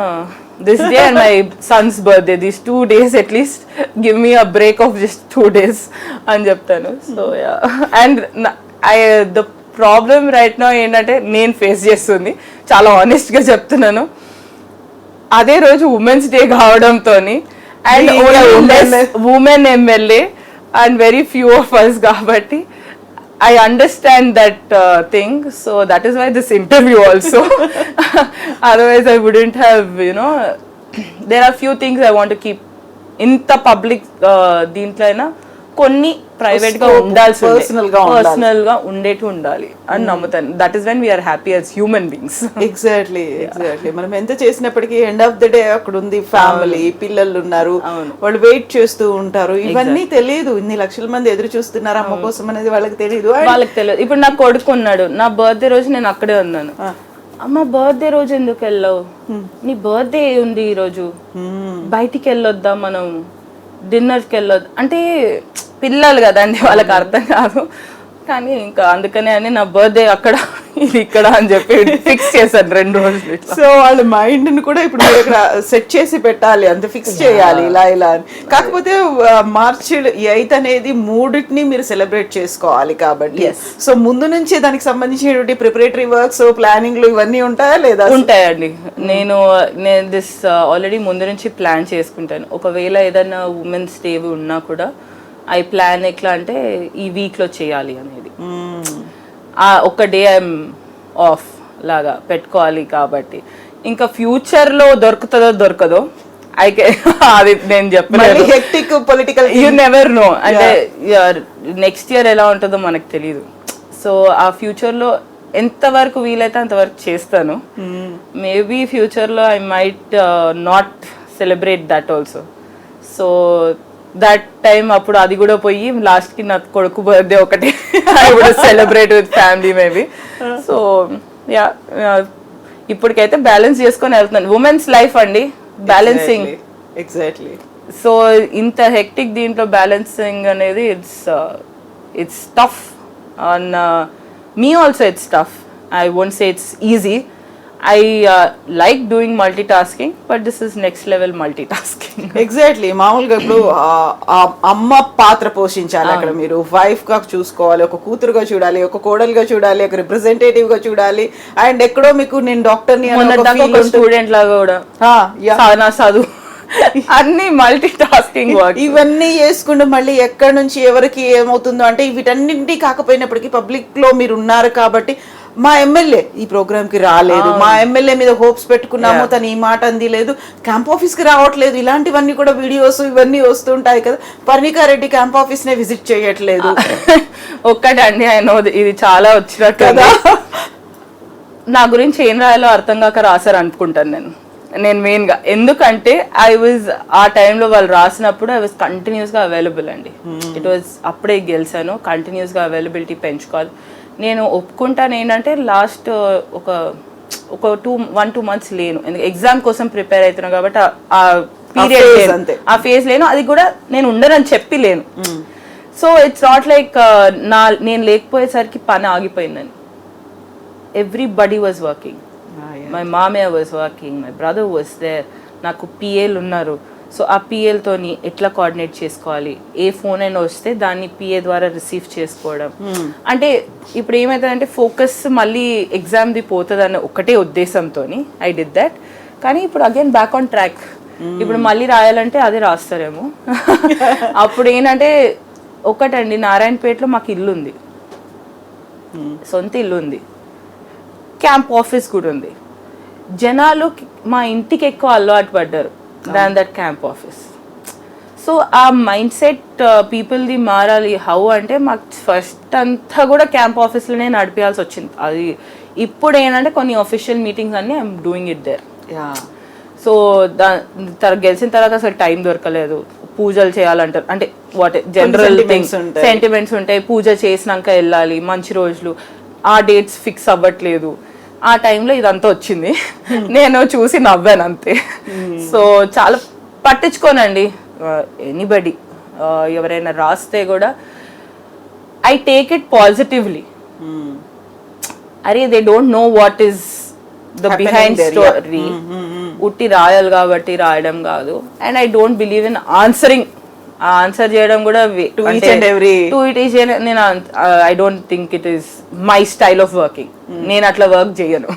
this day and my son's birthday, these 2 days at least give me a break of just 2 days అని చెప్తాను. So and the problem right now ఏంటంటే నేను face చేస్తుంది, చాలా ఆనెస్ట్గా చెప్తున్నాను, అదే రోజు ఉమెన్స్ డే కావడంతో and women MLA and very few of us కాబట్టి I understand that thing, so that is why this interview also. Otherwise I wouldn't have, there are few things I want to keep in the public దీంట్లో అయినా కొన్ని private గా ఉండాల్సి, personal గా ఉండేటి ఉండాలి అని నమ్ముతాను. That is when we are happy as human beings. Exactly. మనం ఎంత చేసినప్పటికీ ఎండ్ ఆఫ్ ద డే అక్కడ ఉంది ఫ్యామిలీ, పిల్లలు ఉన్నారు, వాళ్ళు వెయిట్ చేస్తూ ఉంటారు. ఇవన్నీ తెలియదు, ఇన్ని లక్షల మంది ఎదురు చూస్తున్నారు అమ్మ కోసం అనేది వాళ్ళకి తెలియదు. ఇప్పుడు నా కొడుకు ఉన్నాడు, నా బర్త్డే రోజు నేను అక్కడే ఉన్నాను. అమ్మ బర్త్డే రోజు ఎందుకు వెళ్ళావు, నీ బర్త్డే ఉంది ఈరోజు, బయటికి వెళ్ళొద్దాం మనం, డిన్నర్కి వెళ్ళొద్దు అంటే పిల్లలు కదండి, వాళ్ళకి అర్థం కాదు. కానీ ఇంకా అందుకనే అని నా బర్త్డే అక్కడ ఇది ఇక్కడ అని చెప్పి ఫిక్స్ చేశాను 2 రోజులు. సో వాళ్ళ మైండ్ ని కూడా ఇప్పుడు మీరు ఇక్కడ సెట్ చేసి పెట్టాలి, అంత ఫిక్స్ చేయాలి ఇలా ఇలా అని. కాకపోతే మార్చి 8 అనేది మూడింటిని మీరు సెలబ్రేట్ చేసుకోవాలి కాబట్టి, సో ముందు నుంచి దానికి సంబంధించినటువంటి ప్రిపరేటరీ వర్క్స్, ప్లానింగ్లు ఇవన్నీ ఉంటాయా లేదా? ఉంటాయండి. నేను దిస్ ఆల్రెడీ ముందు నుంచి ప్లాన్ చేసుకుంటాను. ఒకవేళ ఏదైనా ఉమెన్స్ డే ఉన్నా కూడా ఐ ప్లాన్ ఎట్లా అంటే ఈ వీక్లో చేయాలి అనేది, ఒక డే ఐఎమ్ ఆఫ్ లాగా పెట్టుకోవాలి. కాబట్టి ఇంకా ఫ్యూచర్లో దొరుకుతుందో దొరకదో అది నేను చెప్పలేదు. Hectic political you never know, అంటే నెక్స్ట్ ఇయర్ ఎలా ఉంటుందో మనకు తెలియదు. సో ఆ ఫ్యూచర్లో ఎంతవరకు వీలైతే అంతవరకు చేస్తాను. మేబీ ఫ్యూచర్లో I might not celebrate that also. So that time అప్పుడు అది కూడా పోయి లాస్ట్కి నా కొడుకు బర్త్డే ఒకటి I would celebrate with family maybe. So yeah, ఇప్పటికైతే బ్యాలెన్స్ చేసుకొని వెళ్తున్నాను. ఉమెన్స్ లైఫ్ అండి బ్యాలెన్సింగ్. ఎగ్జాక్ట్లీ. సో ఇంత హెక్టిక్ దీంట్లో బ్యాలెన్సింగ్ అనేది it's tough on me also. It's tough. I won't say it's easy. I like doing multitasking, but this is next level multitasking. Exactly. మామూలుగా ఇప్పుడు అమ్మ పాత్ర పోషించాలి అక్కడ, మీరు వైఫ్ గా చూసుకోవాలి, ఒక కూతురుగా చూడాలి, ఒక కోడలుగా చూడాలి, ఒక రిప్రజెంటేటివ్ గా చూడాలి, అండ్ ఎక్కడో మీకు నేను డాక్టర్ ని స్టూడెంట్ లాగా కూడా నా చదువు అన్ని మల్టీ టాస్కింగ్ వర్క్. ఇవన్నీ చేసుకుంటూ మళ్ళీ ఎక్కడి నుంచి ఎవరికి ఏమవుతుందో అంటే వీటన్నింటి కాకపోయినప్పటికీ పబ్లిక్ లో మీరు ఉన్నారు కాబట్టి, మా ఎమ్మెల్యే ఈ ప్రోగ్రామ్ కి రాలేదు, మా ఎమ్మెల్యే మీద హోప్స్ పెట్టుకున్నాము, తను ఈ మాట అంది లేదు, క్యాంప్ ఆఫీస్ కి రావట్లేదు, ఇలాంటివన్నీ కూడా వీడియోస్ ఇవన్నీ వస్తుంటాయి కదా. పర్ణికారెడ్డి క్యాంప్ ఆఫీస్ నే విజిట్ చేయట్లేదు. ఒక్కటండి ఆయన ఇది చాలా వచ్చినట్టు కదా, నా గురించి ఏం రాయాలో అర్థం కాక రాశారు అనుకుంటాను నేను మెయిన్ గా. ఎందుకంటే ఐ వాజ్ ఆ టైంలో వాళ్ళు రాసినప్పుడు ఐ వాజ్ కంటిన్యూస్ గా అవైలబుల్ అండి. ఇట్ వాజ్ అప్పుడే గెలిచాను, కంటిన్యూస్ గా అవైలబిలిటీ పెంచుకోవాలి. నేను ఒప్పుకుంటాను ఏంటంటే లాస్ట్ ఒక 1-2 months లేను, ఎందుకంటే ఎగ్జామ్ కోసం ప్రిపేర్ అవుతున్నాను కాబట్టి ఆ పీరియడ్ ఆ ఫేజ్ లేను. అది కూడా నేను ఉండనని చెప్పి లేను. సో ఇట్స్ నాట్ లైక్ నేను లేకపోయేసరికి పని ఆగిపోయిందని. Everybody was working. మై మామయ్య was working, my brother was there, నాకు పిఏలు ఉన్నారు. సో ఆ పిఏలతోని ఎట్లా కోఆర్డినేట్ చేసుకోవాలి, ఏ ఫోన్ అయినా వస్తే దాన్ని పిఏ ద్వారా రిసీవ్ చేసుకోవడం. అంటే ఇప్పుడు ఏమవుతుందంటే ఫోకస్ మళ్ళీ ఎగ్జామ్ది పోతుంది అన్న ఒకటే ఉద్దేశంతో ఐ డిడ్ దట్. కానీ ఇప్పుడు అగైన్ బ్యాక్ ఆన్ ట్రాక్. ఇప్పుడు మళ్ళీ రాయాలంటే అదే రాస్తారేమో. అప్పుడు ఏంటంటే ఒకటండి, నారాయణపేటలో మాకు ఇల్లు ఉంది, సొంత ఇల్లు ఉంది, క్యాంప్ ఆఫీస్ కూడా ఉంది. జనాలు మా ఇంటికి ఎక్కువ అలవాటు పడ్డారు than that camp office. So ఆ మైండ్ సెట్ పీపుల్ది మారాలి. హౌ అంటే మాకు ఫస్ట్ అంతా కూడా క్యాంప్ ఆఫీస్లోనే నడిపించాల్సి వచ్చింది. అది ఇప్పుడు ఏంటంటే కొన్ని అఫీషియల్ మీటింగ్స్ అన్ని I'm doing it there. So గెలిచిన తర్వాత అసలు టైం దొరకలేదు. పూజలు చేయాలంటారు, అంటే వాట్ జనరల్ థింగ్స్, సెంటిమెంట్స్ ఉంటాయి. పూజ చేసినాక వెళ్ళాలి, మంచి రోజులు, ఆ డేట్స్ ఫిక్స్ అవ్వట్లేదు. ఆ టైంలో ఇదంతా వచ్చింది. నేను చూసి నవ్వాను అంతే. సో చాలా పట్టించుకోనండి ఎనీబడి. ఎవరైనా రాస్తే కూడా ఐ టేక్ ఇట్ పాజిటివ్లీ. అరే they don't know what is the behind story. ఉట్టి రాయాలి కాబట్టి రాయడం కాదు. And I don't believe in answering. Answer చేయడం కూడా నేను I don't think it is my style of working. నేను అట్లా వర్క్ చేయను.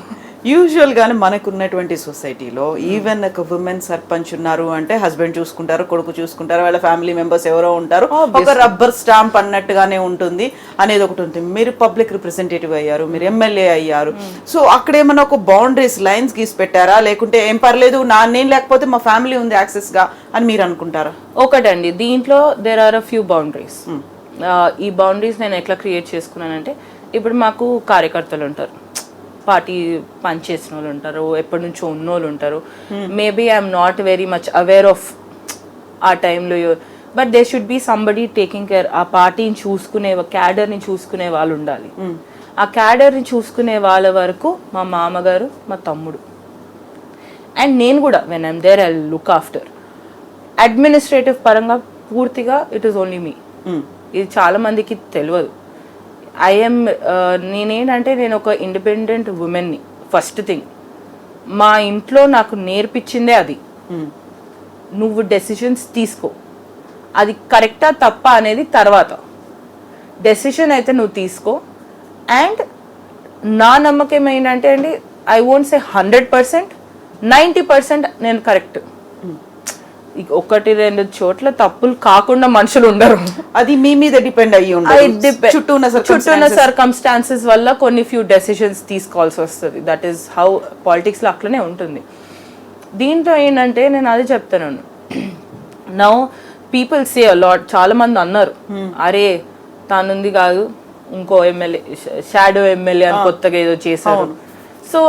యూజువల్ గానే మనకున్నటువంటి సొసైటీలో ఈవెన్ ఒక ఉమెన్ సర్పంచ్ ఉన్నారు అంటే హస్బెండ్ చూసుకుంటారు, కొడుకు చూసుకుంటారు, వాళ్ళ ఫ్యామిలీ మెంబర్స్ ఎవరో ఉంటారు, ఒక రబ్బర్ స్టాంప్ అన్నట్టుగానే ఉంటుంది అనేది ఒకటి ఉంటుంది. మీరు పబ్లిక్ రిప్రజెంటేటివ్ అయ్యారు, మీరు ఎమ్మెల్యే అయ్యారు. సో అక్కడ ఏమన్నా ఒక బౌండరీస్, లైన్స్ గీసి పెట్టారా, లేకుంటే ఏం పర్లేదు నేను లేకపోతే మా ఫ్యామిలీ ఉంది యాక్సెస్ గా అని మీరు అనుకుంటారా? ఒకటండి, దీంట్లో there are a few boundaries. ఈ బౌండరీస్ నేను ఎట్లా క్రియేట్ చేసుకున్నానంటే, ఇప్పుడు మాకు కార్యకర్తలు ఉంటారు, పార్టీ పనిచేసిన వాళ్ళు ఉంటారు, ఎప్పటి నుంచో ఉన్నోళ్ళు ఉంటారు. Maybe I'm not very much aware of ఆ టైంలో, but they should be somebody taking care. ఆ పార్టీని చూసుకునే, క్యాడర్ని చూసుకునే వాళ్ళు ఉండాలి. ఆ క్యాడర్ని చూసుకునే వాళ్ళ వరకు మా మామగారు, మా తమ్ముడు, అండ్ నేను కూడా when I'm there I look after. Administrative పరంగా పూర్తిగా ఇట్ ఈస్ ఓన్లీ మీ. ఇది చాలా మందికి తెలియదు. నేనేంటంటే నేను ఒక ఇండిపెండెంట్ ఉమెన్ని. ఫస్ట్ థింగ్ మా ఇంట్లో నాకు నేర్పించిందే అది. నువ్వు డెసిషన్స్ తీసుకో, అది కరెక్టా తప్ప అనేది తర్వాత. డెసిషన్ అయితే నువ్వు తీసుకో. అండ్ నా నమ్మకం ఏంటంటే అండి, ఐ వోంట్ సే 100%, 90% నేను కరెక్ట్. 1-2 చోట్ల తప్పులు కాకుండా మనుషులు ఉండరు. అది మీ మీద డిపెండ్ అయ్యి ఉంటుంది. చుట్టూ ఉన్న సర్కమ్స్టాన్సెస్ వల్ల కొన్ని ఫ్యూ డెసిషన్స్ తీసుకోవాల్సి వస్తుంది. దట్ ఈస్ హౌ పాలిటిక్స్లో అట్లనే ఉంటుంది. దీంట్లో ఏంటంటే నేను అది చెప్తాను. నౌ పీపుల్ సే అలాట్, చాలా మంది అన్నారు, అరే తానుంది కాదు ఇంకో ఎమ్మెల్యే, షాడో ఎమ్మెల్యే అని కొత్తగా ఏదో చేశారు. సో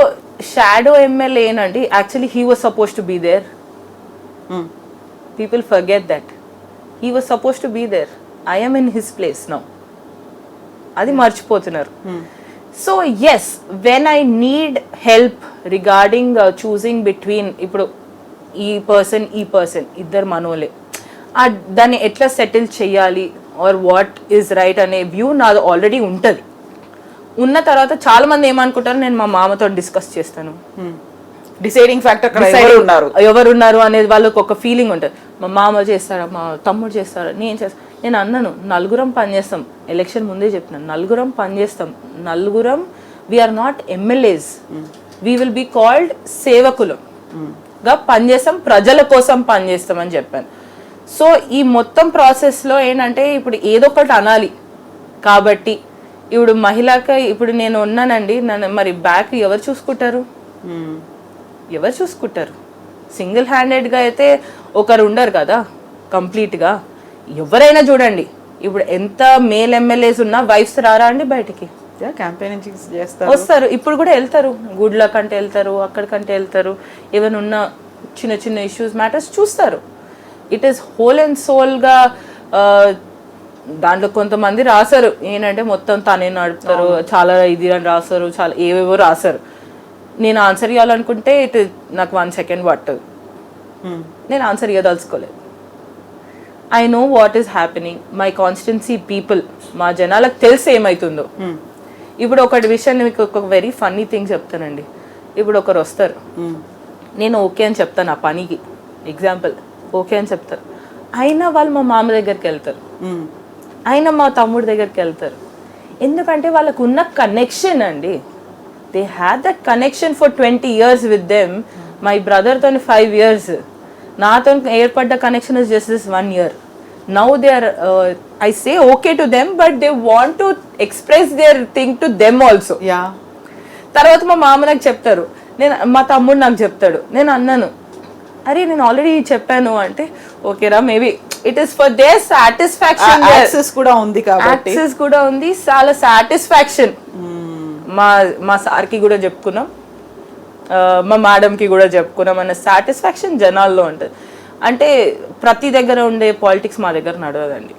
షాడో ఎమ్మెల్యే ఏంటంటే actually he was suppose to be there. People forget that he was supposed to be there. I am in his place now. అది మర్చిపోతున్నారు. So yes, when I need help regarding choosing between, ఇప్పుడు ఈ person ఇద్దరు మనోలే, దాన్ని ఎట్లా settle చేయాలి or what is right అనే వ్యూ నాది ఆల్రెడీ ఉంటుంది. ఉన్న తర్వాత చాలా మంది ఏమనుకుంటారు, నేను మా మామతో డిస్కస్ చేస్తాను. డిసైడింగ్ ఫ్యాక్టర్ ఎవరున్నారు అనేది వాళ్ళకి ఒక ఫీలింగ్ ఉంటుంది. మా మామ చేస్తారా, మా తమ్ముడు చేస్తారా, నేను అన్నాను, నలుగురం పనిచేస్తాం. ఎలక్షన్ ముందే చెప్తున్నాను, నలుగురం పనిచేస్తాం. నలుగురం we are not MLAs, we will be called సేవకులుగా పనిచేస్తాం, ప్రజల కోసం పనిచేస్తాం అని చెప్పాను. సో ఈ మొత్తం ప్రాసెస్లో ఏంటంటే ఇప్పుడు ఏదో ఒకటి అనాలి. కాబట్టి ఇప్పుడు మహిళకి ఇప్పుడు నేను ఉన్నానండి, నన్ను మరి బ్యాక్ ఎవరు చూసుకుంటారు? సింగిల్ హ్యాండెడ్గా అయితే ఒకరు ఉండరు కదా కంప్లీట్గా. ఎవరైనా చూడండి, ఇప్పుడు ఎంత మేల్ ఎమ్మెల్యేస్ ఉన్నా వైఫ్స్ రారా అండి బయటికి? క్యాంపెయినింగ్ వస్తారు. ఇప్పుడు కూడా వెళ్తారు, గుడ్ల కంటే వెళ్తారు, అక్కడికంటే వెళ్తారు. ఏమైనా ఉన్న చిన్న చిన్న ఇష్యూస్, మ్యాటర్స్ చూస్తారు. ఇట్ ఈస్ హోల్ అండ్ సోల్గా. దాంట్లో కొంతమంది రాశారు ఏంటంటే మొత్తం తనే నడుపుతారు, చాలా ఇది అని రాస్తారు, చాలా ఏవేవో రాశారు. నేను ఆన్సర్ ఇవ్వాలనుకుంటే నాకు 1 సెకండ్ పట్టదు. నేను ఆన్సర్ ఇవ్వదలుచుకోలేదు. I know what is happening. My constituency people, మా జనాలకు తెలిసి ఏమవుతుందో. ఇప్పుడు ఒకటి విషయం మీకు ఒక వెరీ ఫన్నీ థింగ్ చెప్తానండి. ఇప్పుడు ఒకరు వస్తారు, నేను ఓకే అని చెప్తాను ఆ పనికి, ఎగ్జాంపుల్ ఓకే అని చెప్తారు. అయినా వాళ్ళు మా మామ దగ్గరికి వెళ్తారు, అయినా మా తమ్ముడి దగ్గరికి వెళ్తారు. ఎందుకంటే వాళ్ళకు ఉన్న కనెక్షన్ అండి. They had that connection for 20 years with them. My brother toni 5 years. Nato ఏర్పడ్డ connection is just this 1 year. Now they are, I say okay to them, but they want to express their thing to them also. Yeah. తర్వాత మా మామ నాకు చెప్తారు, మా తమ్ముడు నాకు చెప్తాడు. నేను అన్నాను, అరే నేను ఆల్రెడీ చెప్పాను అంటే, ఓకేరా maybe it is for their satisfaction. Access కూడా ఉంది కాబట్టి, యాక్సెస్ కూడా ఉంది, చాలా సాటిస్ఫాక్షన్. మా సార్కి కూడా చెప్పుకున్నాం, మా మేడంకి కూడా చెప్పుకున్నాం అన్న సాటిస్ఫాక్షన్ జనాల్లో ఉంటుంది. అంటే ప్రతి దగ్గర ఉండే పాలిటిక్స్ మా దగ్గర నడవదండి.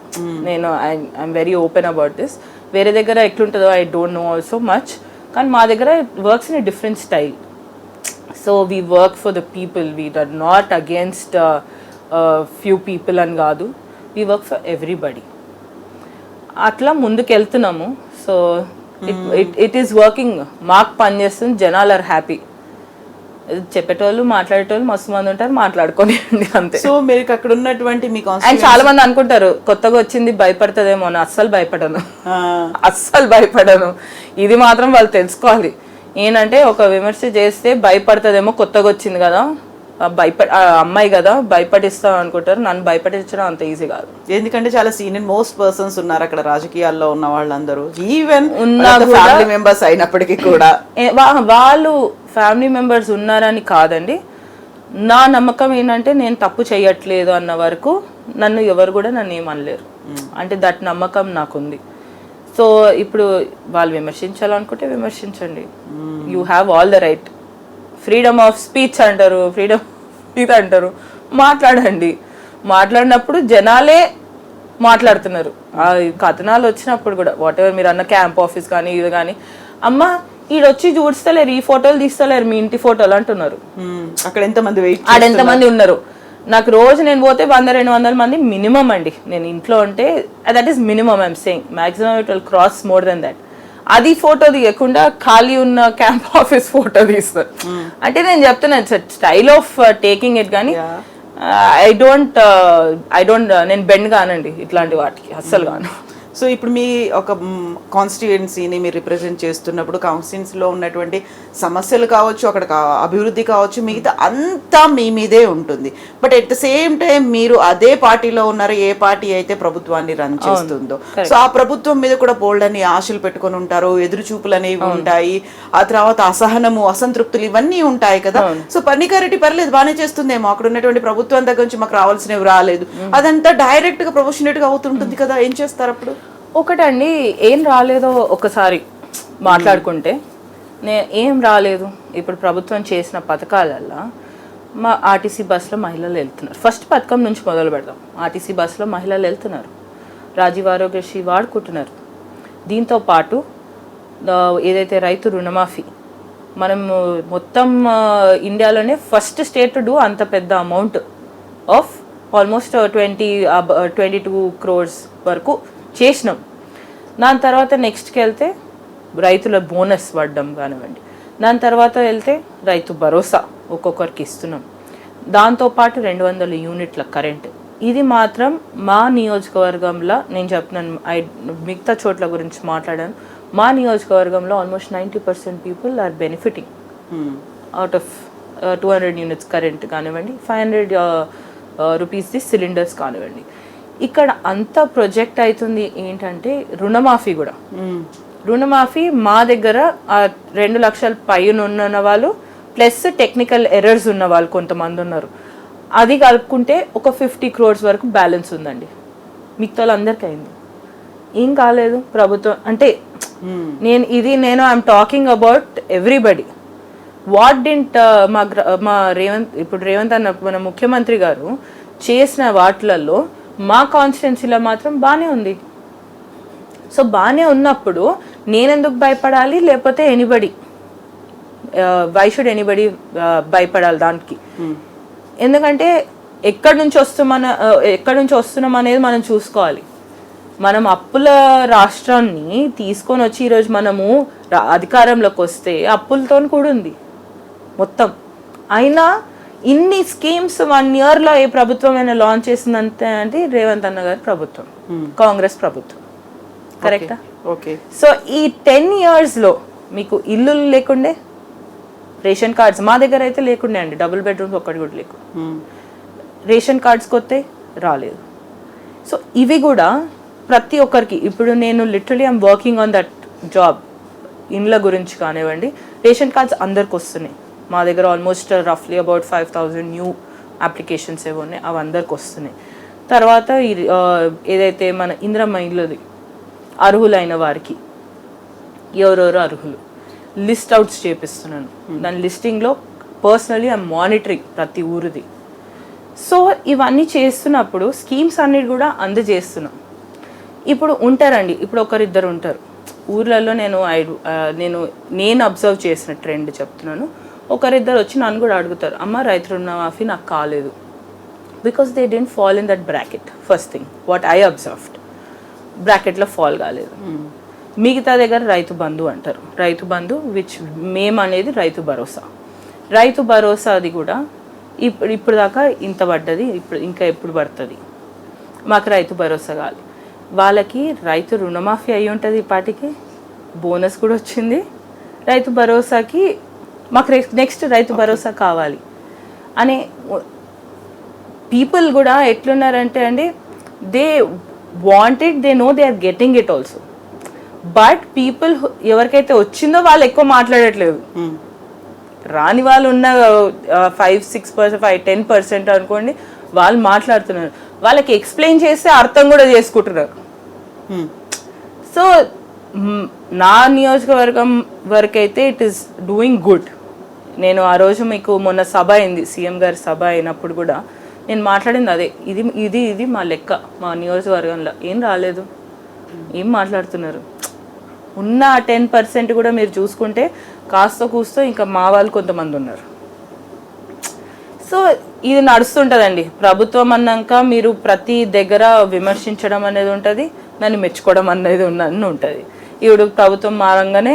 నేను I'm very open about this. వేరే దగ్గర ఎట్లుంటుందో I don't know also much, కానీ మా దగ్గర works in a different style. So we work for the people, we are not against few people అని కాదు, వీ వర్క్ ఫర్ ఎవ్రీబడి. అట్లా ముందుకు వెళ్తున్నాము. So it is working. మాకు పనిచేస్తుంది, జనాలు ఆర్ హ్యాపీ. చెప్పేటోళ్ళు మాట్లాడేటోళ్ళు మస్తు మంది ఉంటారు, మాట్లాడుకోండి అంతే. సో మీరు అక్కడ ఉన్నటువంటి మీకు అండ్ చాలా మంది అనుకుంటారు కొత్తగా వచ్చింది భయపడుతుందేమో అని. అస్సలు భయపడను. ఇది మాత్రం వాళ్ళు తెలుసుకోవాలి. ఏంటంటే ఒక విమర్శ చేస్తే భయపడుతుందేమో, కొత్తగా వచ్చింది కదా, అమ్మాయి కదా భయపడిస్తాం అనుకుంటారు. నన్ను భయపడించడం అంత ఈజీ కాదు. ఎందుకంటే చాలా సీనియర్ మోస్ట్ పర్సన్స్ ఉన్నారు అక్కడ రాజకీయాల్లో ఉన్న వాళ్ళందరూ, ఈవెన్ ఫ్యామిలీ మెంబర్స్ అయినప్పటికీ కూడా. వాళ్ళు ఫ్యామిలీ మెంబర్స్ ఉన్నారని కాదండి, నా నమ్మకం ఏంటంటే నేను తప్పు చేయట్లేదు అన్న వరకు నన్ను ఎవరు కూడా నన్ను ఏమనలేరు. అంటే దట్ నమ్మకం నాకుంది. సో ఇప్పుడు వాళ్ళు విమర్శించాలనుకుంటే విమర్శించండి, you have all the right. Freedom of speech అంటారు, ఫ్రీడమ్ ఇది అంటారు, మాట్లాడండి. మాట్లాడినప్పుడు జనాలే మాట్లాడుతున్నారు. ఆ కథనాలు వచ్చినప్పుడు కూడా వాట్ ఎవర్ మీరు అన్న క్యాంప్ ఆఫీస్ కానీ ఇది కానీ, అమ్మ ఈడొచ్చి చూస్తలేరు, ఈ ఫోటోలు తీస్తలేరు మీ ఇంటి ఫోటోలు అంటున్నారు. అక్కడ ఎంతమంది వెయిట్ ఆడ ఎంతమంది ఉన్నారు. నాకు రోజు నేను పోతే 100-200 మంది మినిమం అండి. నేను ఇంట్లో ఉంటే that is minimum. I'm saying maximum it will cross more than that. అది ఫోటో తీయకుండా ఖాళీ ఉన్న క్యాంప్ ఆఫీస్ ఫోటో తీస్తారు. అంటే నేను చెప్తున్నాను స్టైల్ ఆఫ్ టేకింగ్ ఇట్. కానీ ఐ డోంట్ నేను బెండ్ కానండి ఇట్లాంటి వాటికి, అస్సలు కాను. సో ఇప్పుడు మీ ఒక కాన్స్టిట్యుయెన్సీని మీరు రిప్రజెంట్ చేస్తున్నప్పుడు కాన్స్టిట్యుయెన్సీలో ఉన్నటువంటి సమస్యలు కావచ్చు, అక్కడ అభివృద్ధి కావచ్చు, మిగతా అంతా మీ మీదే ఉంటుంది. But at the same time మీరు అదే పార్టీలో ఉన్నారు, ఏ పార్టీ అయితే ప్రభుత్వాన్ని రన్ చేస్తుందో. సో ఆ ప్రభుత్వం మీద కూడా బోల్డ్ అని ఆశలు పెట్టుకొని ఉంటారు, ఎదురు చూపులు అనేవి ఉంటాయి, ఆ తర్వాత అసహనము, అసంతృప్తులు ఇవన్నీ ఉంటాయి కదా. సో పర్ణికారెడ్డి పర్లేదు బాగానే చేస్తుందేమో, అక్కడ ఉన్నటువంటి ప్రభుత్వం దగ్గర నుంచి మాకు రావాల్సినవి రాలేదు, అదంతా డైరెక్ట్ గా ప్రొఫెషనేట్ గా అవుతుంటుంది కదా. ఏం చేస్తారు అప్పుడు? ఒకటండి, ఏం రాలేదో ఒకసారి మాట్లాడుకుంటే, ఏం రాలేదు. ఇప్పుడు ప్రభుత్వం చేసిన పథకాలల్లో మా ఆర్టీసీ బస్సులో మహిళలు వెళ్తున్నారు. ఫస్ట్ పథకం నుంచి మొదలు పెడదాం. ఆర్టీసీ బస్సులో మహిళలు వెళ్తున్నారు, రాజీవ్ ఆరోగ్యశ్రీ వాడుకుంటున్నారు. దీంతో పాటు ఏదైతే రైతు రుణమాఫీ, మనం మొత్తం ఇండియాలోనే ఫస్ట్ స్టేట్ టు డూ అంత పెద్ద అమౌంట్ ఆఫ్ ఆల్మోస్ట్ 22 crores వరకు చేసినాం. దాని తర్వాత నెక్స్ట్కి వెళ్తే రైతుల బోనస్ పడ్డం కానివ్వండి, దాని తర్వాత వెళ్తే రైతు భరోసా ఒక్కొక్కరికి ఇస్తున్నాం. దాంతోపాటు 200 యూనిట్ల కరెంట్. ఇది మాత్రం మా నియోజకవర్గంలో నేను చెప్తున్నాను, మిగతా చోట్ల గురించి మాట్లాడాను. మా నియోజకవర్గంలో almost 90% people are benefiting out of 200 units current కానివ్వండి, 500 రూపీస్ది సిలిండర్స్ కానివ్వండి. ఇక్కడ అంత ప్రొజెక్ట్ అవుతుంది ఏంటంటే రుణమాఫీ కూడా. రుణమాఫీ మా దగ్గర 2 లక్షల పైన ఉన్న వాళ్ళు ప్లస్ టెక్నికల్ ఎర్రర్స్ ఉన్న వాళ్ళు కొంతమంది ఉన్నారు. అది కలుపుకుంటే ఒక 50 crores వరకు బ్యాలెన్స్ ఉందండి. మిగతా అందరికీ అయింది, ఏం కాలేదు ప్రభుత్వం అంటే. నేను I'm talking about everybody. What didn't మా రేవంత్ అన్న మన ముఖ్యమంత్రి గారు చేసిన వాటిలలో మా కాన్స్టిట్యున్సీలో మాత్రం బాగానే ఉంది. సో బాగానే ఉన్నప్పుడు నేనెందుకు భయపడాలి, లేకపోతే ఎనీబడి వై షుడ్ ఎనీబడి భయపడాలి దానికి? ఎందుకంటే ఎక్కడి నుంచి వస్తున్నాం అనేది మనం చూసుకోవాలి. మనం అప్పుల రాష్ట్రాన్ని తీసుకొని వచ్చి ఈరోజు మనము అధికారంలోకి వస్తే అప్పులతో కూడా ఉంది మొత్తం. అయినా ఇన్ని స్కీమ్స్ 1 yearలో ఏ ప్రభుత్వం అయినా లాంచ్ చేసిందంటే అంటే రేవంత్ అన్న గారి ప్రభుత్వం, కాంగ్రెస్ ప్రభుత్వం. కరెక్టా? ఓకే. సో ఈ 10 yearsలో మీకు ఇల్లు లేకుండే, రేషన్ కార్డ్స్ మా దగ్గర అయితే లేకుండే అండి, డబుల్ బెడ్రూమ్స్ ఒక్కటి కూడా లేకు. రేషన్ కార్డ్స్ కొత్త రాలేదు. సో ఇవి కూడా ప్రతి ఒక్కరికి ఇప్పుడు నేను literally I'm working on that job. ఇండ్ల గురించి కానివ్వండి, రేషన్ కార్డ్స్ అందరికి వస్తున్నాయి. మా దగ్గర ఆల్మోస్ట్ రఫ్లీ అబౌట్ 5,000 న్యూ అప్లికేషన్స్ ఏవో ఉన్నాయి, అవి అందరికి వస్తున్నాయి. తర్వాత ఏదైతే మన ఇందిరమ్మ ఇల్లుది అర్హులైన వారికి ఎవరెవరు అర్హులు లిస్ట్ అవుట్స్ చేపిస్తున్నాను. దాని లిస్టింగ్లో పర్సనలీ ఐఎమ్ మానిటరింగ్ ప్రతి ఊరిది. సో ఇవన్నీ చేస్తున్నప్పుడు స్కీమ్స్ అన్నిటి కూడా అందజేస్తున్నాం. ఇప్పుడు ఉంటారండి, ఇప్పుడు ఒకరిద్దరు ఉంటారు ఊర్లలో. నేను అబ్జర్వ్ చేసిన ట్రెండ్ చెప్తున్నాను. ఒకరిద్దరు వచ్చి నన్ను కూడా అడుగుతారు, అమ్మ రైతు రుణమాఫీ నాకు కాలేదు, because they didn't fall in that bracket. First thing what I observed, బ్రాకెట్లో ఫాల్ కాలేదు. మిగతా దగ్గర రైతు బంధు అంటారు, రైతు బంధు విచ్ మేము అనేది రైతు భరోసా. రైతు భరోసా అది కూడా ఇప్పుడు దాకా ఇంత పడ్డది, ఇప్పుడు ఇంకా ఎప్పుడు పడుతుంది, మాకు రైతు భరోసా కావాలి. వాళ్ళకి రైతు రుణమాఫీ అయి ఉంటుంది, ఇప్పటికి బోనస్ కూడా వచ్చింది. రైతు భరోసాకి మాకు నెక్స్ట్ రైతు భరోసా కావాలి అనే పీపుల్ కూడా ఎట్లున్నారంటే అండి, they want it, they know they are getting it also. But people ఎవరికైతే వచ్చిందో వాళ్ళు ఎక్కువ మాట్లాడట్లేదు. రాని వాళ్ళు ఉన్న 5-6%, 5-10% అనుకోండి, వాళ్ళు మాట్లాడుతున్నారు. వాళ్ళకి ఎక్స్ప్లెయిన్ చేస్తే అర్థం కూడా చేసుకుంటున్నారు. సో నా నియోజకవర్గం వరకైతే ఇట్ ఈస్ డూయింగ్ గుడ్. నేను ఆ రోజు మీకు మొన్న సభ అయింది, సీఎం గారి సభ అయినప్పుడు కూడా నేను మాట్లాడింది అదే, ఇది ఇది ఇది మా లెక్క, మా నియోజకవర్గంలో ఏం రాలేదు, ఏం మాట్లాడుతున్నారు. ఉన్న 10% కూడా మీరు చూసుకుంటే కాస్త కూస్తో ఇంకా మా వాళ్ళు కొంతమంది ఉన్నారు. సో ఇది నడుస్తుంటుందండి. ప్రభుత్వం అన్నాక మీరు ప్రతి దగ్గర విమర్శించడం అనేది ఉంటుంది, నన్ను మెచ్చుకోవడం అనేది ఉంటుంది. ఇప్పుడు ప్రభుత్వం మారంగానే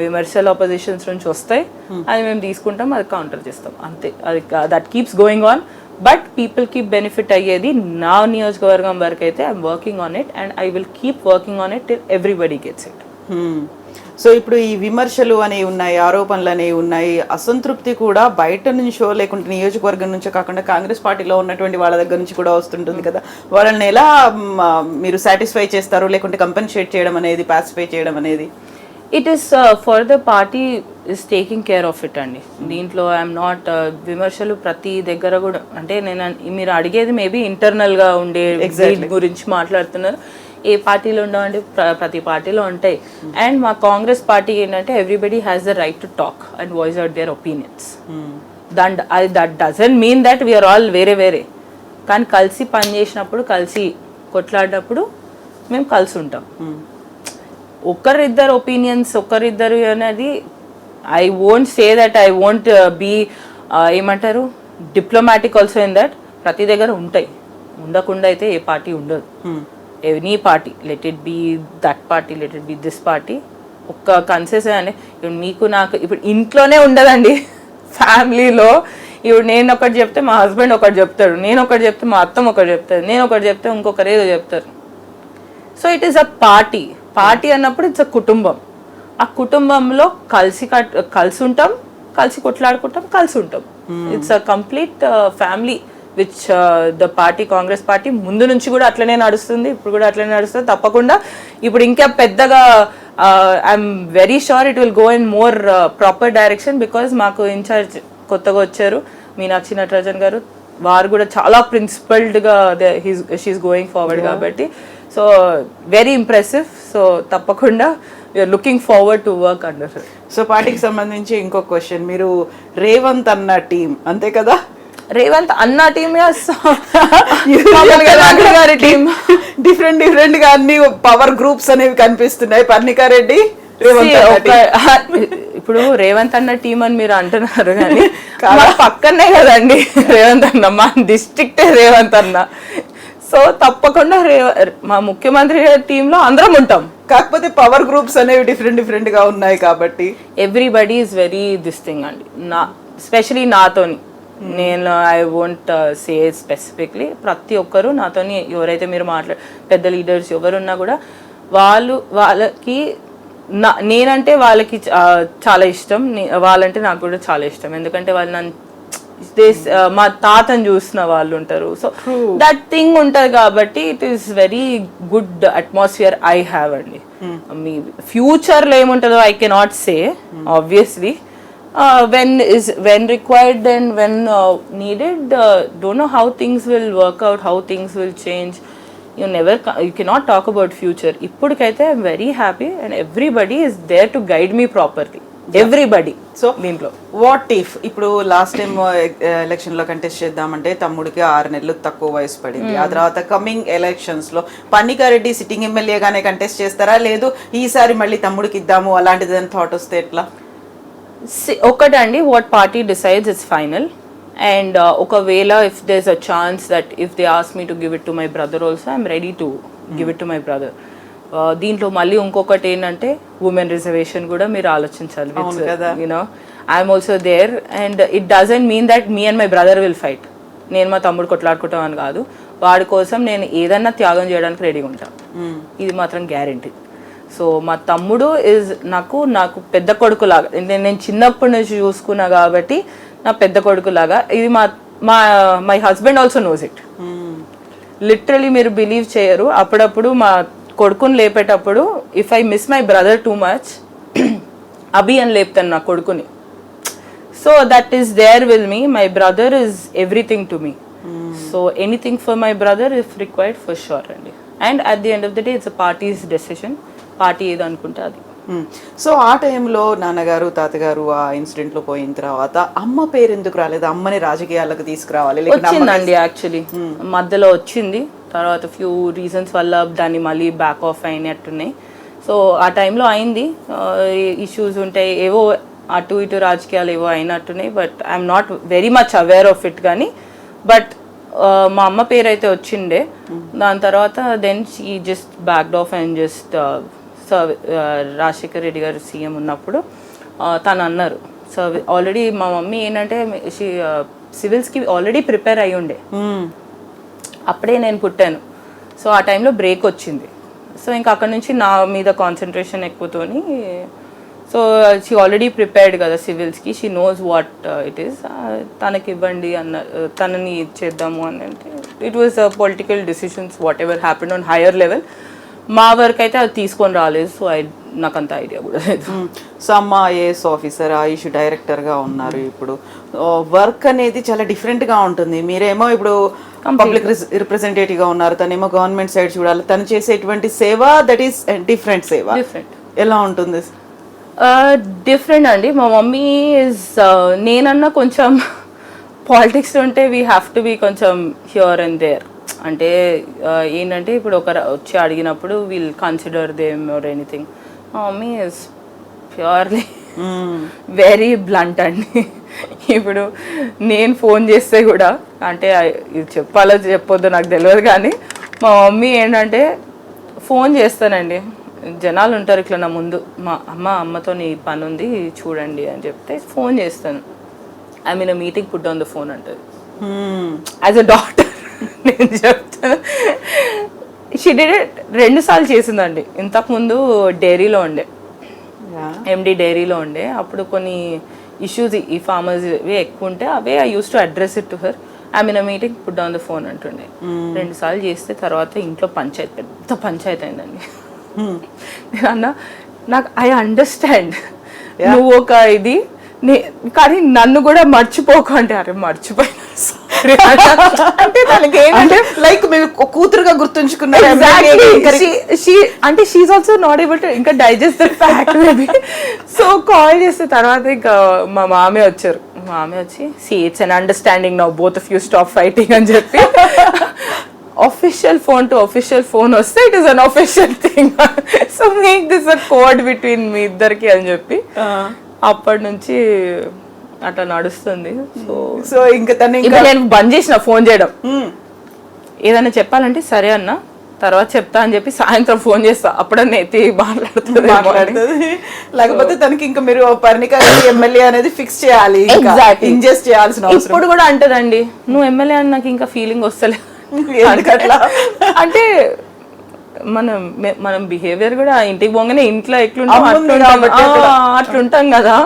విమర్శలు ఆపోజిషన్స్ నుంచి వస్తాయి, అది మేము తీసుకుంటాం, అది కౌంటర్ చేస్తాం, అంతే. అది that keeps going on. But people keep benefit అయ్యేది నా నియోజకవర్గం వరకు అయితే I'm working on it and I will keep working on it till everybody gets it. So ఇప్పుడు ఈ విమర్శలు అనేవి ఉన్నాయి, ఆరోపణలు అనేవి ఉన్నాయి, అసంతృప్తి కూడా బయట నుంచో లేకుంటే నియోజకవర్గం నుంచో కాకుండా కాంగ్రెస్ పార్టీలో ఉన్నటువంటి వాళ్ళ దగ్గర నుంచి కూడా వస్తుంటుంది కదా. వాళ్ళని ఎలా మీరు సాటిస్ఫై చేస్తారు, లేకుంటే కంపెన్సేట్ చేయడం అనేది, పాసిఫై చేయడం అనేది? It is for the party is taking care of it అండి. దీంట్లో ఐఎమ్ నాట్ విమర్శలు ప్రతి దగ్గర కూడా, అంటే నేను మీరు అడిగేది మేబీ ఇంటర్నల్గా ఉండే గురించి మాట్లాడుతున్నారు. ఏ పార్టీలో ఉండవండి, ప్రతి పార్టీలో ఉంటాయి. అండ్ మా కాంగ్రెస్ పార్టీ ఏంటంటే everybody has the right to talk and voice out their opinions. That doesn't mean that we are all వేరే. కానీ కలిసి పని చేసినప్పుడు, కలిసి కొట్లాడినప్పుడు మేము కలిసి ఉంటాం. ఒకరిద్దరు ఒపీనియన్స్, ఒకరిద్దరు అనేది I won't say that, I won't be ఏమంటారు డిప్లొమాటిక్ ఆల్సో ఇన్ దట్. ప్రతి దగ్గర ఉంటాయి, ఉండకుండా అయితే ఏ పార్టీ ఉండదు. Any party, let it be that party, let it be this party, ఒక్క కన్సెషన్ అంటే ఇప్పుడు మీకు నాకు ఇప్పుడు ఇంట్లోనే ఉండదండి. ఫ్యామిలీలో ఇప్పుడు నేను ఒకటి చెప్తే మా హస్బెండ్ ఒకటి చెప్తాడు, నేను ఒకటి చెప్తే మా అత్తమ్మ ఒకటి చెప్తారు, నేను ఒకటి చెప్తే ఇంకొకరు ఏదో చెప్తారు. So it is a party అన్నప్పుడు ఇట్స్ అ కుటుంబం. ఆ కుటుంబంలో కలిసి ఉంటాం, కలిసి కొట్లాడుకుంటాం, కలిసి ఉంటాం. It's a complete family which the party, Congress party ముందు నుంచి కూడా అట్లనే నడుస్తుంది, ఇప్పుడు కూడా అట్లనే నడుస్తుంది. తప్పకుండా ఇప్పుడు ఇంకా పెద్దగా I'm very sure it will go in more proper direction. Because మాకు ఇన్ఛార్జ్ కొత్తగా వచ్చారు మీనాక్షి నటరాజన్ గారు, వారు కూడా చాలా ప్రిన్సిపల్డ్గా షీఈస్ గోయింగ్ ఫార్వర్డ్ కాబట్టి. So very impressive. సో తప్పకుండా we are looking forward to work under her. So పార్టీకి సంబంధించి ఇంకో క్వశ్చన్, మీరు రేవంత్ అన్న టీం అంతే కదా? రేవంత్ అన్న టీమ్ టీం డిఫరెంట్ గా అన్ని పవర్ గ్రూప్స్ అనేవి కనిపిస్తున్నాయి. పర్ణికారెడ్డి, ఇప్పుడు రేవంత్ అన్న టీం అని మీరు అంటున్నారు కానీ పక్కనే కదండి రేవంత్ అన్న, మా డిస్ట్రిక్ట్ రేవంత్ అన్న. సో తప్పకుండా మా ముఖ్యమంత్రి టీంలో అందరం ఉంటాం. కాకపోతే పవర్ గ్రూప్స్ అనేవి డిఫరెంట్ గా ఉన్నాయి కాబట్టి everybody is very this thing అండి. స్పెషలీ నాతోని, నేను ఐ వోంట్ సే స్పెసిఫిక్లీ, ప్రతి ఒక్కరు నాతోని ఎవరైతే మీరు పెద్ద లీడర్స్ ఎవరున్నా కూడా వాళ్ళకి నేనంటే వాళ్ళకి చాలా ఇష్టం, వాళ్ళంటే నాకు కూడా చాలా ఇష్టం. ఎందుకంటే వాళ్ళు నన్ను మా తాతను చూసిన వాళ్ళు ఉంటారు. సో దట్ థింగ్ ఉంటుంది కాబట్టి it is very good atmosphere I have అండి. మీ ఫ్యూచర్లో ఏముంటుందో I cannot say obviously. when required and when needed, don't know how things will work out, how things will change. You cannot talk about future. Ippudikaithe I'm very happy and everybody is there to guide me properly. Everybody. So దీంట్లో what if ఇప్పుడు last time election లో contest చేద్దామంటే తమ్ముడికి 6 నెలలు తక్కువ వయసు పడింది. ఆ తర్వాత కమింగ్ ఎలక్షన్స్ లో పన్నికారెడ్డి సిట్టింగ్ ఎమ్మెల్యేగానే కంటెస్ట్ చేస్తారా, లేదు ఈసారి మళ్ళీ తమ్ముడికి ఇద్దాము అలాంటిది అని థాట్ వస్తే ఎట్లా? ఒకటండి, what party decides it's final. And ఒకవేళ if there's a chance that if they ask me to give it to my brother also I'm ready to give it to my brother. దీంట్లో మళ్ళీ ఇంకొకటి ఏంటంటే women reservation కూడా మీరు ఆలోచించాలి. You know I'm also there and it doesn't mean that me and my brother will fight. నేను మా తమ్ముడు కొట్లాడుకుంటాం అని కాదు, వాడి కోసం నేను ఏదన్నా త్యాగం చేయడానికి రెడీగా ఉంటాను, ఇది మాత్రం గ్యారంటీ. సో మా తమ్ముడు ఇస్ నాకు పెద్ద కొడుకులాగా, నేను చిన్నప్పటి నుంచి చూసుకున్నా కాబట్టి నా పెద్ద కొడుకులాగా. ఇది my husband also knows it. Literally మీరు బిలీవ్ చేయరు, అప్పుడప్పుడు మా కొడుకుని లేపేటప్పుడు if I miss my brother too much Abhi అని లేపుతాను నా కొడుకుని. So that is there will me. My brother is everything to me. So anything for my brother if required for sure అండి. And at the end of the day it's a party's decision. Party ఏదో అనుకుంటే అది. So ఆ టైంలో నాన్నగారు తాతగారు ఆ incident లో పోయిన తర్వాత అమ్మ పేరు ఎందుకు రాలేదు? అమ్మని రాజకీయాలకు తీసుకురావాలి, లేకుంటే వచ్చిందండి యాక్చువల్లీ మధ్యలో వచ్చింది. తర్వాత ఫ్యూ రీజన్స్ వల్ల దాన్ని మళ్ళీ బ్యాక్ ఆఫ్ అయినట్టున్నాయి. సో ఆ టైంలో అయింది, ఇష్యూస్ ఉంటాయి, ఏవో అటు ఇటు రాజకీయాలు ఏవో అయినట్టున్నాయి. But I'm not very much aware of it. కానీ బట్ మా అమ్మ పేరు అయితే వచ్చిండే. దాని తర్వాత then she just backed off and just Rajasekhar Reddy గారు సీఎం ఉన్నప్పుడు తను అన్నారు ఆల్రెడీ మా మమ్మీ ఏంటంటే సివిల్స్కి ఆల్రెడీ ప్రిపేర్ అయ్యి ఉండే, అప్పుడే నేను పుట్టాను. సో ఆ టైంలో బ్రేక్ వచ్చింది. సో ఇంకా అక్కడ నుంచి నా మీద కాన్సన్ట్రేషన్ ఎక్కువతోని, సో షీ ఆల్రెడీ ప్రిపేర్డ్ కదా సివిల్స్కి, she knows what it is, తనకి ఇవ్వండి అన్న, తనని చేద్దాము అని అంటే it was political decisions whatever happened on higher level. మా వరకు అయితే అది తీసుకొని రాలేదు. సో నాకు అంత ఐడియా కూడా లేదు. సో అమ్మ ఐఏఎస్ ఆఫీసర్, ఆయుష్ డైరెక్టర్గా ఉన్నారు. ఇప్పుడు వర్క్ అనేది చాలా డిఫరెంట్గా ఉంటుంది. మీరేమో ఇప్పుడు పబ్లిక్ రిప్రజెంటేటివ్గా ఉన్నారు, తనేమో గవర్నమెంట్ సైడ్ చూడాలి. తను చేసేటువంటి సేవ దట్ ఈస్ డిఫరెంట్ సేవ. ఎలా ఉంటుంది? డిఫరెంట్ అండి. మా మమ్మీ ఇస్ నేనన్నా కొంచెం పాలిటిక్స్ ఉంటే వీ హ్యావ్ టు బీ కొంచెం హియర్ అండ్ దేర్. అంటే ఏంటంటే ఇప్పుడు ఒకరు వచ్చి అడిగినప్పుడు we'll consider them or anything. మా mummy is purely very blunt అండి. ఇప్పుడు నేను ఫోన్ చేస్తే కూడా, అంటే ఇది చెప్పాలో చెప్పొద్దు నాకు తెలియదు, కానీ మా మమ్మీ ఏంటంటే ఫోన్ చేస్తానండి, జనాలు ఉంటారు ఇట్లా నా ముందు, అమ్మతో నీ పని ఉంది చూడండి అని చెప్తే ఫోన్ చేస్తాను. I mean meeting put on the phone అంటది యాజ్ అ డాక్టర్. నేను చెప్తాను, షీ డిడ్ ఇట్ 2 సార్లు చేసిందండి. ఇంతకుముందు డైరీలో ఉండే, ఎండి డైరీలో ఉండే, అప్పుడు కొన్ని ఇష్యూస్ ఈ ఫార్మర్స్ ఎక్కువ ఉంటే away I use to address it to her. I mean meeting put on the phone అంటుండే. 2 సార్లు చేస్తే తర్వాత ఇంట్లో పంచాయతీ, పెద్ద పంచాయతీ అయిందండి. నేను అన్నా, నాకు ఐ అండర్స్టాండ్ నువ్వు ఒక ఇది, కానీ నన్ను కూడా మర్చిపోకు అంటే, అరే మర్చిపోయినా అంటే దానికి ఏంటంటే లైక్ మేము కూతురుగా గుర్తుంచుకున్నారు. అంటే she's also not able to ఇంకా digest the fact maybe. So call చేస్తే తర్వాత ఇంకా మా మామయ్య వచ్చారు. మా మామయ్య వచ్చి see it's an understanding now, both of you stop fighting అని చెప్పి official phone to official phone వస్తే it is an official thing. So make this a code between me ఇద్దరికి అని చెప్పి అప్పటి నుంచి అట్లా నడుస్తుంది. సో ఇంకా నేను బంద్ చేసిన ఫోన్ చేయడం. ఏదైనా చెప్పాలంటే సరే అన్న తర్వాత చెప్తా అని చెప్పి సాయంత్రం ఫోన్ చేస్తా, అప్పుడన్నా ఎత్తి మాట్లాడుతుంది. లేకపోతే తనకి ఇంకా మీరు పర్ణిక ఎమ్మెల్యే అనేది ఫిక్స్ చేయాలి, ఇంజెస్ట్ చేయాల్సిన అవసరం. ఇప్పుడు కూడా అంటదండి, నువ్వు ఎమ్మెల్యే అని నాకు ఇంకా ఫీలింగ్ వస్తలే. అంటే మనం బిహేవియర్ కూడా ఇంటికి పోగానే ఇంట్లో ఎట్లుంటాం అట్లుంటాం కదా,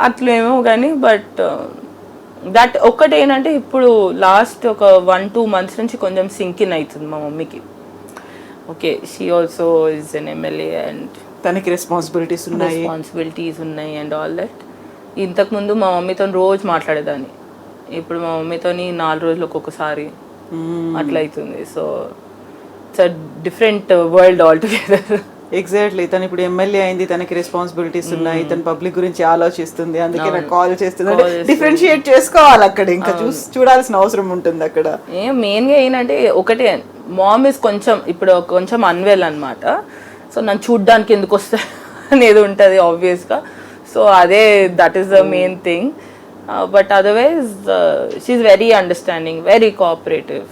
అట్లేమో కానీ. బట్ దట్ ఒక్కటి ఏంటంటే ఇప్పుడు లాస్ట్ ఒక 1-2 months నుంచి కొంచెం సింకిన్ అవుతుంది మా మమ్మీకి. Okay, she also is N MLA and తనకి రెస్పాన్సిబిలిటీస్ ఉన్నాయి అండ్ ఆల్ దట్. ఇంతకుముందు మా మమ్మీతో రోజు మాట్లాడేదాన్ని, ఇప్పుడు మా మమ్మీతో 4 రోజులకు ఒకసారి అట్లా అవుతుంది. So it's a different world all together. Exactly. తను ఇప్పుడు ఎమ్మెల్యే అయింది, తనకి రెస్పాన్సిబిలిటీస్ ఉన్నాయి, తను పబ్లిక్ గురించి ఆలోచిస్తుంది, అందుకే నాకు కాల్ చేస్తుంది. డిఫరెన్షియేట్ చేసుకోవాలి అక్కడ, ఇంకా చూడాల్సిన అవసరం ఉంటుంది అక్కడ. మెయిన్గా ఏంటంటే ఒకటే, మామ్ ఇస్ కొంచెం ఇప్పుడు కొంచెం అన్వెల్ అనమాట. సో నన్ను చూడ్డానికి ఎందుకు వస్తా అనేది ఉంటుంది ఆబ్వియస్గా. సో అదే that is the main thing. But otherwise she's very understanding, very cooperative.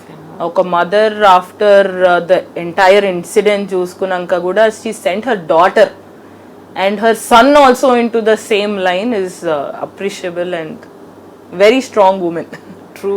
ఒక mother after the entire incident చూసుకున్నాక కూడా she sent her daughter and her son also into the same line is appreciable and very strong women. True.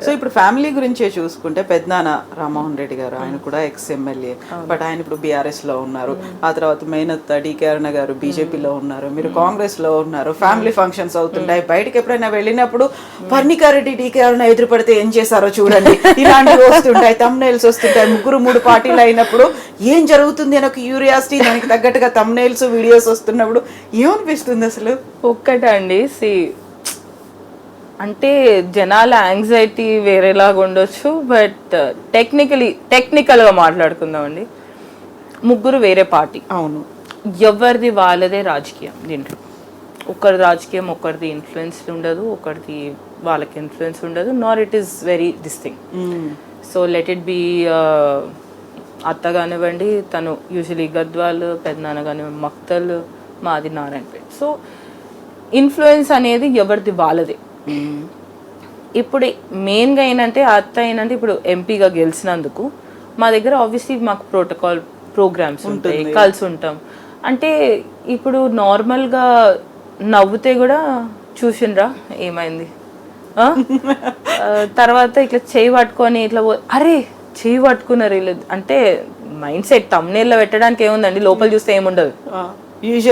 So ఇప్పుడు family గురించే చూసుకుంటే పెద్దనాన్న రామ్మోహన్ రెడ్డి గారు, ఆయన కూడా ఎక్స్ ఎమ్మెల్యే, బట్ ఆయన ఇప్పుడు బీఆర్ఎస్ లో ఉన్నారు. ఆ తర్వాత మేనత్త డికే అరుణ గారు బీజేపీలో ఉన్నారు, మీరు కాంగ్రెస్ లో ఉన్నారు. ఫ్యామిలీ ఫంక్షన్స్ అవుతుంటాయి, బయటకి ఎప్పుడైనా వెళ్ళినప్పుడు పర్ణికారెడ్డి డికే అరుణ ఎదురుపడితే ఏం చేశారో చూడండి, ఇలాంటివి వస్తుంటాయి, థంబ్నెయిల్స్ వస్తుంటాయి. 3 పార్టీలు అయినప్పుడు ఏం జరుగుతుంది అని ఒక క్యూరియాసిటీ, దానికి తగ్గట్టుగా థంబ్నెయిల్స్ వీడియోస్ వస్తున్నప్పుడు ఏమనిపిస్తుంది అసలు? ఒక్కటండి, అంటే జనాల యాంగ్జైటీ వేరేలాగా ఉండొచ్చు, బట్ టెక్నికల్గా మాట్లాడుకుందామండి. 3 వేరే పార్టీ. అవును. ఎవరిది వాళ్ళదే రాజకీయం దీంట్లో. ఒకరి రాజకీయం ఒకరిది ఇన్ఫ్లుయెన్స్ ఉండదు, ఒకరిది వాళ్ళకి ఇన్ఫ్లుయెన్స్ ఉండదు, నార్ it is very this thing. So let it be అత్త కానివ్వండి, తను యూజువలీ గద్వాల్, పెద్దనాన్న కానివ్వండి మక్తల్, మాది నారాయణపేట. సో ఇన్ఫ్లుయెన్స్ అనేది ఎవరిది వాళ్ళదే. ఇప్పుడు మెయిన్గా ఏంటంటే అత్త ఏంటంటే ఇప్పుడు ఎంపీగా గెలిచినందుకు మా దగ్గర ఆబ్వియస్లీ మాకు ప్రోటోకాల్ ప్రోగ్రామ్స్ ఉంటాయి, కలిసి ఉంటాం. అంటే ఇప్పుడు నార్మల్గా నవ్వుతే కూడా చూసిండ్రా ఏమైంది, తర్వాత ఇట్లా చేయి పట్టుకొని ఇట్లా అరే చేయి పట్టుకున్నారు వీళ్ళు అంటే మైండ్ సెట్. తమ్నేల్లో పెట్టడానికి ఏముందండి, లోపల చూస్తే ఏముండదు,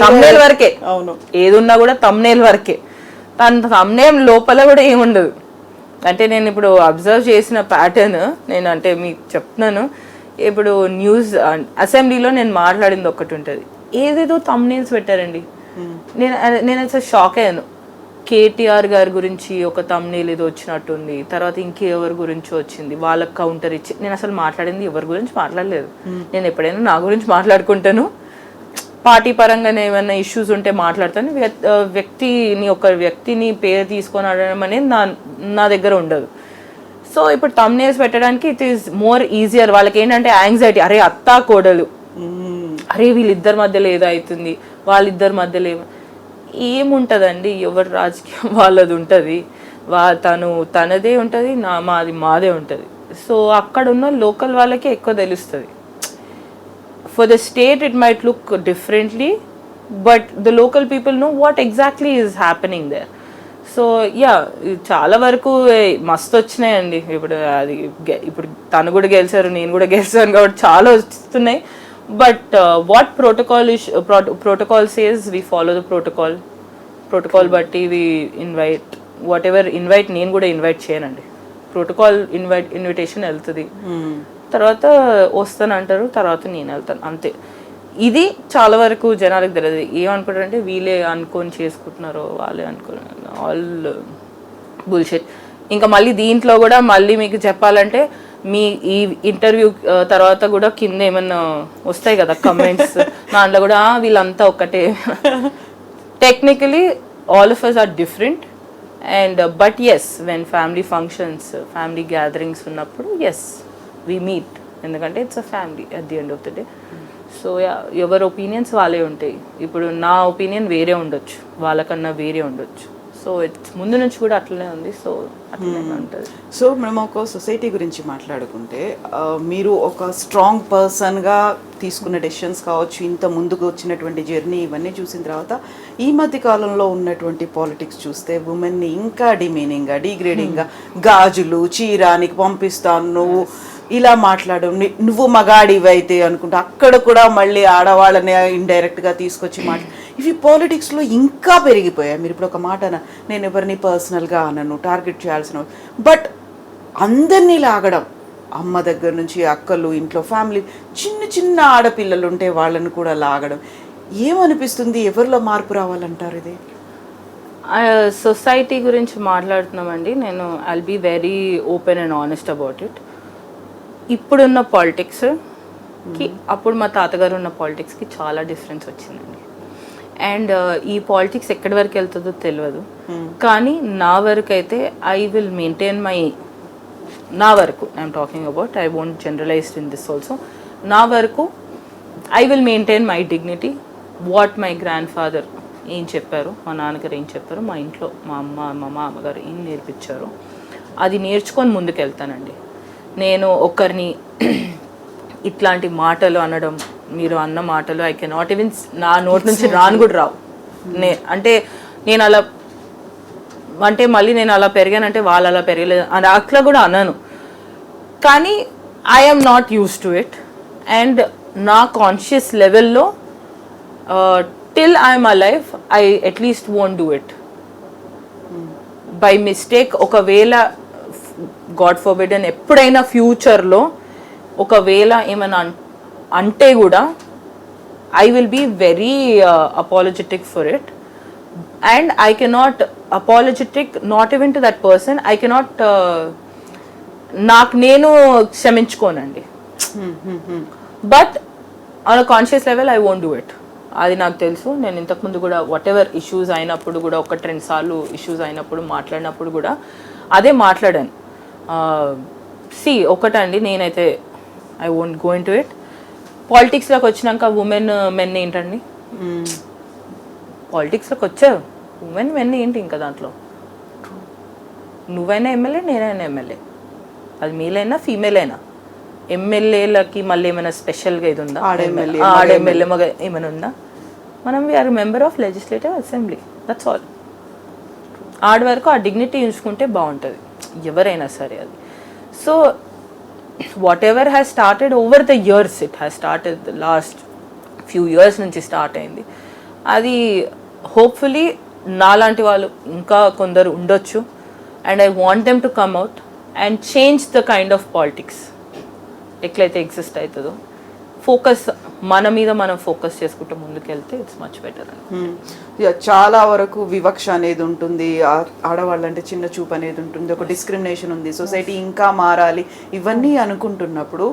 తమ్నేల్ వరకే. అవును, ఏదున్నా కూడా తమ్నేల్ వరకే, తమ్నేల్ లోపల కూడా ఏముండదు. అంటే నేను ఇప్పుడు అబ్జర్వ్ చేసిన ప్యాటర్న్ నేను అంటే మీకు చెప్తున్నాను. ఇప్పుడు న్యూస్ అసెంబ్లీలో నేను మాట్లాడింది ఒకటి ఉంటుంది, ఏదేదో తమ్నేల్స్ పెట్టారండి. నేను అసలు షాక్ అయ్యాను. కేటీఆర్ గారి గురించి ఒక తమ్నేల్ ఏదో వచ్చినట్టుంది, తర్వాత ఇంకెవరి గురించి వచ్చింది, వాళ్ళకి కౌంటర్ ఇచ్చి. నేను అసలు మాట్లాడింది ఎవరి గురించి మాట్లాడలేదు. నేను ఎప్పుడైనా నా గురించి మాట్లాడుకుంటాను, పార్టీ పరంగానే ఏమైనా ఇష్యూస్ ఉంటే మాట్లాడతాను. వ్యక్తిని పేరు తీసుకొని అడగడం అనేది నా దగ్గర ఉండదు. సో ఇప్పుడు తమ్నేల్స్ పెట్టడానికి ఇట్ ఈస్ మోర్ ఈజియర్. వాళ్ళకి ఏంటంటే యాంగ్జైటీ, అరే అత్తా కోడలు, అరే వీళ్ళిద్దరి మధ్యలో ఏదో అవుతుంది, వాళ్ళిద్దరి మధ్యలో ఏముంటుందండి, ఎవరి రాజకీయం వాళ్ళది ఉంటుంది, తనదే ఉంటుంది, మాదే ఉంటుంది. సో అక్కడ ఉన్న లోకల్ వాళ్ళకి ఎక్కువ తెలుస్తుంది. For the state it might look differently, but the local people know what exactly is happening there. So చాలా వరకు మస్తు వచ్చినాయండి. ఇప్పుడు తను కూడా గెలిచారు, నేను కూడా గెలిచాను కాబట్టి చాలా వస్తున్నాయి. But what protocol says we follow the protocol బట్టి we invite whatever invite. నేను కూడా ఇన్వైట్ చేయనండి, ప్రోటోకాల్ ఇన్విటేషన్ వెళ్తుంది, తర్వాత వస్తానంటారు, తర్వాత నేను వెళ్తాను, అంతే. ఇది చాలా వరకు జనాలకు తెలియదు. ఏమనుకుంటారంటే వీళ్ళే అనుకొని చేసుకుంటున్నారు, వాళ్ళే అనుకున్నారు, ఆల్ బుల్షిట్. ఇంకా మళ్ళీ దీంట్లో కూడా మళ్ళీ మీకు చెప్పాలంటే మీ ఈ ఇంటర్వ్యూ తర్వాత కూడా కింద ఏమన్నా వస్తాయి కదా కమెంట్స్, దాంట్లో కూడా వీళ్ళంతా ఒక్కటే. Technically all of us are different and but yes when family functions, family gatherings ఉన్నప్పుడు ఎస్ we meet, ఎందుకంటే it's a family at the end of the day. So ఎవరి ఒపీనియన్స్ వాళ్ళే ఉంటాయి. ఇప్పుడు నా ఒపీనియన్ వేరే ఉండొచ్చు, వాళ్ళకన్నా వేరే ఉండొచ్చు. సో ఇట్స్ ముందు నుంచి కూడా అట్లనే ఉంది. సో అట్లనే ఉంటుంది. సో మనం ఒక సొసైటీ గురించి మాట్లాడుకుంటే మీరు ఒక స్ట్రాంగ్ పర్సన్గా తీసుకున్న డెసిషన్స్ కావచ్చు, ఇంత ముందుకు వచ్చినటువంటి జర్నీ, ఇవన్నీ చూసిన తర్వాత ఈ మధ్య కాలంలో ఉన్నటువంటి పాలిటిక్స్ చూస్తే ఉమెన్ని ఇంకా డిమీనింగ్గా, డిగ్రేడింగ్గా, గాజులు చీరానికి పంపిస్తాను, నువ్వు ఇలా మాట్లాడు, నువ్వు మగాడివైతే అనుకుంటా అక్కడ కూడా మళ్ళీ ఆడవాళ్ళని ఇండైరెక్ట్గా తీసుకొచ్చి ఇవి పాలిటిక్స్లో ఇంకా పెరిగిపోయాయి. మీరు ఇప్పుడు ఒక మాట నేను ఎవరిని పర్సనల్గా అనను, టార్గెట్ చేయాల్సిన, బట్ అందరినీ లాగడం, అమ్మ దగ్గర నుంచి అక్కలు, ఇంట్లో ఫ్యామిలీ, చిన్న చిన్న ఆడపిల్లలు ఉంటే వాళ్ళని కూడా లాగడం. ఏమనిపిస్తుంది, ఎవరిలో మార్పు రావాలంటారు? ఇది సొసైటీ గురించి మాట్లాడుతున్నామండి. నేను I'll be very open and honest about it. ఇప్పుడున్న పాలిటిక్స్కి అప్పుడు మా తాతగారు ఉన్న పాలిటిక్స్కి చాలా డిఫరెన్స్ వచ్చిందండి. అండ్ ఈ పాలిటిక్స్ ఎక్కడి వరకు వెళ్తుందో తెలియదు, కానీ నా వరకు అయితే ఐ విల్ మెయింటైన్ నా వరకు I'm talking about, I won't generalized in this also. నా వరకు I will maintain my dignity. What my grandfather ఏం చెప్పారు, మా నాన్నగారు ఏం చెప్పారు, మా ఇంట్లో మా అమ్మగారు ఏం నేర్పించారు, అది నేర్చుకొని ముందుకెళ్తానండి. నేను ఒకరిని ఇట్లాంటి మాటలు అనడం, మీరు అన్న మాటలు ఐ కెనాట్ ఈవెన్, నా నోటి నుంచి రాను కూడా రావు. అంటే నేను అలా అంటే మళ్ళీ నేను అలా పెరిగానంటే వాళ్ళు అలా పెరగలేదు అని అట్లా కూడా అన్నాను. కానీ I'm not use to it. And నా కాన్షియస్ లెవెల్లో till I'm alive I at least won't do it. By mistake ఒకవేళ గాడ్ ఫర్బిడెన్ ఎప్పుడైనా ఫ్యూచర్లో ఒకవేళ ఏమైనా అంటే కూడా I will be very apologetic for it. And I cannot apologetic not even to that person. I cannot నాకు నేను క్షమించుకోనండి. But on a conscious level I won't do it. అది నాకు తెలుసు. నేను ఇంతకుముందు కూడా వాట్ ఎవర్ ఇష్యూస్ అయినప్పుడు కూడా 1-2 సార్లు ఇష్యూస్ అయినప్పుడు మాట్లాడినప్పుడు కూడా అదే మాట్లాడాను. ఒకటండి, నేనైతే I won't go into it. పాలిటిక్స్లోకి వచ్చినాక ఉమెన్ మెన్ ఏంటండి? పాలిటిక్స్లోకి వచ్చావు, ఉమెన్ మెన్ ఏంటి ఇంకా దాంట్లో? నువ్వైనా ఎమ్మెల్యే, నేనైనా ఎమ్మెల్యే, అది మేలైనా ఫీమేల్ అయినా. ఎమ్మెల్యేలకి మళ్ళీ ఏమైనా స్పెషల్గా ఇది ఉందా? ఆడెమ్మెల్యే మగ ఏమైనా ఉందా? మనం we are member of legislative assembly, that's all. ఆడ వరకు ఆ డిగ్నిటీ ఉంచుకుంటే బాగుంటుంది ఎవరైనా సరే అది. So whatever has started over the years, it has started the last few years నుంచి స్టార్ట్ అయింది. అది హోప్ఫుల్లీ నాలాంటి వాళ్ళు ఇంకా కొందరు ఉండొచ్చు. And I want them to come out and change the kind of politics ఎట్లయితే ఎగ్జిస్ట్ అవుతుందో. ఫోకస్ మన మీద మనం ఫోకస్ చేసుకుంటూ ముందుకెళ్తే ఇట్స్ మచ్ బెటర్ అని. చాలా వరకు వివక్ష అనేది ఉంటుంది, ఆడవాళ్ళంటే చిన్న చూపు అనేది ఉంటుంది, ఒక డిస్క్రిమినేషన్ ఉంది, సొసైటీ ఇంకా మారాలి ఇవన్నీ అనుకుంటున్నప్పుడు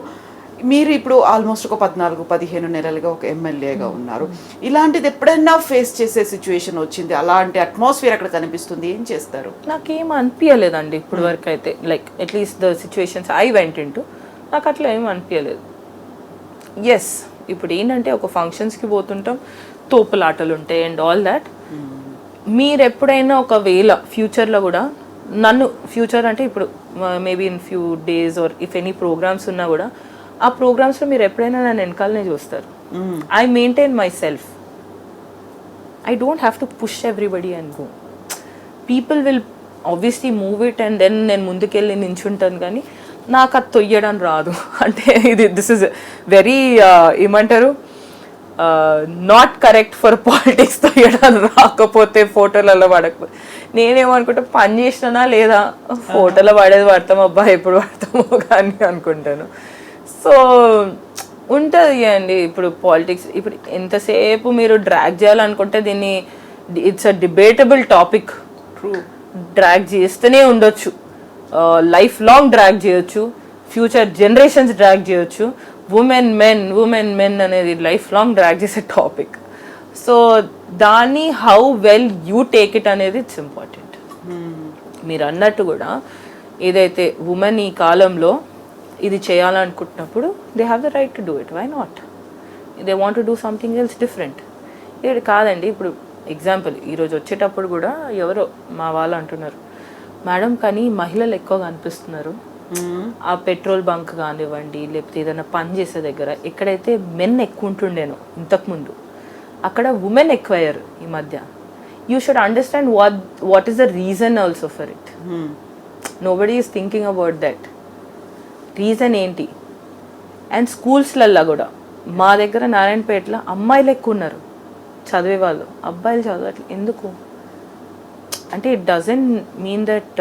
మీరు ఇప్పుడు ఆల్మోస్ట్ ఒక 14-15 నెలలుగా ఒక ఎమ్మెల్యేగా ఉన్నారు. ఇలాంటిది ఎప్పుడైనా ఫేస్ చేసే సిచ్యువేషన్ వచ్చింది, అలాంటి అట్మాస్ఫియర్ అక్కడ కనిపిస్తుంది, ఏం చేస్తారు? నాకేం అనిపించలేదండి ఇప్పుడు వరకు అయితే. Like at least the situations I went in to, నాకు అట్లా ఏం అనిపించలేదు. ఎస్, ఇప్పుడు ఏంటంటే ఒక ఫంక్షన్స్కి పోతుంటాం, తోపులాటలు ఉంటాయి అండ్ ఆల్ దాట్. మీరు ఎప్పుడైనా ఒకవేళ ఫ్యూచర్లో కూడా నన్ను, ఫ్యూచర్ అంటే ఇప్పుడు maybe in few days or if any programs ఉన్నా కూడా ఆ ప్రోగ్రామ్స్లో మీరు ఎప్పుడైనా నన్ను వెనకాలనే చూస్తారు. I maintain myself, I don't have to push everybody and go. People will obviously move it and then నేను ముందుకెళ్ళి నించుంటాను, కానీ నాకు అది తొయ్యడం రాదు. అంటే దిస్ ఇస్ వెరీ ఏమంటారు, నాట్ కరెక్ట్ ఫర్ పాలిటిక్స్. తొయ్యడం రాకపోతే, ఫోటోలలో పడకపోతే నేనేమనుకుంటా, పని చేసినా లేదా ఫోటోలో పడేది పడతాం, అబ్బా ఎప్పుడు పడతామో కానీ అనుకుంటాను. సో ఉంటుంది అండి ఇప్పుడు పాలిటిక్స్. ఇప్పుడు ఎంతసేపు మీరు డ్రాగ్ చేయాలనుకుంటే దీన్ని, it's a debatable topic. Drag చేస్తూనే ఉండొచ్చు, లైఫ్ లాంగ్ డ్రాగ్ చేయొచ్చు, ఫ్యూచర్ జనరేషన్స్ డ్రాగ్ చేయొచ్చు. ఉమెన్ మెన్ అనేది లైఫ్ లాంగ్ డ్రాగ్ చేసే టాపిక్. సో దాన్ని how well you take it అనేది ఇట్స్ ఇంపార్టెంట్. మీరు అన్నట్టు కూడా ఏదైతే ఉమెన్ ఈ కాలంలో ఇది చేయాలనుకుంటున్నప్పుడు they have the right to do it, why not? They want to do something else different. ఇది కాదండి, ఇప్పుడు ఎగ్జాంపుల్ ఈరోజు వచ్చేటప్పుడు కూడా ఎవరో మా వాళ్ళు అంటున్నారు, మేడం కానీ మహిళలు ఎక్కువగా అనిపిస్తున్నారు ఆ పెట్రోల్ బంక్ కానివ్వండి, లేకపోతే ఏదైనా పని చేసే దగ్గర ఎక్కడైతే మెన్ ఎక్కువ ఉంటుండేనో ఇంతకుముందు, అక్కడ ఉమెన్ ఎక్కువయ్యారు ఈ మధ్య. You should understand what is the reason also for it. Nobody is thinking about that reason ఏంటి. అండ్ స్కూల్స్లల్లో కూడా మా దగ్గర నారాయణపేటలో అమ్మాయిలు ఎక్కువ ఉన్నారు చదివే వాళ్ళు, అబ్బాయిలు చదవట్లేదు. ఎందుకు అంటే ఇట్ డజంట్ మీన్ దట్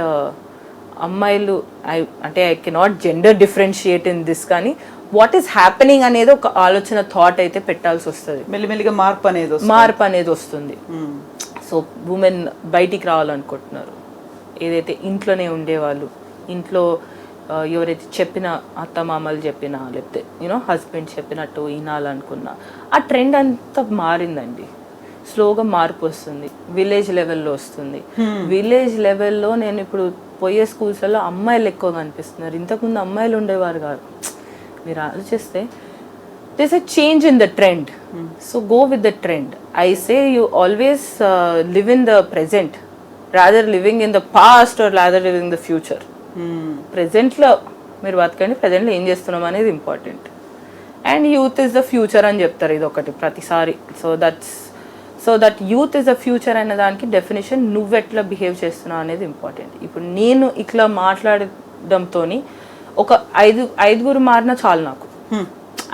అమ్మాయిలు అంటే I cannot gender differentiate in this, కానీ వాట్ ఈస్ హ్యాపెనింగ్ అనేది ఒక ఆలోచన, థాట్ అయితే పెట్టాల్సి వస్తుంది. మెల్లిమెల్లిగా మార్పు అనేది వస్తుంది. సో ఉమెన్ బయటికి రావాలనుకుంటున్నారు. ఏదైతే ఇంట్లోనే ఉండేవాళ్ళు, ఇంట్లో ఎవరైతే చెప్పిన అత్తమామలు చెప్పినా, లేకపోతే యూనో హస్బెండ్ చెప్పినట్టు వినాలనుకున్నా, ఆ ట్రెండ్ అంతా మారిందండి. స్లోగా మార్పు వస్తుంది, విలేజ్ లెవెల్లో వస్తుంది. విలేజ్ లెవెల్లో నేను ఇప్పుడు పోయే స్కూల్స్లలో అమ్మాయిలు ఎక్కువగా అనిపిస్తున్నారు. ఇంతకుముందు అమ్మాయిలు ఉండేవారు కాదు. మీరు ఆలోచిస్తే this a change in the trend. So go with the trend. I say you always live in the present rather living in the past or rather living the future. ప్రెజెంట్లో మీరు బతకండి, ప్రెజెంట్లో ఏం చేస్తున్నాం అనేది important. And youth is the future అని చెప్తారు ఇది ఒకటి ప్రతిసారి. So that youth is the future అనే దానికి డెఫినేషన్ నువ్వెట్లా బిహేవ్ చేస్తున్నావు అనేది ఇంపార్టెంట్. ఇప్పుడు నేను ఇట్లా మాట్లాడడంతో ఒక ఐదుగురు మారినా చాలు నాకు.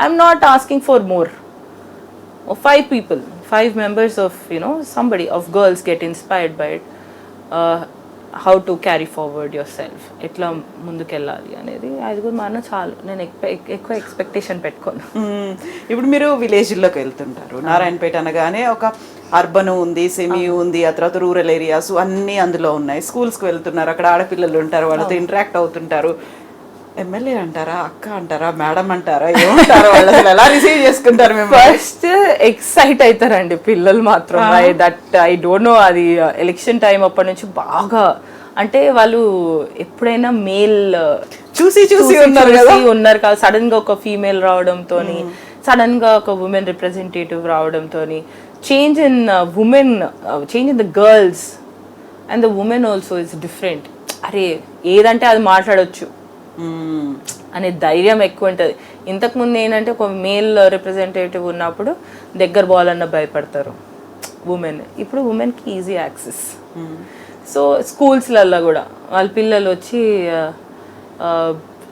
I'm not asking for more. 5 people, 5 members of somebody of girls get inspired by it. How to carry forward yourself, ఎట్లా ముందుకెళ్ళాలి అనేది 5 మారినా చాలు. నేను ఎక్కువ ఎక్స్పెక్టేషన్ పెట్టుకోను. ఇప్పుడు మీరు విలేజ్లోకి వెళ్తుంటారు. నారాయణపేట అనగానే ఒక అర్బన్ ఉంది, సెమీ ఉంది, ఆ తర్వాత రూరల్ ఏరియాస్ అన్నీ అందులో ఉన్నాయి. స్కూల్స్కి వెళ్తున్నారు, అక్కడ ఆడపిల్లలు ఉంటారు, వాళ్ళతో ఇంటరాక్ట్ అవుతుంటారు. ఎమ్మెల్యే అంటారా, అక్క అంటారా, మేడం అంటారా, ఏమంటారా, వాళ్ళు అసలు ఎలా రిసీవ్ చేసుకుంటారు మేము? ఫస్ట్ ఎక్సైట్ అవుతారండి పిల్లలు మాత్రం. ఐ డోంట్ నో, అది ఎలక్షన్ టైం అప్పటి నుంచి బాగా, అంటే వాళ్ళు ఎప్పుడైనా మేల్ చూసి ఉన్నారు కదా, సడన్ గా ఒక ఫీమేల్ రావడంతో, సడన్ గా ఒక ఉమెన్ రిప్రజెంటేటివ్ రావడంతో, change in women, change in the girls and the women also is different. అరే ఏదంటే అది మాట్లాడొచ్చు అనే ధైర్యం ఎక్కువ ఉంటుంది. ఇంతకుముందు ఏంటంటే ఒక మేల్ రిప్రజెంటేటివ్ ఉన్నప్పుడు దగ్గర పోవాలన్న భయపడతారు ఉమెన్. ఇప్పుడు ఉమెన్కి ఈజీ యాక్సెస్. సో స్కూల్స్లలో కూడా వాళ్ళ పిల్లలు వచ్చి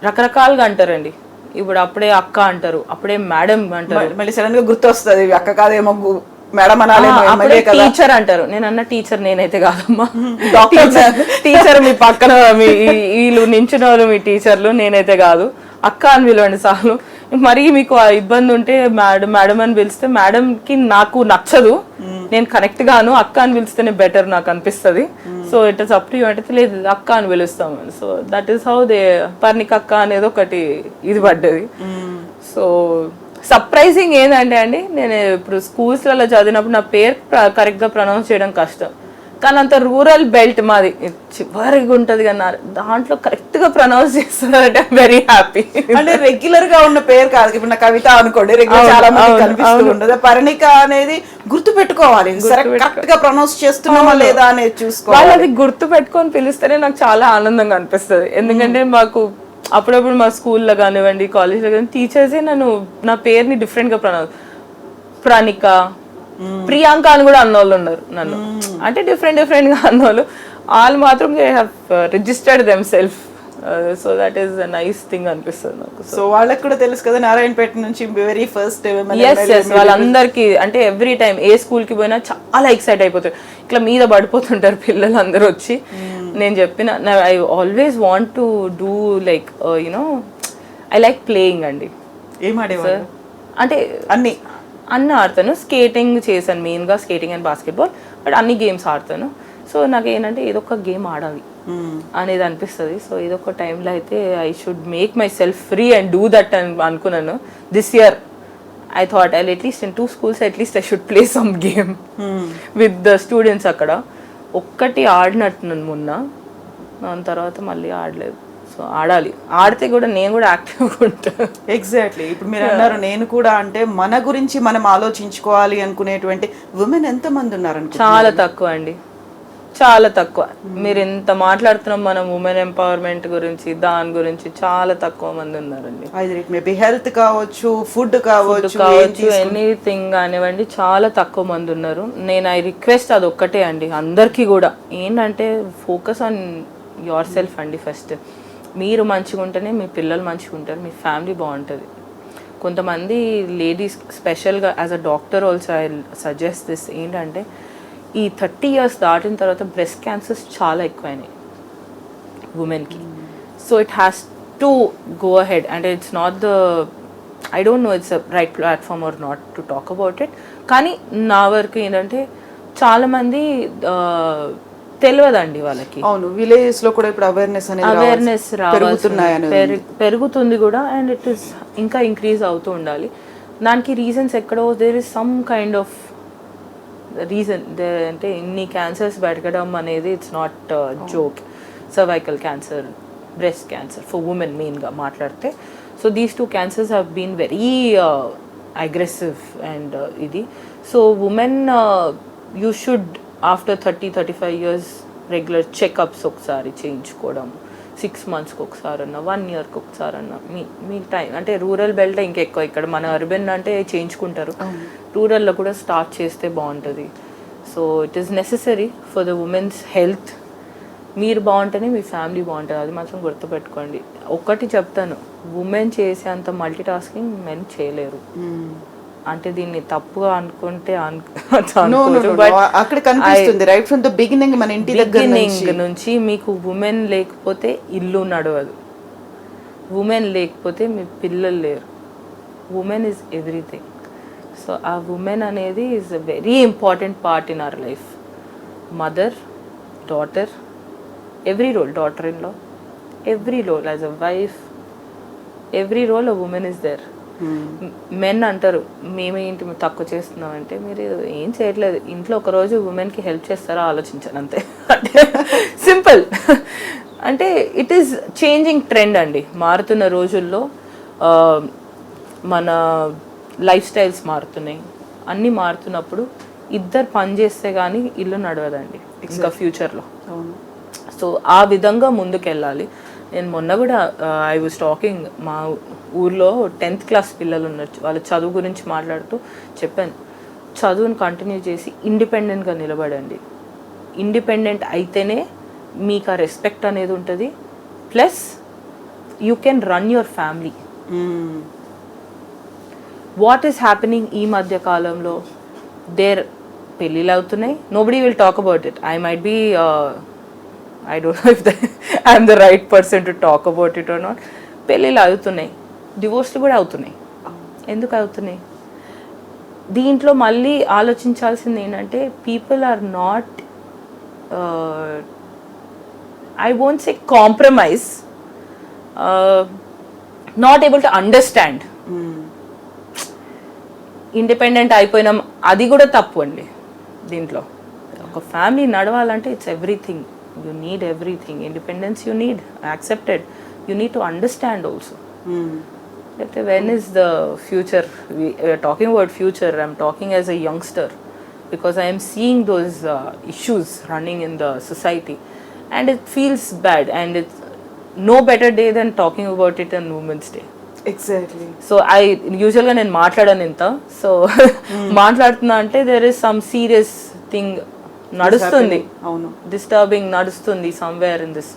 రకరకాలుగా అంటారండి. ఇప్పుడు అప్పుడే అక్క అంటారు, అప్పుడే మేడం అంటారు, మళ్ళీ సడన్ గా గుర్తు వస్తుంది అక్క కాదేమో మేడం అనాలి, టీచర్ అంటారు. నేను అన్న టీచర్ నేనైతే కాదమ్మా, టీచర్ మీ పక్కన వీళ్ళు నించున్న వాళ్ళు మీ టీచర్లు, నేనైతే కాదు, అక్క అని పిలవండి చాలు. మరీ మీకు ఆ ఇబ్బంది ఉంటే మేడం మేడం అని పిలిస్తే మేడంకి నాకు నచ్చదు, నేను కరెక్ట్ గాను, అక్క అని పిలిస్తేనే బెటర్ నాకు అనిపిస్తుంది. So it is up to you అంటే లేదు అక్క అని పిలుస్తాం. So that is how they Parnika అక్క అనేది ఒకటి ఇది పడ్డది. సో సర్ప్రైజింగ్ ఏంటంటే అండి, నేను ఇప్పుడు స్కూల్స్లలో చదివినప్పుడు నా పేరు కరెక్ట్గా ప్రొనౌన్స్ చేయడం కష్టం, కానీ అంత రూరల్ బెల్ట్ మాది చివరిగా ఉంటుంది కదా, దాంట్లో కరెక్ట్గా ప్రొనౌన్స్ చేస్తున్నారంటే వెరీ హ్యాపీ. అంటే రెగ్యులర్ గా ఉన్న పేరు కాదు, ఇప్పుడు నా కవిత అనుకోండి, రెగ్యులర్ చాలా మంది కనిపిస్తూ ఉండదు. పర్ణిక అనేది గుర్తు పెట్టుకోవాలి, కరెక్ట్ గా ప్రొనౌన్స్ చేస్తున్నామా లేదా అనేది చూసుకోవాలి. వాళ్ళది గుర్తు పెట్టుకొని పిలిస్తేనే నాకు చాలా ఆనందంగా అనిపిస్తుంది. ఎందుకంటే మాకు అప్పుడప్పుడు మా స్కూల్లో కానివ్వండి, కాలేజ్లో కానీ టీచర్సే నా పేరుని డిఫరెంట్గా ప్రణిక, ప్రియాంక అని కూడా అన్నోళ్ళు ఉన్నారు నన్ను, అంటే డిఫరెంట్ గా అన్నోళ్ళు. వాళ్ళు మాత్రం they have registered them self. So that is a nice thing అనిపిస్తుంది నాకు. సో వాళ్ళకి కూడా తెలుసు కదా నారాయణపేట నుంచి వెరీ ఫస్ట్. వాళ్ళందరికీ అంటే ఎవ్రీ టైం ఏ స్కూల్ కి పోయినా చాలా ఎక్సైట్ అయిపోతారు, ఇట్లా మీద పడిపోతుంటారు పిల్లలు అందరూ వచ్చి. నేను చెప్పిన I always want to do like you know I like playing అండి. ఏం ఆడేవారు అంటే అన్ని ఆడతాను. స్కేటింగ్ చేశాను, మెయిన్గా స్కేటింగ్ అండ్ బాస్కెట్బాల్, బట్ అన్ని గేమ్స్ ఆడతాను. సో నాకు ఏంటంటే ఏదో ఒక గేమ్ ఆడాలి అనేది అనిపిస్తుంది. సో ఏదో ఒక టైంలో అయితే I should make my self free and do that అని అనుకున్నాను. This year I thought I at least in 2 schools at least I should play sum game with the students. అక్కడ ఒక్కటి ఆడినట్టున్నాను మొన్న, దాని తర్వాత మళ్ళీ ఆడలేదు. సో ఆడాలి, ఆడితే కూడా నేను కూడా యాక్టివ్గా ఉంటాను. ఎగ్జాక్ట్లీ. ఇప్పుడు మీరు అన్నారు నేను కూడా, అంటే మన గురించి మనం ఆలోచించుకోవాలి అనుకునేటువంటి ఉమెన్ ఎంతమంది ఉన్నారు? చాలా తక్కువ అండి, చాలా తక్కువ. మీరు ఎంత మాట్లాడుతున్నాం మనం ఉమెన్ ఎంపవర్మెంట్ గురించి, దాని గురించి చాలా తక్కువ మంది ఉన్నారండి. మేబీ హెల్త్ కావచ్చు, ఫుడ్ కావచ్చు, ఎనీథింగ్ కానివ్వండి, చాలా తక్కువ మంది ఉన్నారు. నేను ఐ రిక్వెస్ట్ అది ఒక్కటే అండి అందరికీ కూడా, ఏంటంటే ఫోకస్ ఆన్ యువర్ సెల్ఫ్ అండి. ఫస్ట్ మీరు మంచిగా ఉంటేనే మీ పిల్లలు మంచిగా ఉంటారు, మీ ఫ్యామిలీ బాగుంటుంది. కొంతమంది లేడీస్ స్పెషల్గా as a doctor also I suggest this, ఏంటంటే ఈ 30 years దాటిన తర్వాత బ్రెస్ట్ క్యాన్సర్స్ చాలా ఎక్కువైనాయి ఉమెన్కి. So it has to go ahead. అంటే it's not the, I don't know it's a right platform or not to talk about it, కానీ నా వరకు ఏంటంటే చాలామంది తెలియదండి వాళ్ళకి. అవును, విలేజెస్ లో కూడా ఇప్పుడు అవేర్నెస్ పెరుగుతుంది కూడా, అండ్ ఇట్ ఈస్ ఇంకా ఇంక్రీజ్ అవుతూ ఉండాలి. దానికి రీజన్స్ ఎక్కడో there is some kind of reason. అంటే ఇన్ని క్యాన్సర్స్ బతకడం అనేది it's not joke. Cervical cancer, breast cancer for women మెయిన్గా మాట్లాడితే. So these 2 cancers have been very aggressive and ఇది. So women you should after 30-35 years regular checkups ఒకసారి చేయించుకోవడం, 6 monthsకి ఒకసారి అన్న, 1 yearకి ఒకసారి అన్న. మీ టైం అంటే రూరల్ బెల్ట్ ఇంకెక్కువ, ఇక్కడ మన అర్బన్ అంటే చేయించుకుంటారు, రూరల్లో కూడా స్టార్ట్ చేస్తే బాగుంటుంది. So it is necessary for the women's health. మీరు బాగుంటేనే మీ ఫ్యామిలీ బాగుంటుంది, అది మాత్రం గుర్తుపెట్టుకోండి. ఒకటి చెప్తాను, ఉమెన్ చేసే అంత మల్టీ టాస్కింగ్ మెన్ చేయలేరు. అంటే దీన్ని తప్పుగా అనుకుంటే బిగినింగ్ నుంచి మీకు ఉమెన్ లేకపోతే ఇల్లు నడవదు, ఉమెన్ లేకపోతే మీ పిల్లలు లేరు. Women is everything. సో ఆ ఉమెన్ అనేది is a very important part in our life. Mother, daughter, every role, daughter in law, every role as a wife, every role a women is there. Men అంటారు మేమేంటి తక్కువ చేస్తున్నాం అంటే, మీరు ఏం చేయట్లేదు, ఇంట్లో ఒకరోజు ఉమెన్కి హెల్ప్ చేస్తారో ఆలోచించాను అంతే. అంటే సింపుల్. అంటే ఇట్ ఈస్ చేంజింగ్ ట్రెండ్ అండి. మారుతున్న రోజుల్లో మన లైఫ్ స్టైల్స్ మారుతున్నాయి, అన్నీ మారుతున్నప్పుడు ఇద్దరు పని చేస్తే కానీ ఇల్లు నడవదండి ఇంకా ఫ్యూచర్లో. సో ఆ విధంగా ముందుకెళ్ళాలి. నేను మొన్న కూడా ఐ వాజ్ టాకింగ్, మా ఊర్లో 10th క్లాస్ పిల్లలు ఉన్నారు, వాళ్ళ చదువు గురించి మాట్లాడుతూ చెప్పాను, చదువుని కంటిన్యూ చేసి ఇండిపెండెంట్గా నిలబడండి. ఇండిపెండెంట్ అయితేనే మీకు ఆ రెస్పెక్ట్ అనేది ఉంటుంది, plus you can run your family. What is happening ఈ మధ్య కాలంలో, పెళ్ళిళ్ళు అవుతున్నాయి, nobody will talk about it. I might be I don't know if I am the right person to talk about it or not. పెళ్ళిళ్ళు అవుతున్నాయి, డివోర్స్లు కూడా అవుతున్నాయి. ఎందుకు అవుతున్నాయి? దీంట్లో మళ్ళీ ఆలోచించాల్సింది ఏంటంటే, people are not, I won't say compromise, not able to understand. Independent అయిపోయినాం, అది కూడా తప్పు అండి. దీంట్లో ఒక ఫ్యామిలీ నడవాలంటే it's everything. You need everything. Independence you need, accepted. You need to understand also. But when is the future? We are talking about future. I'm talking as a youngster because I am seeing those issues running in the society, and it feels bad. And it's no better day than talking about it on Women's Day. Exactly. So I usually నేను మాట్లాడను ఇంత. So మాట్లాడుతున్నా అంటే there is some serious thing నడుస్తుంది, disturbing నడుస్తుంది somewhere in this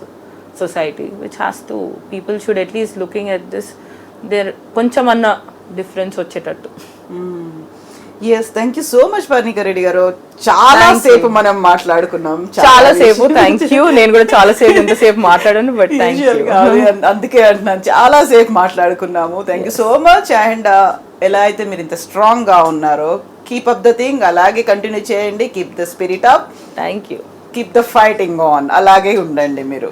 society, which has to, people should at least looking at this, there కొంచెం అన్న difference వచ్చేటట్టు. Yes, thank you so much Parnika Reddy garu. చాలా సేపు మనం మాట్లాడుకున్నాం, చాలా సేపు. Thank you. నేను కూడా చాలా సేపు ఎంతసేపు మాట్లాడాను, బట్ థ్యాంక్ యూ. అందుకే అంటున్నాను, చాలా సేపు మాట్లాడుకున్నాము. Thank you so much. And ఎలా అయితే మీరు ఇంత స్ట్రాంగ్ గా ఉన్నారో, కీప్ అప్ ద థింగ్, అలాగే కంటిన్యూ చేయండి. Keep the spirit up. Thank you. Keep the fighting on. అలాగే ఉండండి మీరు.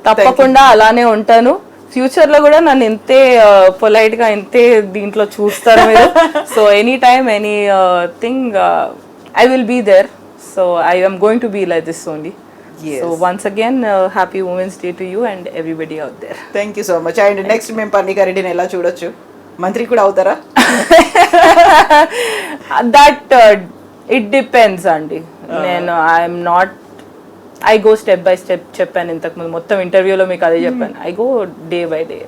తప్పకుండా అలానే ఉంటాను. ఫ్యూచర్ లో కూడా నన్ను ఇంతే పొలైట్ గా ఇంతే దీంట్లో చూస్తారు మీరు. So any time anything I will be there. So I am going to be like this only. So once again, happy Women's Day to you and everybody out there. Thank you so much. And next మేము పర్ణికా రెడ్డిని ఎలా చూడొచ్చు? మంత్రి కూడా అవుతారా? That it depends అండి. నేను I'm not, I go step by step. చెప్పాను ఇంతకుముందు మొత్తం ఇంటర్వ్యూలో మీకు అదే చెప్పాను. I go day by day.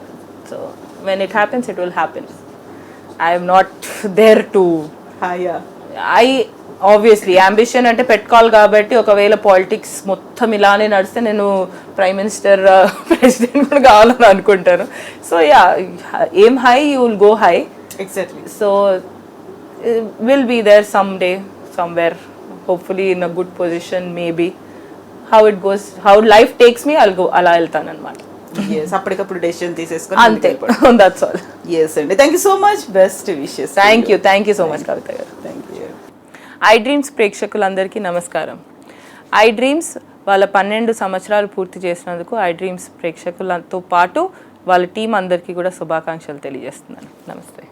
So when it happens it will happen. I'm not there to, I obviously ambition అంటే పెట్టుకోవాలి కాబట్టి, ఒకవేళ పాలిటిక్స్ మొత్తం ఇలానే నడిస్తే నేను ప్రైమ్ మినిస్టర్, ప్రెసిడెంట్ కూడా కావాలని అనుకుంటాను. సో యా, ఏం high you will go high. Exactly. So will be there some day somewhere, hopefully in a good position, maybe. How it goes, how life takes me, I'll go, అలా వెళ్తాను అనమాట. అప్పటికప్పుడు decision తీసేసుకొని అంతే. That's all. Yes అండి, thank you so much. Best wishes. Thank you so much Kavitha గారు. Thank you. I dreams ప్రేక్షకులందరికీ నమస్కారం. ఐ డ్రీమ్స్ వాళ్ళ 12 సంవత్సరాలు పూర్తి చేసినందుకు ఐ డ్రీమ్స్ ప్రేక్షకులతో పాటు వాళ్ళ టీం అందరికీ కూడా శుభాకాంక్షలు తెలియజేస్తున్నాను. నమస్తే.